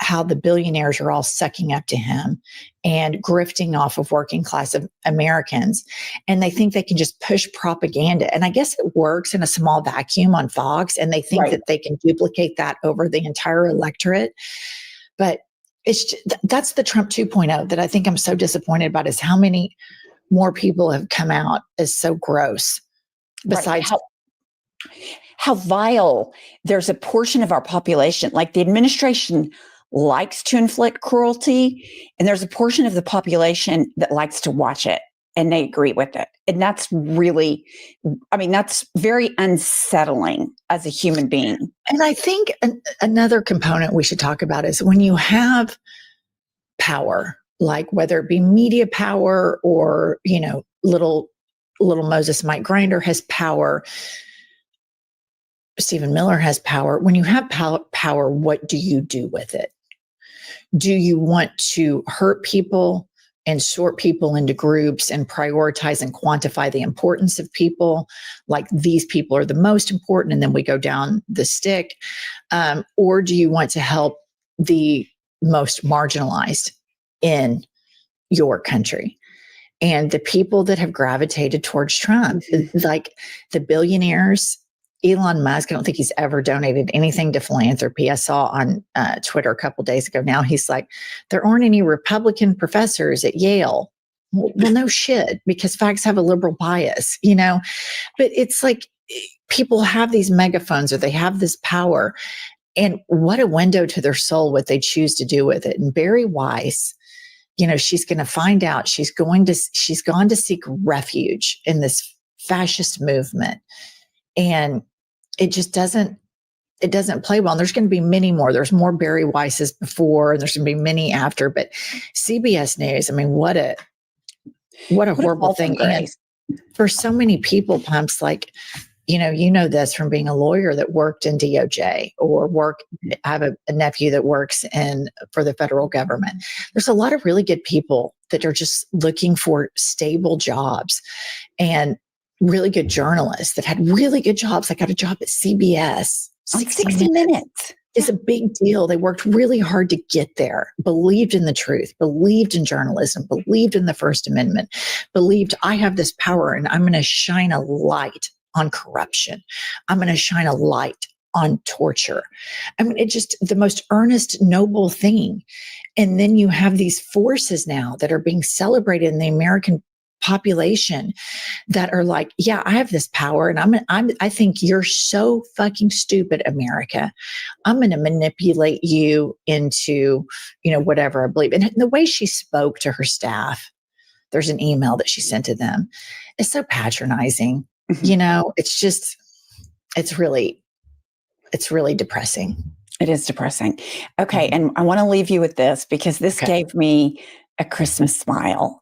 how the billionaires are all sucking up to him and grifting off of working class of Americans. And they think they can just push propaganda. And I guess it works in a small vacuum on Fox, and they think that they can duplicate that over the entire electorate. But that's the Trump 2.0 that I think I'm so disappointed about, is how many more people have come out as so gross. Besides how vile. There's a portion of our population, like the administration likes to inflict cruelty, and there's a portion of the population that likes to watch it, and they agree with it. And that's really, that's very unsettling as a human being. And I think another component we should talk about is when you have power, like whether it be media power or, little Moses Mike Grinder has power, Stephen Miller has power. When you have power, what do you do with it? Do you want to hurt people and sort people into groups and prioritize and quantify the importance of people? Like, these people are the most important, and then we go down the stick. Or do you want to help the most marginalized in your country? And the people that have gravitated towards Trump, like the billionaires, Elon Musk, I don't think he's ever donated anything to philanthropy. I saw on Twitter a couple days ago. Now he's like, there aren't any Republican professors at Yale. Well, no shit, because facts have a liberal bias, But it's like people have these megaphones, or they have this power, and what a window to their soul, what they choose to do with it. And Barry Weiss, she's going to find out. She's gone to seek refuge in this fascist movement. And it just doesn't play well. And there's going to be many more. There's more Barry Weisses before, and there's going to be many after. But CBS News, what a horrible thing. And for so many people, Pumps, like you know this from being a lawyer that worked in DOJ or I have a nephew that works for the federal government. There's a lot of really good people that are just looking for stable jobs, and really good journalists that had really good jobs. I got a job at CBS. 60 Minutes. It's a big deal. They worked really hard to get there, believed in the truth, believed in journalism, believed in the First Amendment, believed I have this power and I'm going to shine a light on corruption. I'm going to shine a light on torture. I mean, it's just the most earnest, noble thing. And then you have these forces now that are being celebrated in the American population that are like, yeah, I have this power, and I think you're so fucking stupid, America. I'm going to manipulate you into, whatever I believe. And the way she spoke to her staff, there's an email that she sent to them. It's so patronizing. It's really depressing. It is depressing. Okay. And I want to leave you with this because this gave me a Christmas smile.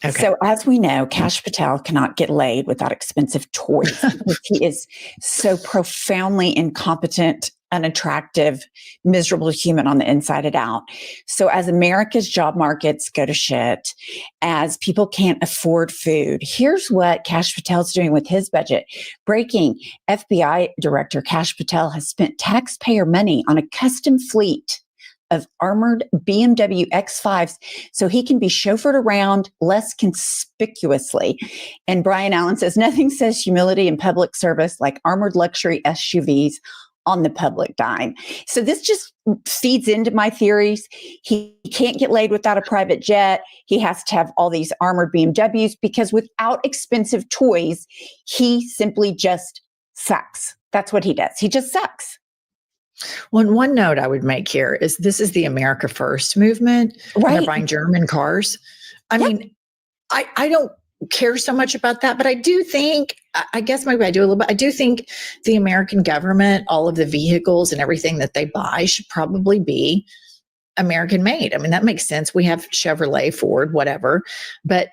Okay. So as we know, Kash Patel cannot get laid without expensive toys because he is so profoundly incompetent, unattractive, miserable human on the inside and out. So as America's job markets go to shit, as people can't afford food, here's what Kash Patel's doing with his budget. Breaking: FBI Director Kash Patel has spent taxpayer money on a custom fleet of armored BMW X5s so he can be chauffeured around less conspicuously. And Brian Allen says, nothing says humility in public service like armored luxury SUVs on the public dime. So this just feeds into my theories. He can't get laid without a private jet. He has to have all these armored BMWs because without expensive toys, he simply just sucks. That's what he does. He just sucks. Well, one note I would make here is this is the America First movement. Right. They're buying German cars. I mean, I don't care so much about that, but I do think, I guess maybe I do a little bit. I do think the American government, all of the vehicles and everything that they buy should probably be American made. I mean, that makes sense. We have Chevrolet, Ford, whatever. But,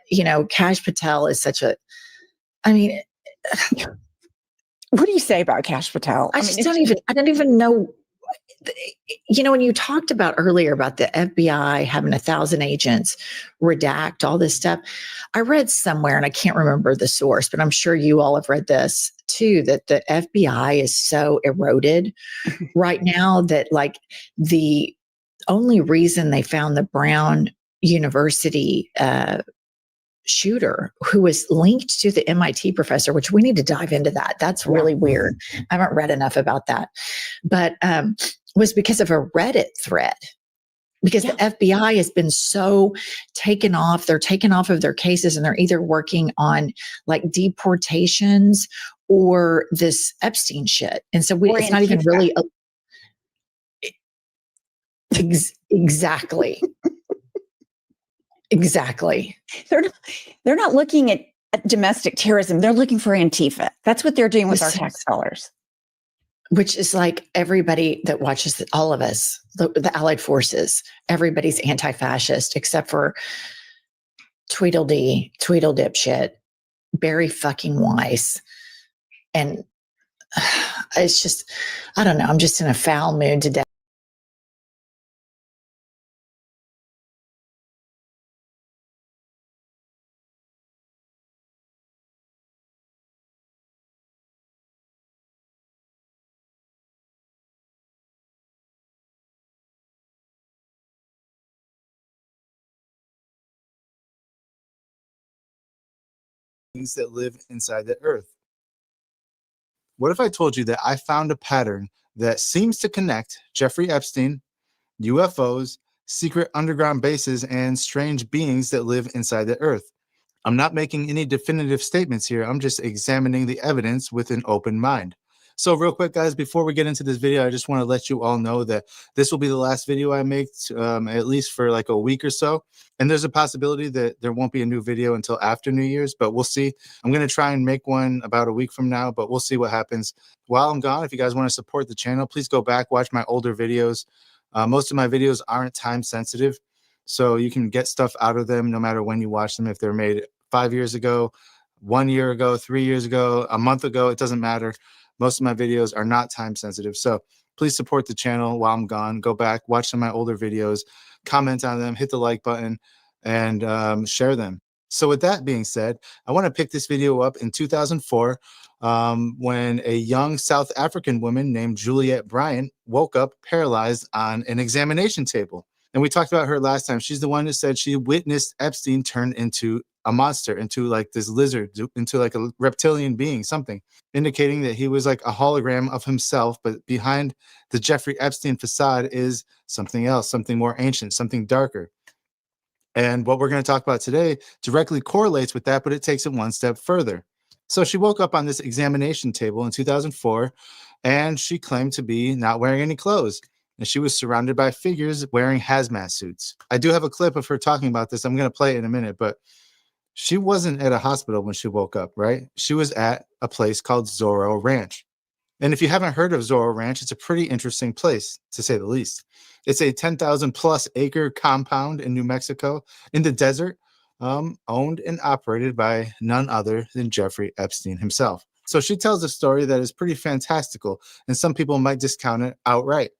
Kash Patel is such a, what do you say about Kash Patel? I don't even know. When you talked about earlier about the FBI having 1,000 agents redact all this stuff, I read somewhere, and I can't remember the source, but I'm sure you all have read this too, that the FBI is so eroded right now that like the only reason they found the Brown University shooter who was linked to the MIT professor, which we need to dive into that. That's really weird. I haven't read enough about that, but was because of a Reddit thread. Because the FBI has been so taken off, they're taken off of their cases, and they're either working on like deportations or this Epstein shit. And so it's not even really exactly. Exactly. They're not looking at domestic terrorism. They're looking for Antifa. That's what they're doing with our tax dollars. Which is like everybody that watches, all of us, the Allied forces, everybody's anti-fascist except for Tweedledee, Tweedle dipshit, Barry fucking Weiss. And it's just, I don't know. I'm just in a foul mood today. That live inside the earth. What if I told you that I found a pattern that seems to connect Jeffrey Epstein, UFOs, secret underground bases, and strange beings that live inside the earth? I'm not making any definitive statements here. I'm just examining the evidence with an open mind. So real quick, guys, before we get into this video, I just want to let you all know that this will be the last video I make, at least for like a week or so. And there's a possibility that there won't be a new video until after New Year's, but we'll see. I'm going to try and make one about a week from now, but we'll see what happens. While I'm gone, if you guys want to support the channel, please go back, watch my older videos. Most of my videos aren't time sensitive, so you can get stuff out of them no matter when you watch them. If they're made 5 years ago, 1 year ago, 3 years ago, a month ago. It doesn't matter. Most of my videos are not time sensitive. So please support the channel while I'm gone. Go back, watch some of my older videos, comment on them, hit the like button, and share them. So with that being said, I want to pick this video up in 2004 when a young South African woman named Juliette Bryant woke up paralyzed on an examination table. And we talked about her last time. She's the one who said she witnessed Epstein turn into a monster, into like this lizard, into like a reptilian being, something, indicating that he was like a hologram of himself. But behind the Jeffrey Epstein facade is something else, something more ancient, something darker. And what we're going to talk about today directly correlates with that, but it takes it one step further. So she woke up on this examination table in 2004, and she claimed to be not wearing any clothes. And she was surrounded by figures wearing hazmat suits. I do have a clip of her talking about this. I'm going to play it in a minute, but she wasn't at a hospital when she woke up, right? She was at a place called Zorro Ranch. And if you haven't heard of Zorro Ranch, it's a pretty interesting place, to say the least. It's a 10,000 plus acre compound in New Mexico in the desert, owned and operated by none other than Jeffrey Epstein himself. So she tells a story that is pretty fantastical, and some people might discount it outright.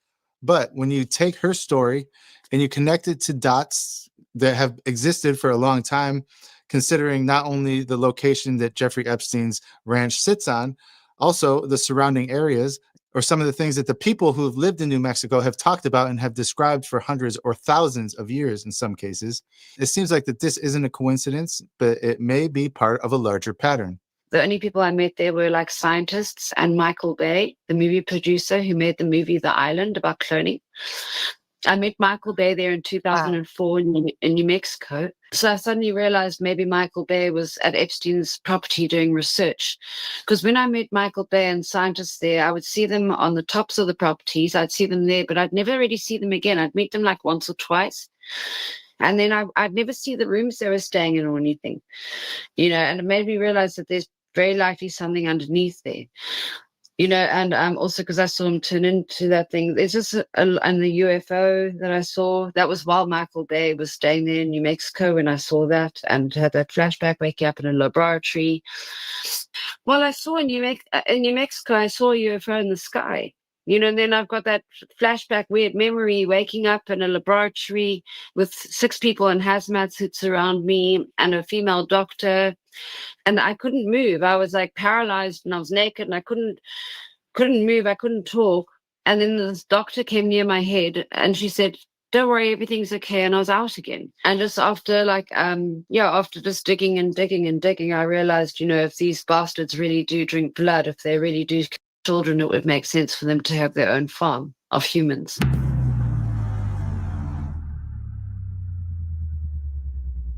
But when you take her story and you connect it to dots that have existed for a long time, considering not only the location that Jeffrey Epstein's ranch sits on, also the surrounding areas, or some of the things that the people who have lived in New Mexico have talked about and have described for hundreds or thousands of years in some cases, it seems like that this isn't a coincidence, but it may be part of a larger pattern. The only people I met there were like scientists and Michael Bay, the movie producer who made the movie The Island about cloning. I met Michael Bay there in 2004 in New Mexico. So I suddenly realized maybe Michael Bay was at Epstein's property doing research. Because when I met Michael Bay and scientists there, I would see them on the tops of the properties. I'd see them there, but I'd never really see them again. I'd meet them like once or twice. And then I'd never see the rooms they were staying in or anything. And it made me realize that there's very likely something underneath there. And also because I saw him turn into that thing. There's just and the UFO that I saw, that was while Michael Bay was staying there in New Mexico when I saw that and had that flashback waking up in a laboratory. Well, I saw in New Mexico, I saw a UFO in the sky. And then I've got that flashback weird memory waking up in a laboratory with 6 people in hazmat suits around me and a female doctor. And I couldn't move. I was like paralyzed and I was naked and I couldn't move. I couldn't talk. And then this doctor came near my head and she said, "Don't worry, everything's okay." And I was out again. And just after after just digging and digging and digging, I realized, if these bastards really do drink blood, if they really do kill children, it would make sense for them to have their own farm of humans.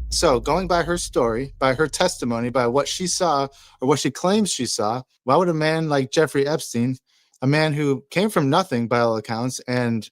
So going by her story, by her testimony, by what she saw or what she claims she saw, why would a man like Jeffrey Epstein, a man who came from nothing by all accounts and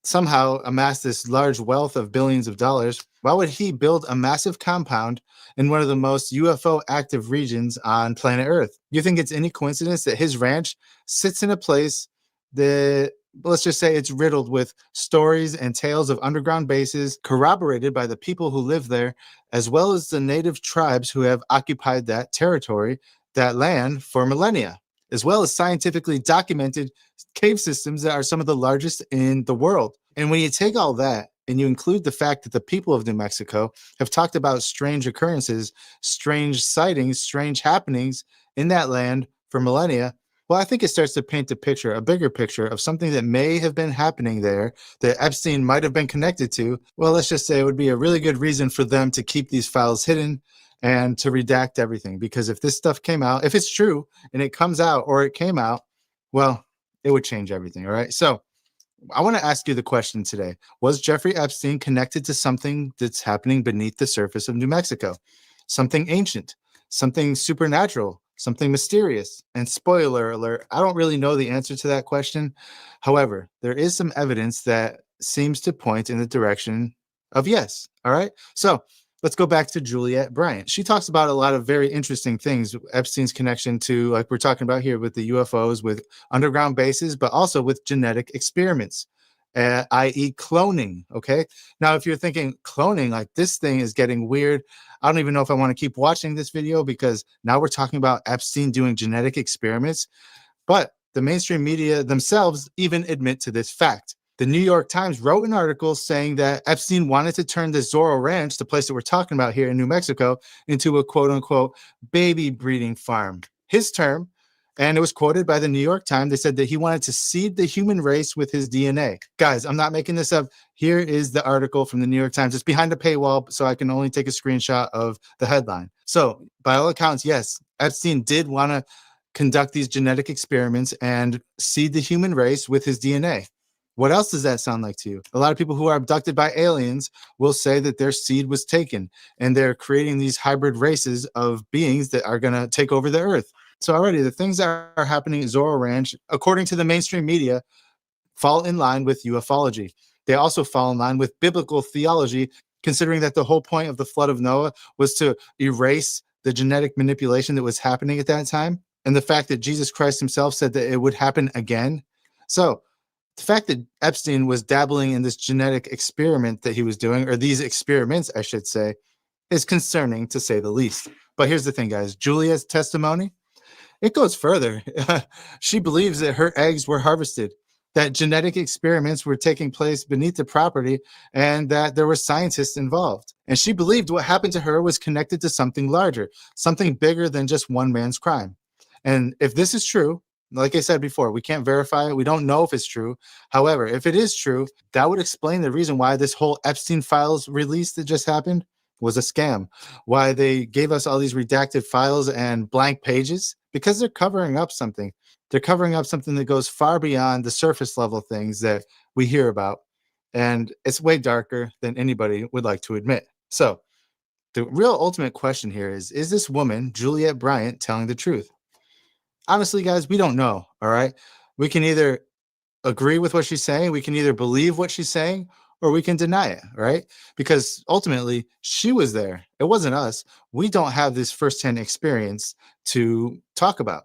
somehow amassed this large wealth of billions of dollars, why would he build a massive compound in one of the most UFO active regions on planet Earth? You think it's any coincidence that his ranch sits in a place that, let's just say, it's riddled with stories and tales of underground bases corroborated by the people who live there, as well as the native tribes who have occupied that territory, that land for millennia, as well as scientifically documented cave systems that are some of the largest in the world. And when you take all that and you include the fact that the people of New Mexico have talked about strange occurrences, strange sightings, strange happenings in that land for millennia, well, I think it starts to paint a bigger picture of something that may have been happening there that Epstein might have been connected to. Well, let's just say it would be a really good reason for them to keep these files hidden and to redact everything. Because if this stuff came out, if it's true and it comes out or it came out, well, it would change everything. All right. So I want to ask you the question today. Was Jeffrey Epstein connected to something that's happening beneath the surface of New Mexico? Something ancient, something supernatural, something mysterious? And spoiler alert, I don't really know the answer to that question. However, there is some evidence that seems to point in the direction of yes. All right. So let's go back to Juliette Bryant. She talks about a lot of very interesting things. Epstein's connection to, like we're talking about here, with the UFOs, with underground bases, but also with genetic experiments. i.e. cloning. Okay. Now, if you're thinking cloning, like this thing is getting weird. I don't even know if I want to keep watching this video because now we're talking about Epstein doing genetic experiments. But the mainstream media themselves even admit to this fact. The New York Times wrote an article saying that Epstein wanted to turn the Zorro Ranch, the place that we're talking about here in New Mexico, into a quote unquote baby breeding farm. His term. And it was quoted by the New York Times. They said that he wanted to seed the human race with his DNA. Guys, I'm not making this up. Here is the article from the New York Times. It's behind a paywall, so I can only take a screenshot of the headline. So, by all accounts, yes, Epstein did want to conduct these genetic experiments and seed the human race with his DNA. What else does that sound like to you? A lot of people who are abducted by aliens will say that their seed was taken and they're creating these hybrid races of beings that are going to take over the earth. So already the things that are happening at Zorro Ranch, according to the mainstream media, fall in line with ufology. They also fall in line with biblical theology, considering that the whole point of the flood of Noah was to erase the genetic manipulation that was happening at that time. And the fact that Jesus Christ himself said that it would happen again. So the fact that Epstein was dabbling in this genetic experiment that he was doing, or these experiments, I should say, is concerning to say the least. But here's the thing, guys. Julia's testimony, it goes further. She believes that her eggs were harvested, that genetic experiments were taking place beneath the property, and that there were scientists involved. And she believed what happened to her was connected to something larger, something bigger than just one man's crime. And if this is true, like I said before, we can't verify it. We don't know if it's true. However, if it is true, that would explain the reason why this whole Epstein files release that just happened was a scam, why they gave us all these redacted files and blank pages, because they're covering up something. They're covering up something that goes far beyond the surface level things that we hear about. And it's way darker than anybody would like to admit. So the real ultimate question here is this woman, Juliette Bryant, telling the truth? Honestly, guys, we don't know. All right. We can either agree with what she's saying, we can either believe what she's saying, or we can deny it, right? Because ultimately, she was there. It wasn't us. We don't have this firsthand experience to talk about.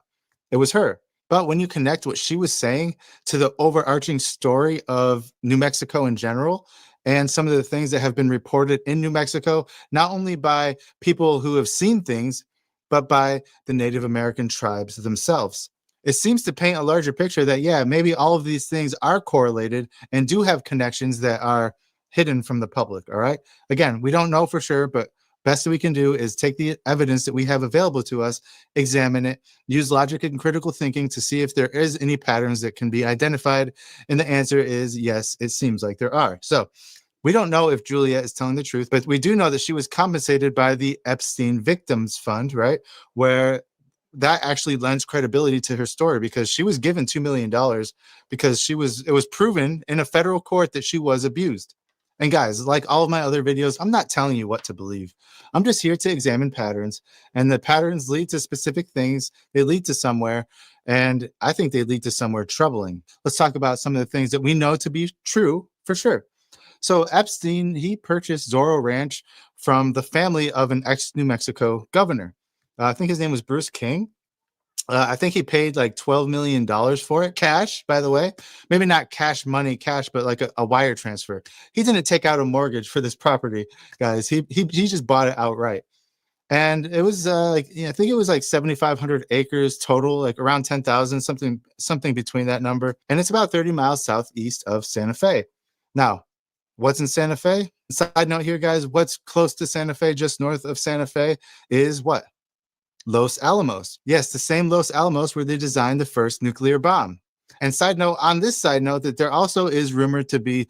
It was her. But when you connect what she was saying to the overarching story of New Mexico in general, and some of the things that have been reported in New Mexico, not only by people who have seen things, but by the Native American tribes themselves, it seems to paint a larger picture that, yeah, maybe all of these things are correlated and do have connections that are hidden from the public. All right. Again, we don't know for sure, but best that we can do is take the evidence that we have available to us, examine it, use logic and critical thinking to see if there is any patterns that can be identified. And the answer is yes, it seems like there are. So we don't know if Julia is telling the truth, but we do know that she was compensated by the Epstein Victims Fund, right? Where that actually lends credibility to her story, because she was given $2 million because it was proven in a federal court that she was abused. And guys, like all of my other videos, I'm not telling you what to believe. I'm just here to examine patterns, and the patterns lead to specific things. They lead to somewhere, and I think they lead to somewhere troubling. Let's talk about some of the things that we know to be true for sure. So Epstein, he purchased Zorro Ranch from the family of an ex-New Mexico governor. I think his name was Bruce King. I think he paid like $12 million for it, cash, by the way. Maybe not cash money, but like a wire transfer. He didn't take out a mortgage for this property, guys. He just bought it outright. And it was I think it was like 7,500 acres total, like around 10,000, something between that number. And it's about 30 miles southeast of Santa Fe. Now, what's in Santa Fe? Side note here, guys, what's close to Santa Fe, just north of Santa Fe, is what? Los Alamos. Yes, the same Los Alamos where they designed the first nuclear bomb. And side note, on this side note, that there also is rumored to be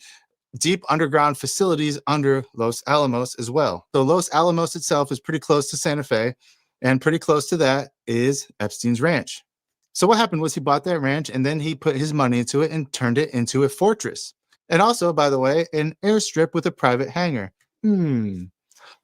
deep underground facilities under Los Alamos as well. So Los Alamos itself is pretty close to Santa Fe, and pretty close to that is Epstein's ranch. So what happened was he bought that ranch, and then he put his money into it and turned it into a fortress. And also, by the way, an airstrip with a private hangar.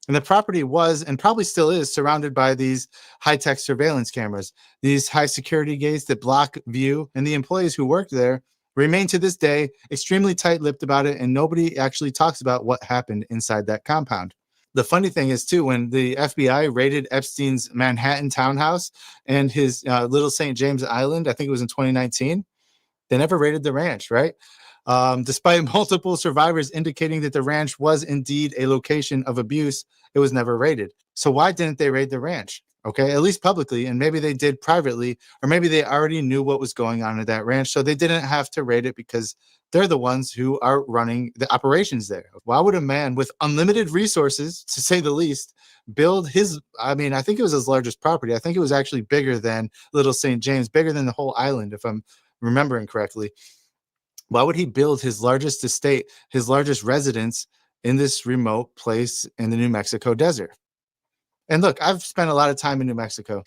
And the property was, and probably still is, surrounded by these high-tech surveillance cameras, these high security gates that block view, and the employees who worked there remain to this day extremely tight-lipped about it, and nobody actually talks about what happened inside that compound. The funny thing is, too, when the FBI raided Epstein's Manhattan townhouse and his Little St. James Island, I think it was in 2019, They never raided the ranch, right? Despite multiple survivors indicating that the ranch was indeed a location of abuse, it was never raided. So why didn't they raid the ranch? Okay, at least publicly, and maybe they did privately, or maybe they already knew what was going on at that ranch, so they didn't have to raid it because they're the ones who are running the operations there. Why would a man with unlimited resources, to say the least, build his, I mean, I think it was his largest property. I think it was actually bigger than Little St. James, bigger than the whole island, if I'm remembering correctly. Why would he build his largest estate, his largest residence in this remote place in the New Mexico desert? And look, I've spent a lot of time in New Mexico,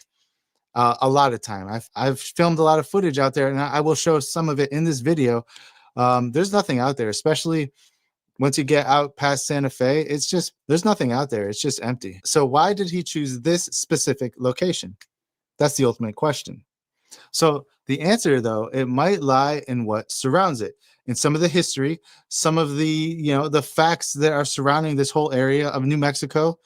a lot of time. I've filmed a lot of footage out there, and I will show some of it in this video. There's nothing out there, especially once you get out past Santa Fe. It's just, there's nothing out there. It's just empty. So why did he choose this specific location? That's the ultimate question. So the answer, though, it might lie in what surrounds it, in some of the history, some of the, you know, the facts that are surrounding this whole area of New Mexico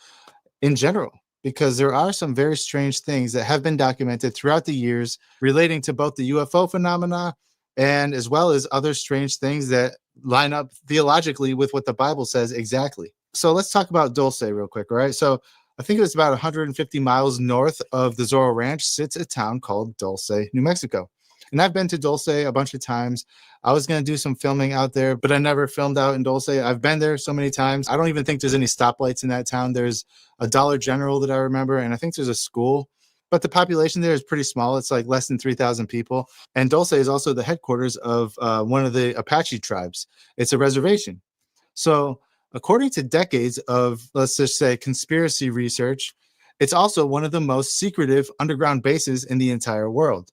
in general, because there are some very strange things that have been documented throughout the years relating to both the UFO phenomena and as well as other strange things that line up theologically with what the Bible says exactly. So let's talk about Dulce real quick, right? So I think it was about 150 miles north of the Zorro Ranch sits a town called Dulce, New Mexico. And I've been to Dulce a bunch of times. I was going to do some filming out there, but I never filmed out in Dulce. I've been there so many times. I don't even think there's any stoplights in that town. There's a Dollar General that I remember, and I think there's a school. But the population there is pretty small. It's like less than 3,000 people. And Dulce is also the headquarters of one of the Apache tribes. It's a reservation. So according to decades of, let's just say, conspiracy research, it's also one of the most secretive underground bases in the entire world.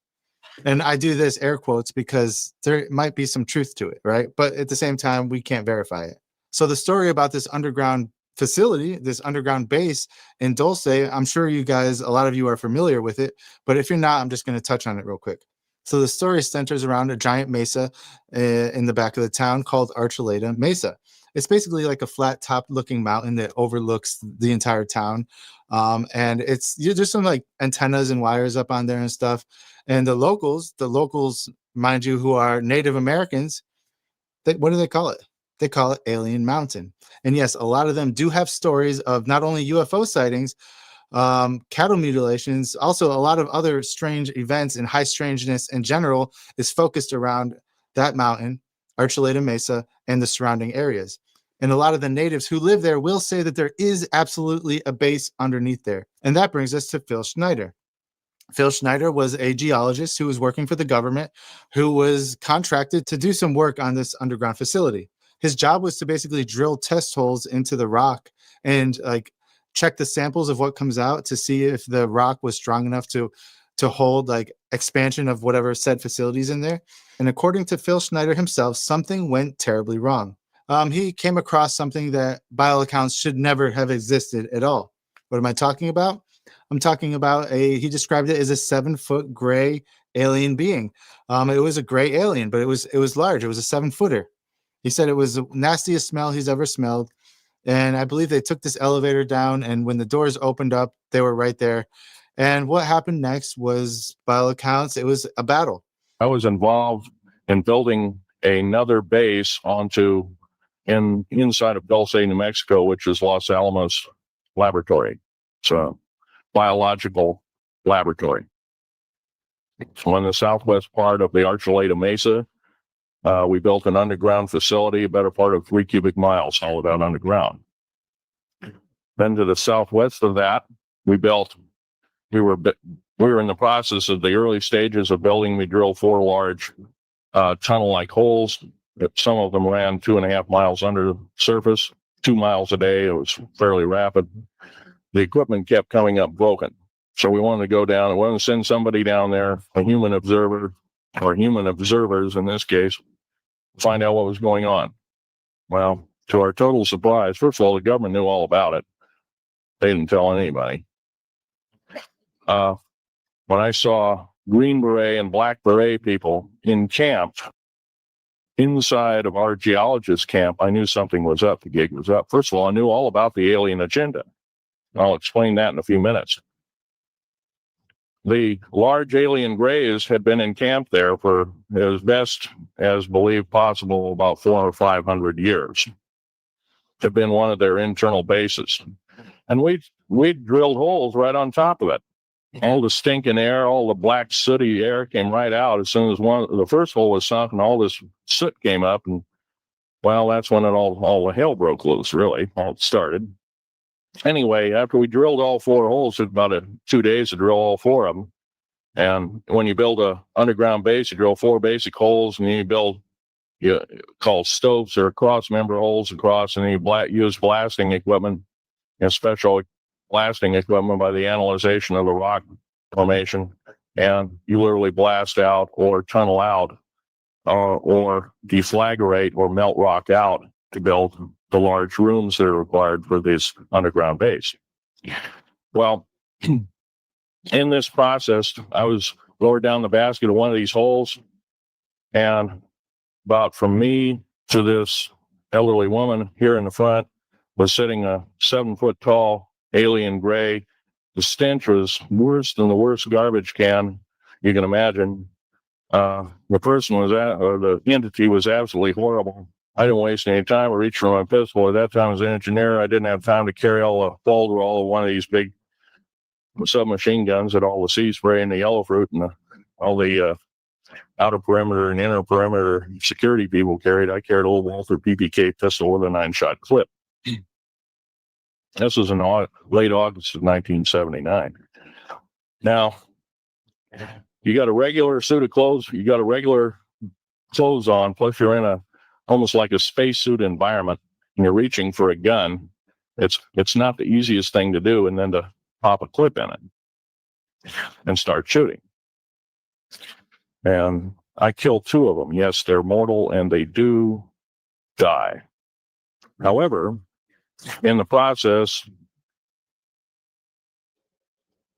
And I do this air quotes because there might be some truth to it, right? But at the same time, we can't verify it. So the story about this underground facility, this underground base in Dulce, I'm sure you guys, a lot of you are familiar with it, but if you're not, I'm just going to touch on it real quick. So the story centers around a giant mesa in the back of the town called Archuleta Mesa. It's basically like a flat top looking mountain that overlooks the entire town. And it's, there's some like antennas and wires up on there and stuff. And the locals, mind you, who are Native Americans, what do they call it? They call it Alien Mountain. And yes, a lot of them do have stories of not only UFO sightings, cattle mutilations, also a lot of other strange events, and high strangeness in general is focused around that mountain, Archuleta Mesa, and the surrounding areas. And a lot of the natives who live there will say that there is absolutely a base underneath there. And that brings us to Phil Schneider. Phil Schneider was a geologist who was working for the government, who was contracted to do some work on this underground facility. His job was to basically drill test holes into the rock and like check the samples of what comes out to see if the rock was strong enough to hold like expansion of whatever said facilities in there. And according to Phil Schneider himself, something went terribly wrong. He came across something that by all accounts should never have existed at all. What am I talking about? I'm talking about he described it as a 7-foot gray alien being. It was a gray alien, but it was large. It was a 7-footer. He said it was the nastiest smell he's ever smelled. And I believe they took this elevator down, and when the doors opened up, they were right there. And what happened next was, by all accounts, it was a battle. I was involved in building another base inside of Dulce, New Mexico, which is Los Alamos Laboratory. It's a biological laboratory. So in the southwest part of the Archuleta Mesa, we built an underground facility, a better part of 3 cubic miles, hollowed out underground. Then to the southwest of that, we were in the process of the early stages of building. We drilled 4 large tunnel-like holes. Some of them ran 2.5 miles under the surface, 2 miles a day. It was fairly rapid. The equipment kept coming up broken. So we wanted to go down and wanted to send somebody down there, a human observer, or human observers in this case, find out what was going on. Well, to our total surprise, first of all, the government knew all about it. They didn't tell anybody. When I saw Green Beret and Black Beret people in camp, inside of our geologist camp, I knew something was up. The gig was up. First of all, I knew all about the alien agenda. I'll explain that in a few minutes. the large alien grays had been encamped there for as best as believed possible about 400 or 500 years. Have been one of their internal bases. And we drilled holes right on top of it. All the stinking air, all the black sooty air came right out as soon as the first hole was sunk, and all this soot came up, and well, that's when all the hell broke loose, really. All started. Anyway, after we drilled all 4 holes, it took about 2 days to drill all 4 of them. And when you build a underground base, you drill 4 basic holes, and then you build called stopes or cross member holes across, and you use blasting equipment and special blasting equipment by the analyzation of the rock formation, and you literally blast out or tunnel out or deflagrate or melt rock out to build the large rooms that are required for this underground base. Well, in this process, I was lowered down the basket of one of these holes, and about from me to this elderly woman here in the front was sitting a 7-foot-tall alien gray. The stench was worse than the worst garbage can you can imagine. The person or the entity was absolutely horrible. I didn't waste any time. I reached for my pistol. At that time, as an engineer, I didn't have time to carry all the folder, all of one of these big submachine guns that all the sea spray and the yellow fruit and all the outer perimeter and inner perimeter security people carried. I carried a little Walther PPK pistol with a 9-shot clip. This was in late August of 1979. Now, you got a regular suit of clothes, you got a regular clothes on, plus you're in almost like a spacesuit environment, and you're reaching for a gun. It's not the easiest thing to do, and then to pop a clip in it and start shooting. And I killed 2 of them. Yes, they're mortal and they do die. However, in the process,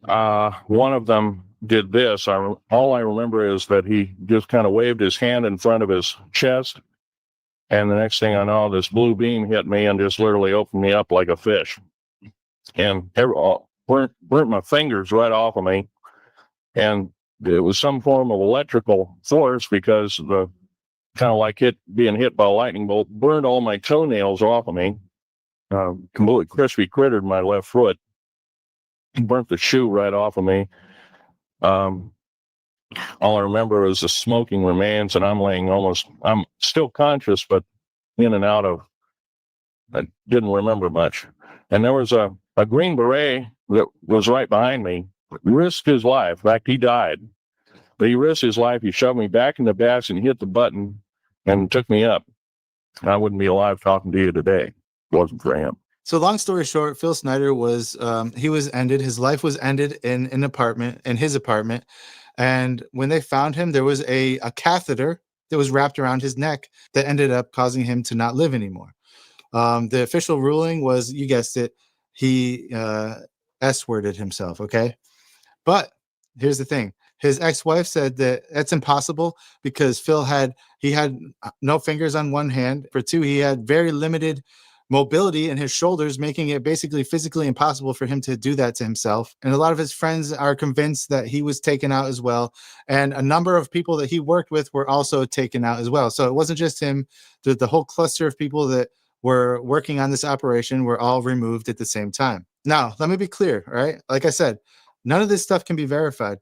one of them did this. All I remember is that he just kind of waved his hand in front of his chest, and the next thing I know, this blue beam hit me and just literally opened me up like a fish, and burnt my fingers right off of me. And it was some form of electrical force, because the kind of like being hit by a lightning bolt burned all my toenails off of me. Completely crispy crittered my left foot, burnt the shoe right off of me. All I remember is the smoking remains, and I'm still conscious, but in and out of, I didn't remember much. And there was a Green Beret that was right behind me, risked his life. In fact, he died, but he risked his life. He shoved me back in the basket and hit the button and took me up. I wouldn't be alive talking to you today if it wasn't for him. So long story short, Phil Snyder was his life was ended in his apartment. And when they found him, there was a catheter that was wrapped around his neck that ended up causing him to not live anymore. The official ruling was, you guessed it, he S-worded himself, okay? But here's the thing. His ex-wife said that that's impossible because Phil had no fingers on one hand. For 2, he had very limited mobility in his shoulders, making it basically physically impossible for him to do that to himself. And a lot of his friends are convinced that he was taken out as well. And a number of people that he worked with were also taken out as well. So it wasn't just him. The whole cluster of people that were working on this operation were all removed at the same time. Now, let me be clear, all right? Like I said, none of this stuff can be verified.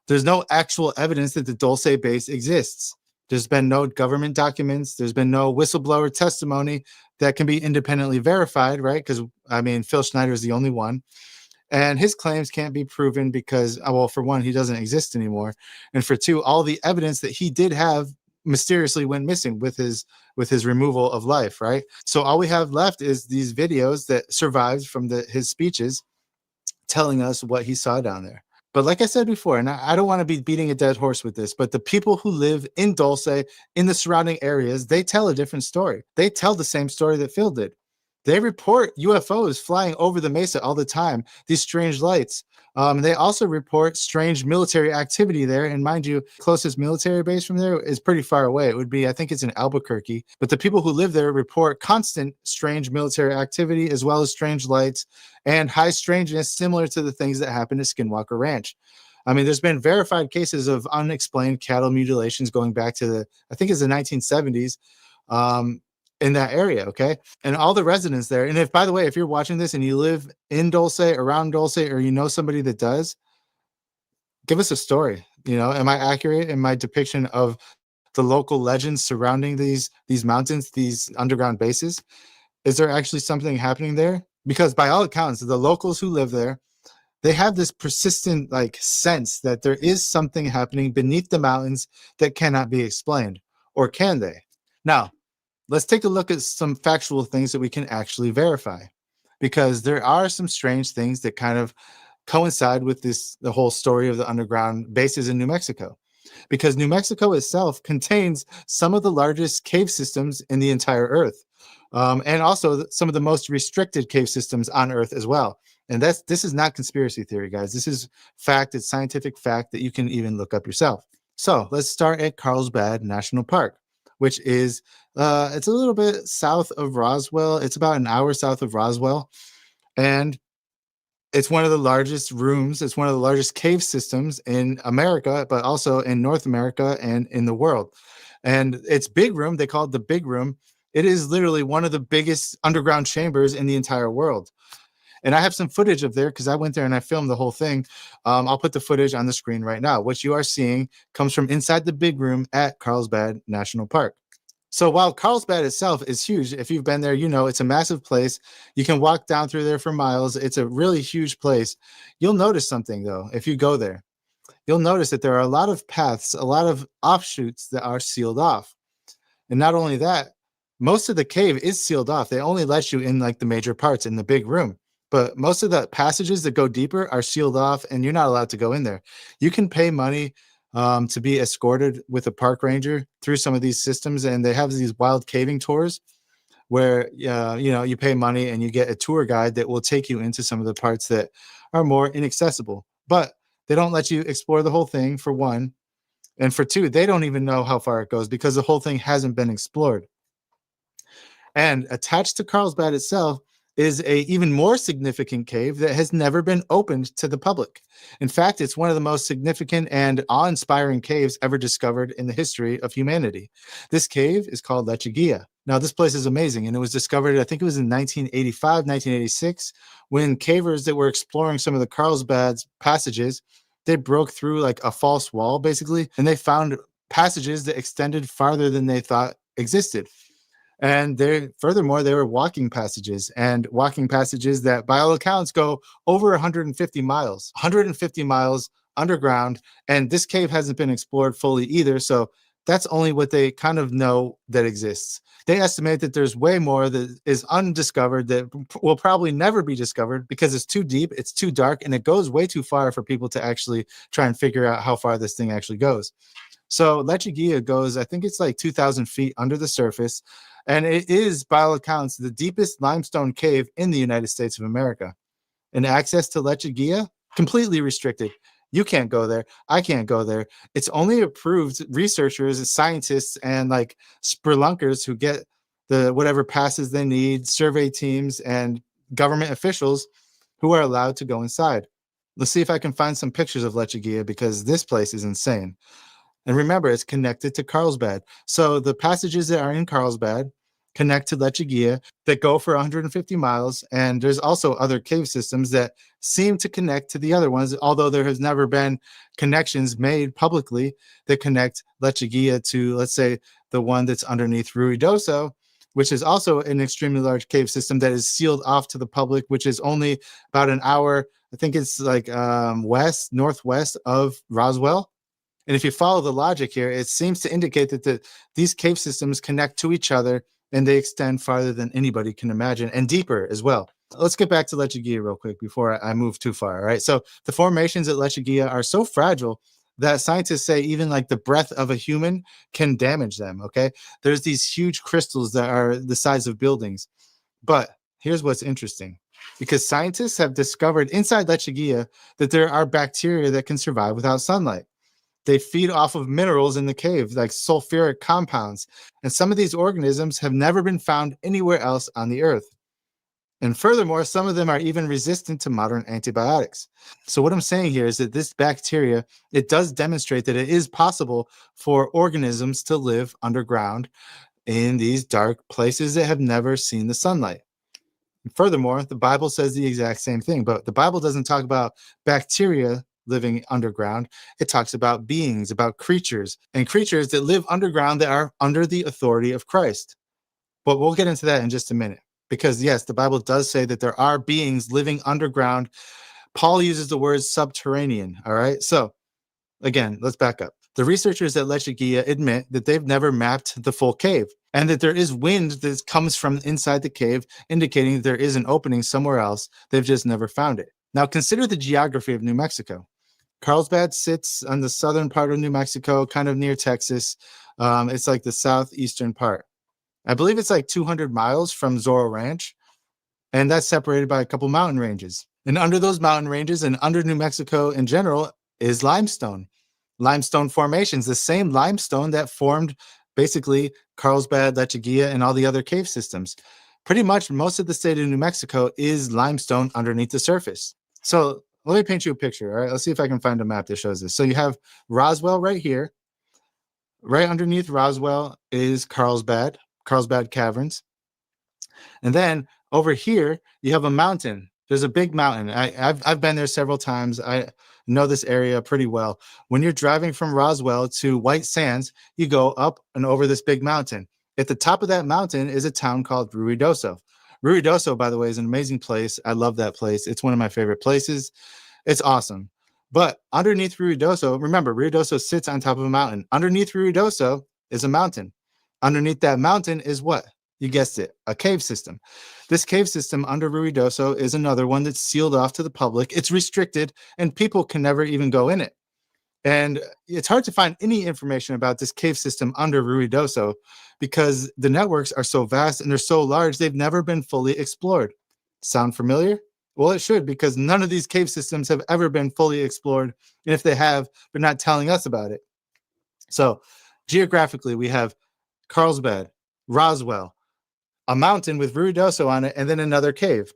There's no actual evidence that the Dulce base exists. There's been no government documents. There's been no whistleblower testimony that can be independently verified, right? Because, I mean, Phil Schneider is the only one. And his claims can't be proven because, well, for one, he doesn't exist anymore. And for 2, all the evidence that he did have mysteriously went missing with his removal of life, right? So all we have left is these videos that survived from his speeches telling us what he saw down there. But like I said before, and I don't want to be beating a dead horse with this, but the people who live in Dulce, in the surrounding areas, they tell a different story. They tell the same story that Phil did. They report UFOs flying over the mesa all the time, these strange lights. They also report strange military activity there. And mind you, closest military base from there is pretty far away. It would be, I think it's in Albuquerque. But the people who live there report constant strange military activity, as well as strange lights and high strangeness, similar to the things that happened at Skinwalker Ranch. I mean, there's been verified cases of unexplained cattle mutilations going back to I think it's the 1970s in that area, okay? And all the residents there, and if, by the way, if you're watching this and you live in Dulce, around Dulce, or you know somebody that does, give us a story. You know, am I accurate in my depiction of the local legends surrounding these mountains, these underground bases? Is there actually something happening there? Because by all accounts, the locals who live there, they have this persistent like sense that there is something happening beneath the mountains that cannot be explained, or can they? Now, let's take a look at some factual things that we can actually verify, because there are some strange things that kind of coincide with the whole story of the underground bases in New Mexico, because New Mexico itself contains some of the largest cave systems in the entire earth, and also some of the most restricted cave systems on earth as well. And this is not conspiracy theory, guys. This is fact. It's scientific fact that you can even look up yourself. So let's start at Carlsbad National Park, which is it's a little bit south of Roswell. It's about an hour south of Roswell, and it's one of the largest rooms. It's one of the largest cave systems in America, but also in North America and in the world. And it's big room. They call it the big room. It is literally one of the biggest underground chambers in the entire world. And I have some footage of there because I went there and I filmed the whole thing. I'll put the footage on the screen right now. What you are seeing comes from inside the big room at Carlsbad National Park. So while Carlsbad itself is huge, if you've been there, you know it's a massive place. You can walk down through there for miles. It's a really huge place. You'll notice something, though, if you go there. You'll notice that there are a lot of paths, a lot of offshoots that are sealed off. And not only that, most of the cave is sealed off. They only let you in like the major parts in the big room. But most of the passages that go deeper are sealed off, and you're not allowed to go in there. You can pay money to be escorted with a park ranger through some of these systems, and they have these wild caving tours where you know, you pay money and you get a tour guide that will take you into some of the parts that are more inaccessible. But they don't let you explore the whole thing, for one, and for two, they don't even know how far it goes because the whole thing hasn't been explored. And attached to Carlsbad itself is a even more significant cave that has never been opened to the public. In fact, it's one of the most significant and awe-inspiring caves ever discovered in the history of humanity. This cave is called Lechuguilla. Now, this place is amazing, and it was discovered, I think it was in 1985, 1986, when cavers that were exploring some of the Carlsbad's passages, they broke through like a false wall, basically, and they found passages that extended farther than they thought existed. And furthermore, they were walking passages that by all accounts go over 150 miles underground. And this cave hasn't been explored fully either. So that's only what they kind of know that exists. They estimate that there's way more that is undiscovered that will probably never be discovered because it's too deep, it's too dark, and it goes way too far for people to actually try and figure out how far this thing actually goes. So Lechuguilla goes, I think it's like 2,000 feet under the surface. And it is, by all accounts, the deepest limestone cave in the United States of America. And access to Lechuguilla, completely restricted. You can't go there. I can't go there. It's only approved researchers, scientists, and like spelunkers who get the whatever passes they need, survey teams, and government officials who are allowed to go inside. Let's see if I can find some pictures of Lechuguilla because this place is insane. And remember, it's connected to Carlsbad. So the passages that are in Carlsbad connect to Lechuguilla that go for 150 miles. And there's also other cave systems that seem to connect to the other ones, although there has never been connections made publicly that connect Lechuguilla to, let's say, the one that's underneath Ruidoso, which is also an extremely large cave system that is sealed off to the public, which is only about an hour, I think it's like northwest of Roswell. And if you follow the logic here, it seems to indicate that these cave systems connect to each other and they extend farther than anybody can imagine and deeper as well. Let's get back to Lechuguilla real quick before I move too far. All right. So the formations at Lechuguilla are so fragile that scientists say even like the breath of a human can damage them. Okay. There's these huge crystals that are the size of buildings. But here's what's interesting. Because scientists have discovered inside Lechuguilla that there are bacteria that can survive without sunlight. They feed off of minerals in the cave, like sulfuric compounds. And some of these organisms have never been found anywhere else on the earth. And furthermore, some of them are even resistant to modern antibiotics. So what I'm saying here is that this bacteria, it does demonstrate that it is possible for organisms to live underground in these dark places that have never seen the sunlight. And furthermore, the Bible says the exact same thing, but the Bible doesn't talk about bacteria living underground. It talks about beings, about creatures, and creatures that live underground that are under the authority of Christ. But we'll get into that in just a minute. Because yes, the Bible does say that there are beings living underground. Paul uses the word subterranean. All right. So again, let's back up. The researchers at Lechigia admit that they've never mapped the full cave and that there is wind that comes from inside the cave, indicating that there is an opening somewhere else. They've just never found it. Now consider the geography of New Mexico. Carlsbad sits on the southern part of New Mexico, kind of near Texas. It's like the southeastern part. I believe it's like 200 miles from Zorro Ranch, and that's separated by a couple mountain ranges. And under those mountain ranges and under New Mexico in general is limestone formations, the same limestone that formed basically Carlsbad, Lechigia, and all the other cave systems. Pretty much most of the state of New Mexico is limestone underneath the surface. So let me paint you a picture. All right, let's see if I can find a map that shows this. So you have Roswell right here. Right underneath Roswell is Carlsbad Caverns. And then over here, you have a mountain. There's a big mountain. I've been there several times. I know this area pretty well. When you're driving from Roswell to White Sands, you go up and over this big mountain. At the top of that mountain is a town called Ruidoso. Ruidoso, by the way, is an amazing place. I love that place. It's one of my favorite places. It's awesome. But underneath Ruidoso, remember, Ruidoso sits on top of a mountain. Underneath Ruidoso is a mountain. Underneath that mountain is what? You guessed it, a cave system. This cave system under Ruidoso is another one that's sealed off to the public. It's restricted, and people can never even go in it. And it's hard to find any information about this cave system under Ruidoso because the networks are so vast and they're so large, they've never been fully explored. Sound familiar? Well, it should, because none of these cave systems have ever been fully explored. And if they have, they're not telling us about it. So geographically, we have Carlsbad, Roswell, a mountain with Ruidoso on it, and then another cave.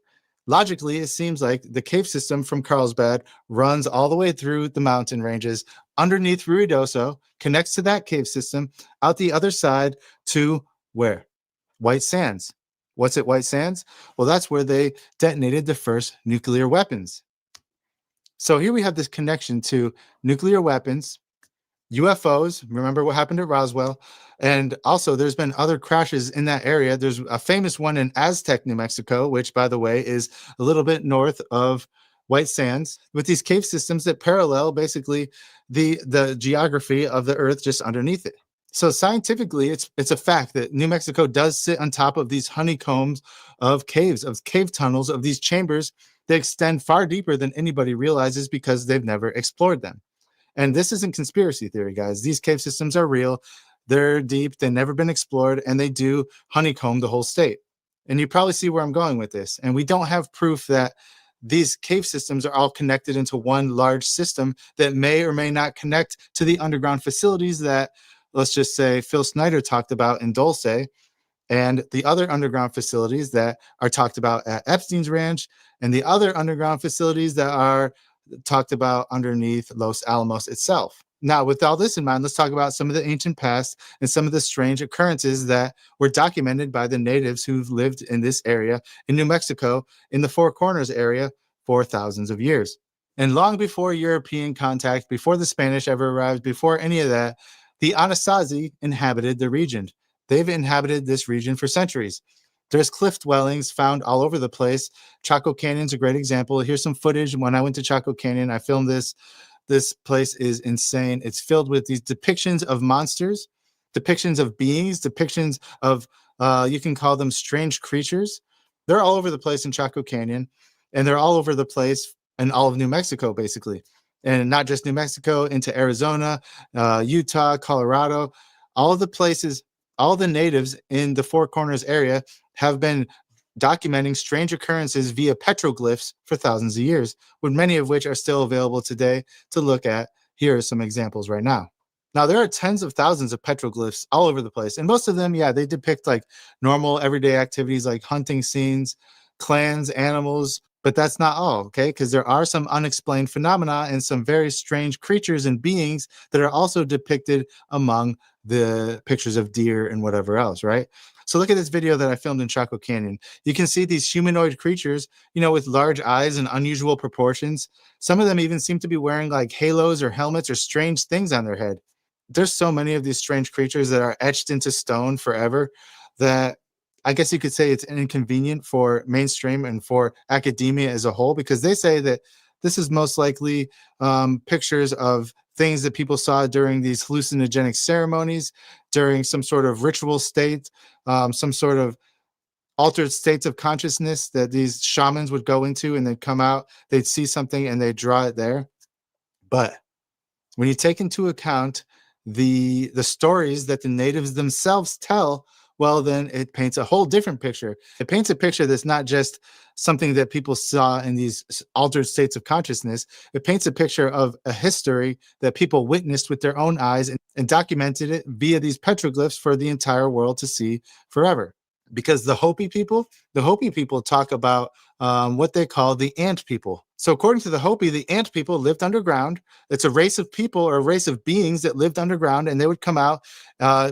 Logically, it seems like the cave system from Carlsbad runs all the way through the mountain ranges underneath Ruidoso, connects to that cave system, out the other side to where? White Sands. What's at White Sands? Well, that's where they detonated the first nuclear weapons. So here we have this connection to nuclear weapons, UFOs, remember what happened at Roswell, and also there's been other crashes in that area. There's a famous one in Aztec, New Mexico, which, by the way, is a little bit north of White Sands, with these cave systems that parallel basically the geography of the Earth just underneath it. So scientifically, it's a fact that New Mexico does sit on top of these honeycombs of caves, of cave tunnels, of these chambers that extend far deeper than anybody realizes because they've never explored them. And this isn't conspiracy theory, guys. These cave systems are real. They're deep. They've never been explored, and they do honeycomb the whole state. And you probably see where I'm going with this. And we don't have proof that these cave systems are all connected into one large system that may or may not connect to the underground facilities that, let's just say, Phil Snyder talked about in Dulce, and the other underground facilities that are talked about at Epstein's ranch, and the other underground facilities that are talked about underneath Los Alamos itself. Now, with all this in mind, let's talk about some of the ancient past and some of the strange occurrences that were documented by the natives who've lived in this area in New Mexico, in the Four Corners area, for thousands of years. And long before European contact, before the Spanish ever arrived, before any of that, the Anasazi inhabited the region. They've inhabited this region for centuries. There's cliff dwellings found all over the place. Chaco Canyon's a great example. Here's some footage. When I went to Chaco Canyon, I filmed this. This place is insane. It's filled with these depictions of monsters, depictions of beings, depictions of, you can call them strange creatures. They're all over the place in Chaco Canyon, and they're all over the place in all of New Mexico, basically. And not just New Mexico, into Arizona, Utah, Colorado, all of the places, all the natives in the Four Corners area have been documenting strange occurrences via petroglyphs for thousands of years, with many of which are still available today to look at. Here are some examples right now. Now, there are tens of thousands of petroglyphs all over the place, and most of them, yeah, they depict like normal everyday activities like hunting scenes. clans, animals, but that's not all, okay? Because there are some unexplained phenomena and some very strange creatures and beings that are also depicted among the pictures of deer and whatever else, right? So look at this video that I filmed in Chaco Canyon. You can see these humanoid creatures, you know, with large eyes and unusual proportions. Some of them even seem to be wearing like halos or helmets or strange things on their head. There's so many of these strange creatures that are etched into stone forever that I guess you could say it's inconvenient for mainstream and for academia as a whole, because they say that this is most likely pictures of things that people saw during these hallucinogenic ceremonies, during some sort of ritual state, some sort of altered states of consciousness that these shamans would go into, and they'd come out, they'd see something and they'd draw it there. But when you take into account the stories that the natives themselves tell, well, then it paints a whole different picture. It paints a picture that's not just something that people saw in these altered states of consciousness. It paints a picture of a history that people witnessed with their own eyes and documented it via these petroglyphs for the entire world to see forever. Because the Hopi people talk about what they call the ant people. So according to the Hopi, the ant people lived underground. It's a race of people or a race of beings that lived underground, and they would come out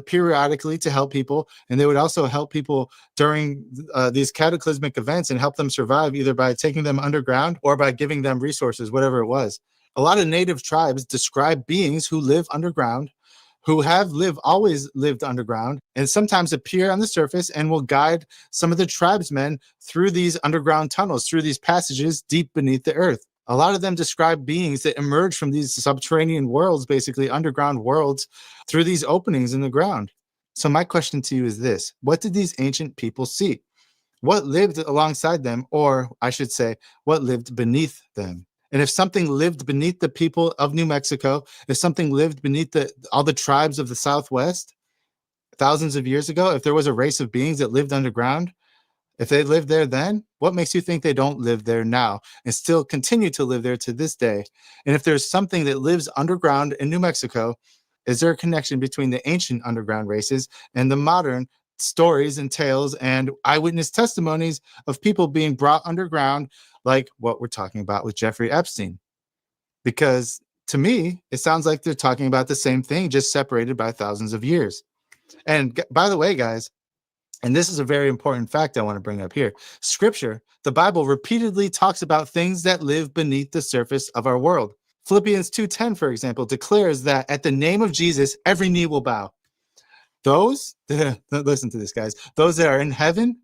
periodically to help people. And they would also help people during these cataclysmic events and help them survive, either by taking them underground or by giving them resources, whatever it was. A lot of native tribes describe beings who live underground, who have always lived underground, and sometimes appear on the surface and will guide some of the tribesmen through these underground tunnels, through these passages deep beneath the earth. A lot of them describe beings that emerge from these subterranean worlds, basically underground worlds, through these openings in the ground. So my question to you is this: what did these ancient people see? What lived alongside them, or I should say, what lived beneath them? And if something lived beneath the people of New Mexico, if something lived beneath all the tribes of the Southwest thousands of years ago, if there was a race of beings that lived underground, if they lived there then, what makes you think they don't live there now and still continue to live there to this day? And if there's something that lives underground in New Mexico, is there a connection between the ancient underground races and the modern stories and tales and eyewitness testimonies of people being brought underground, like what we're talking about with Jeffrey Epstein? Because to me, it sounds like they're talking about the same thing, just separated by thousands of years. And by the way, guys, and this is a very important fact I want to bring up here. Scripture, the Bible, repeatedly talks about things that live beneath the surface of our world. Philippians 2:10, for example, declares that at the name of Jesus, every knee will bow. Those, listen to this, guys, those that are in heaven,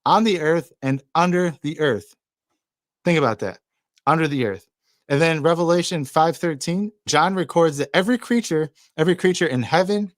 on the earth, and under the earth. Think about that, under the earth. And then Revelation 5:13, John records that every creature in heaven,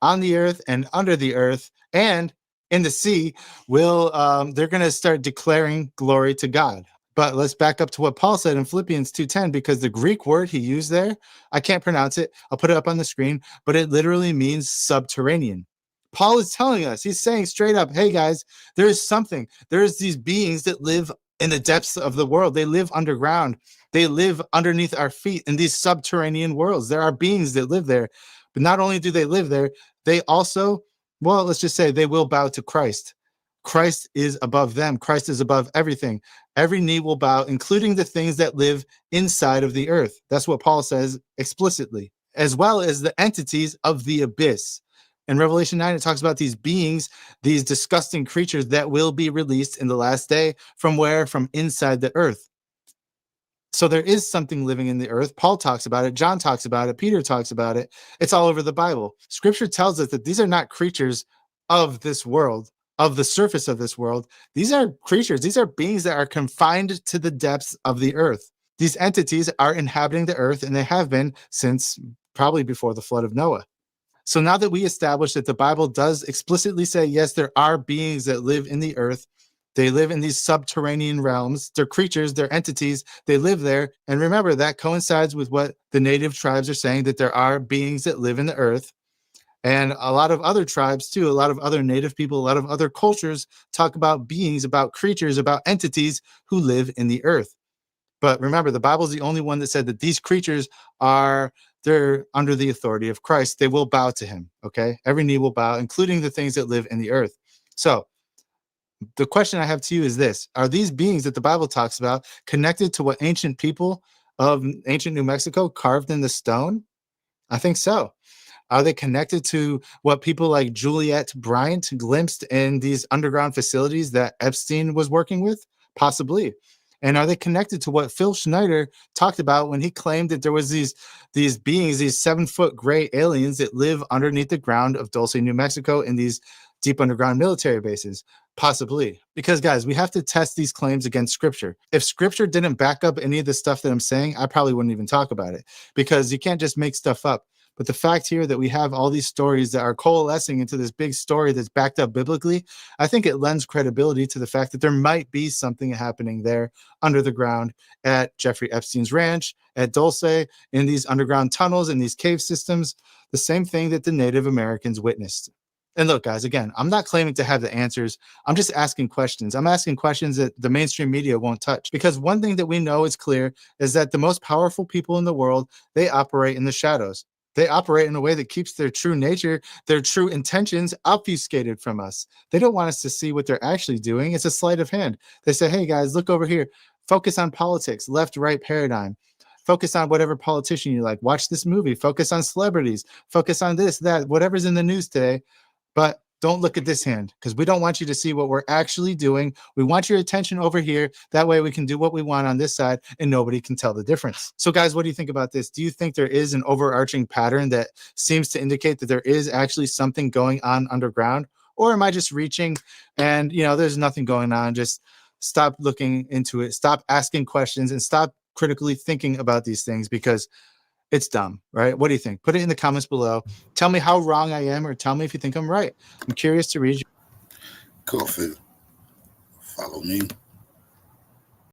on the earth, and under the earth, and in the sea will they're going to start declaring glory to God. But let's back up to what Paul said in Philippians 2:10, because the Greek word he used there, I can't pronounce it. I'll put it up on the screen, but it literally means subterranean. Paul is telling us, he's saying straight up, hey guys, there is something. There's these beings that live in the depths of the world. They live underground. They live underneath our feet in these subterranean worlds. There are beings that live there. But not only do they live there, they also, well, let's just say they will bow to Christ. Christ is above them. Christ is above everything. Every knee will bow, including the things that live inside of the earth. That's what Paul says explicitly, as well as the entities of the abyss. In Revelation 9, it talks about these beings, these disgusting creatures that will be released in the last day. From where? From inside the earth. So there is something living in the earth. Paul talks about it. John talks about it. Peter talks about it. It's all over the Bible. Scripture tells us that these are not creatures of this world, of the surface of this world. These are creatures. These are beings that are confined to the depths of the earth. These entities are inhabiting the earth, and they have been since probably before the flood of Noah. So now that we established that the Bible does explicitly say, yes, there are beings that live in the earth, they live in these subterranean realms, they're creatures, they're entities, they live there. And remember, that coincides with what the native tribes are saying, that there are beings that live in the earth. And a lot of other tribes too, a lot of other native people, a lot of other cultures talk about beings, about creatures, about entities who live in the earth. But remember, the Bible is the only one that said that these creatures they're under the authority of Christ. They will bow to him, okay? Every knee will bow, including the things that live in the earth. So The question I have to you is this: are these beings that the Bible talks about connected to what ancient people of ancient New Mexico carved in the stone? I think so. Are they connected to what people like Juliet Bryant glimpsed in these underground facilities that Epstein was working with? Possibly. And are they connected to what Phil Schneider talked about when he claimed that there was these beings, these 7-foot gray aliens that live underneath the ground of Dulce, New Mexico, in these deep underground military bases? Possibly. Because guys, we have to test these claims against scripture. If scripture didn't back up any of the stuff that I'm saying, I probably wouldn't even talk about it, because you can't just make stuff up. But the fact here that we have all these stories that are coalescing into this big story that's backed up biblically, I think it lends credibility to the fact that there might be something happening there under the ground at Jeffrey Epstein's ranch, at Dulce, in these underground tunnels, in these cave systems, the same thing that the Native Americans witnessed. And look, guys, again, I'm not claiming to have the answers. I'm just asking questions. I'm asking questions that the mainstream media won't touch. Because one thing that we know is clear is that the most powerful people in the world, they operate in the shadows. They operate in a way that keeps their true nature, their true intentions obfuscated from us. They don't want us to see what they're actually doing. It's a sleight of hand. They say, hey, guys, look over here. Focus on politics, left-right paradigm. Focus on whatever politician you like. Watch this movie. Focus on celebrities. Focus on this, that, whatever's in the news today. But don't look at this hand, because we don't want you to see what we're actually doing. We want your attention over here. That way we can do what we want on this side and nobody can tell the difference. So guys, what do you think about this? Do you think there is an overarching pattern that seems to indicate that there is actually something going on underground? Or am I just reaching and, there's nothing going on? Just stop looking into it. Stop asking questions and stop critically thinking about these things, because it's dumb, right? What do you think? Put it in the comments below. Tell me how wrong I am, or tell me if you think I'm right. I'm curious to read you. Coffee. Follow me.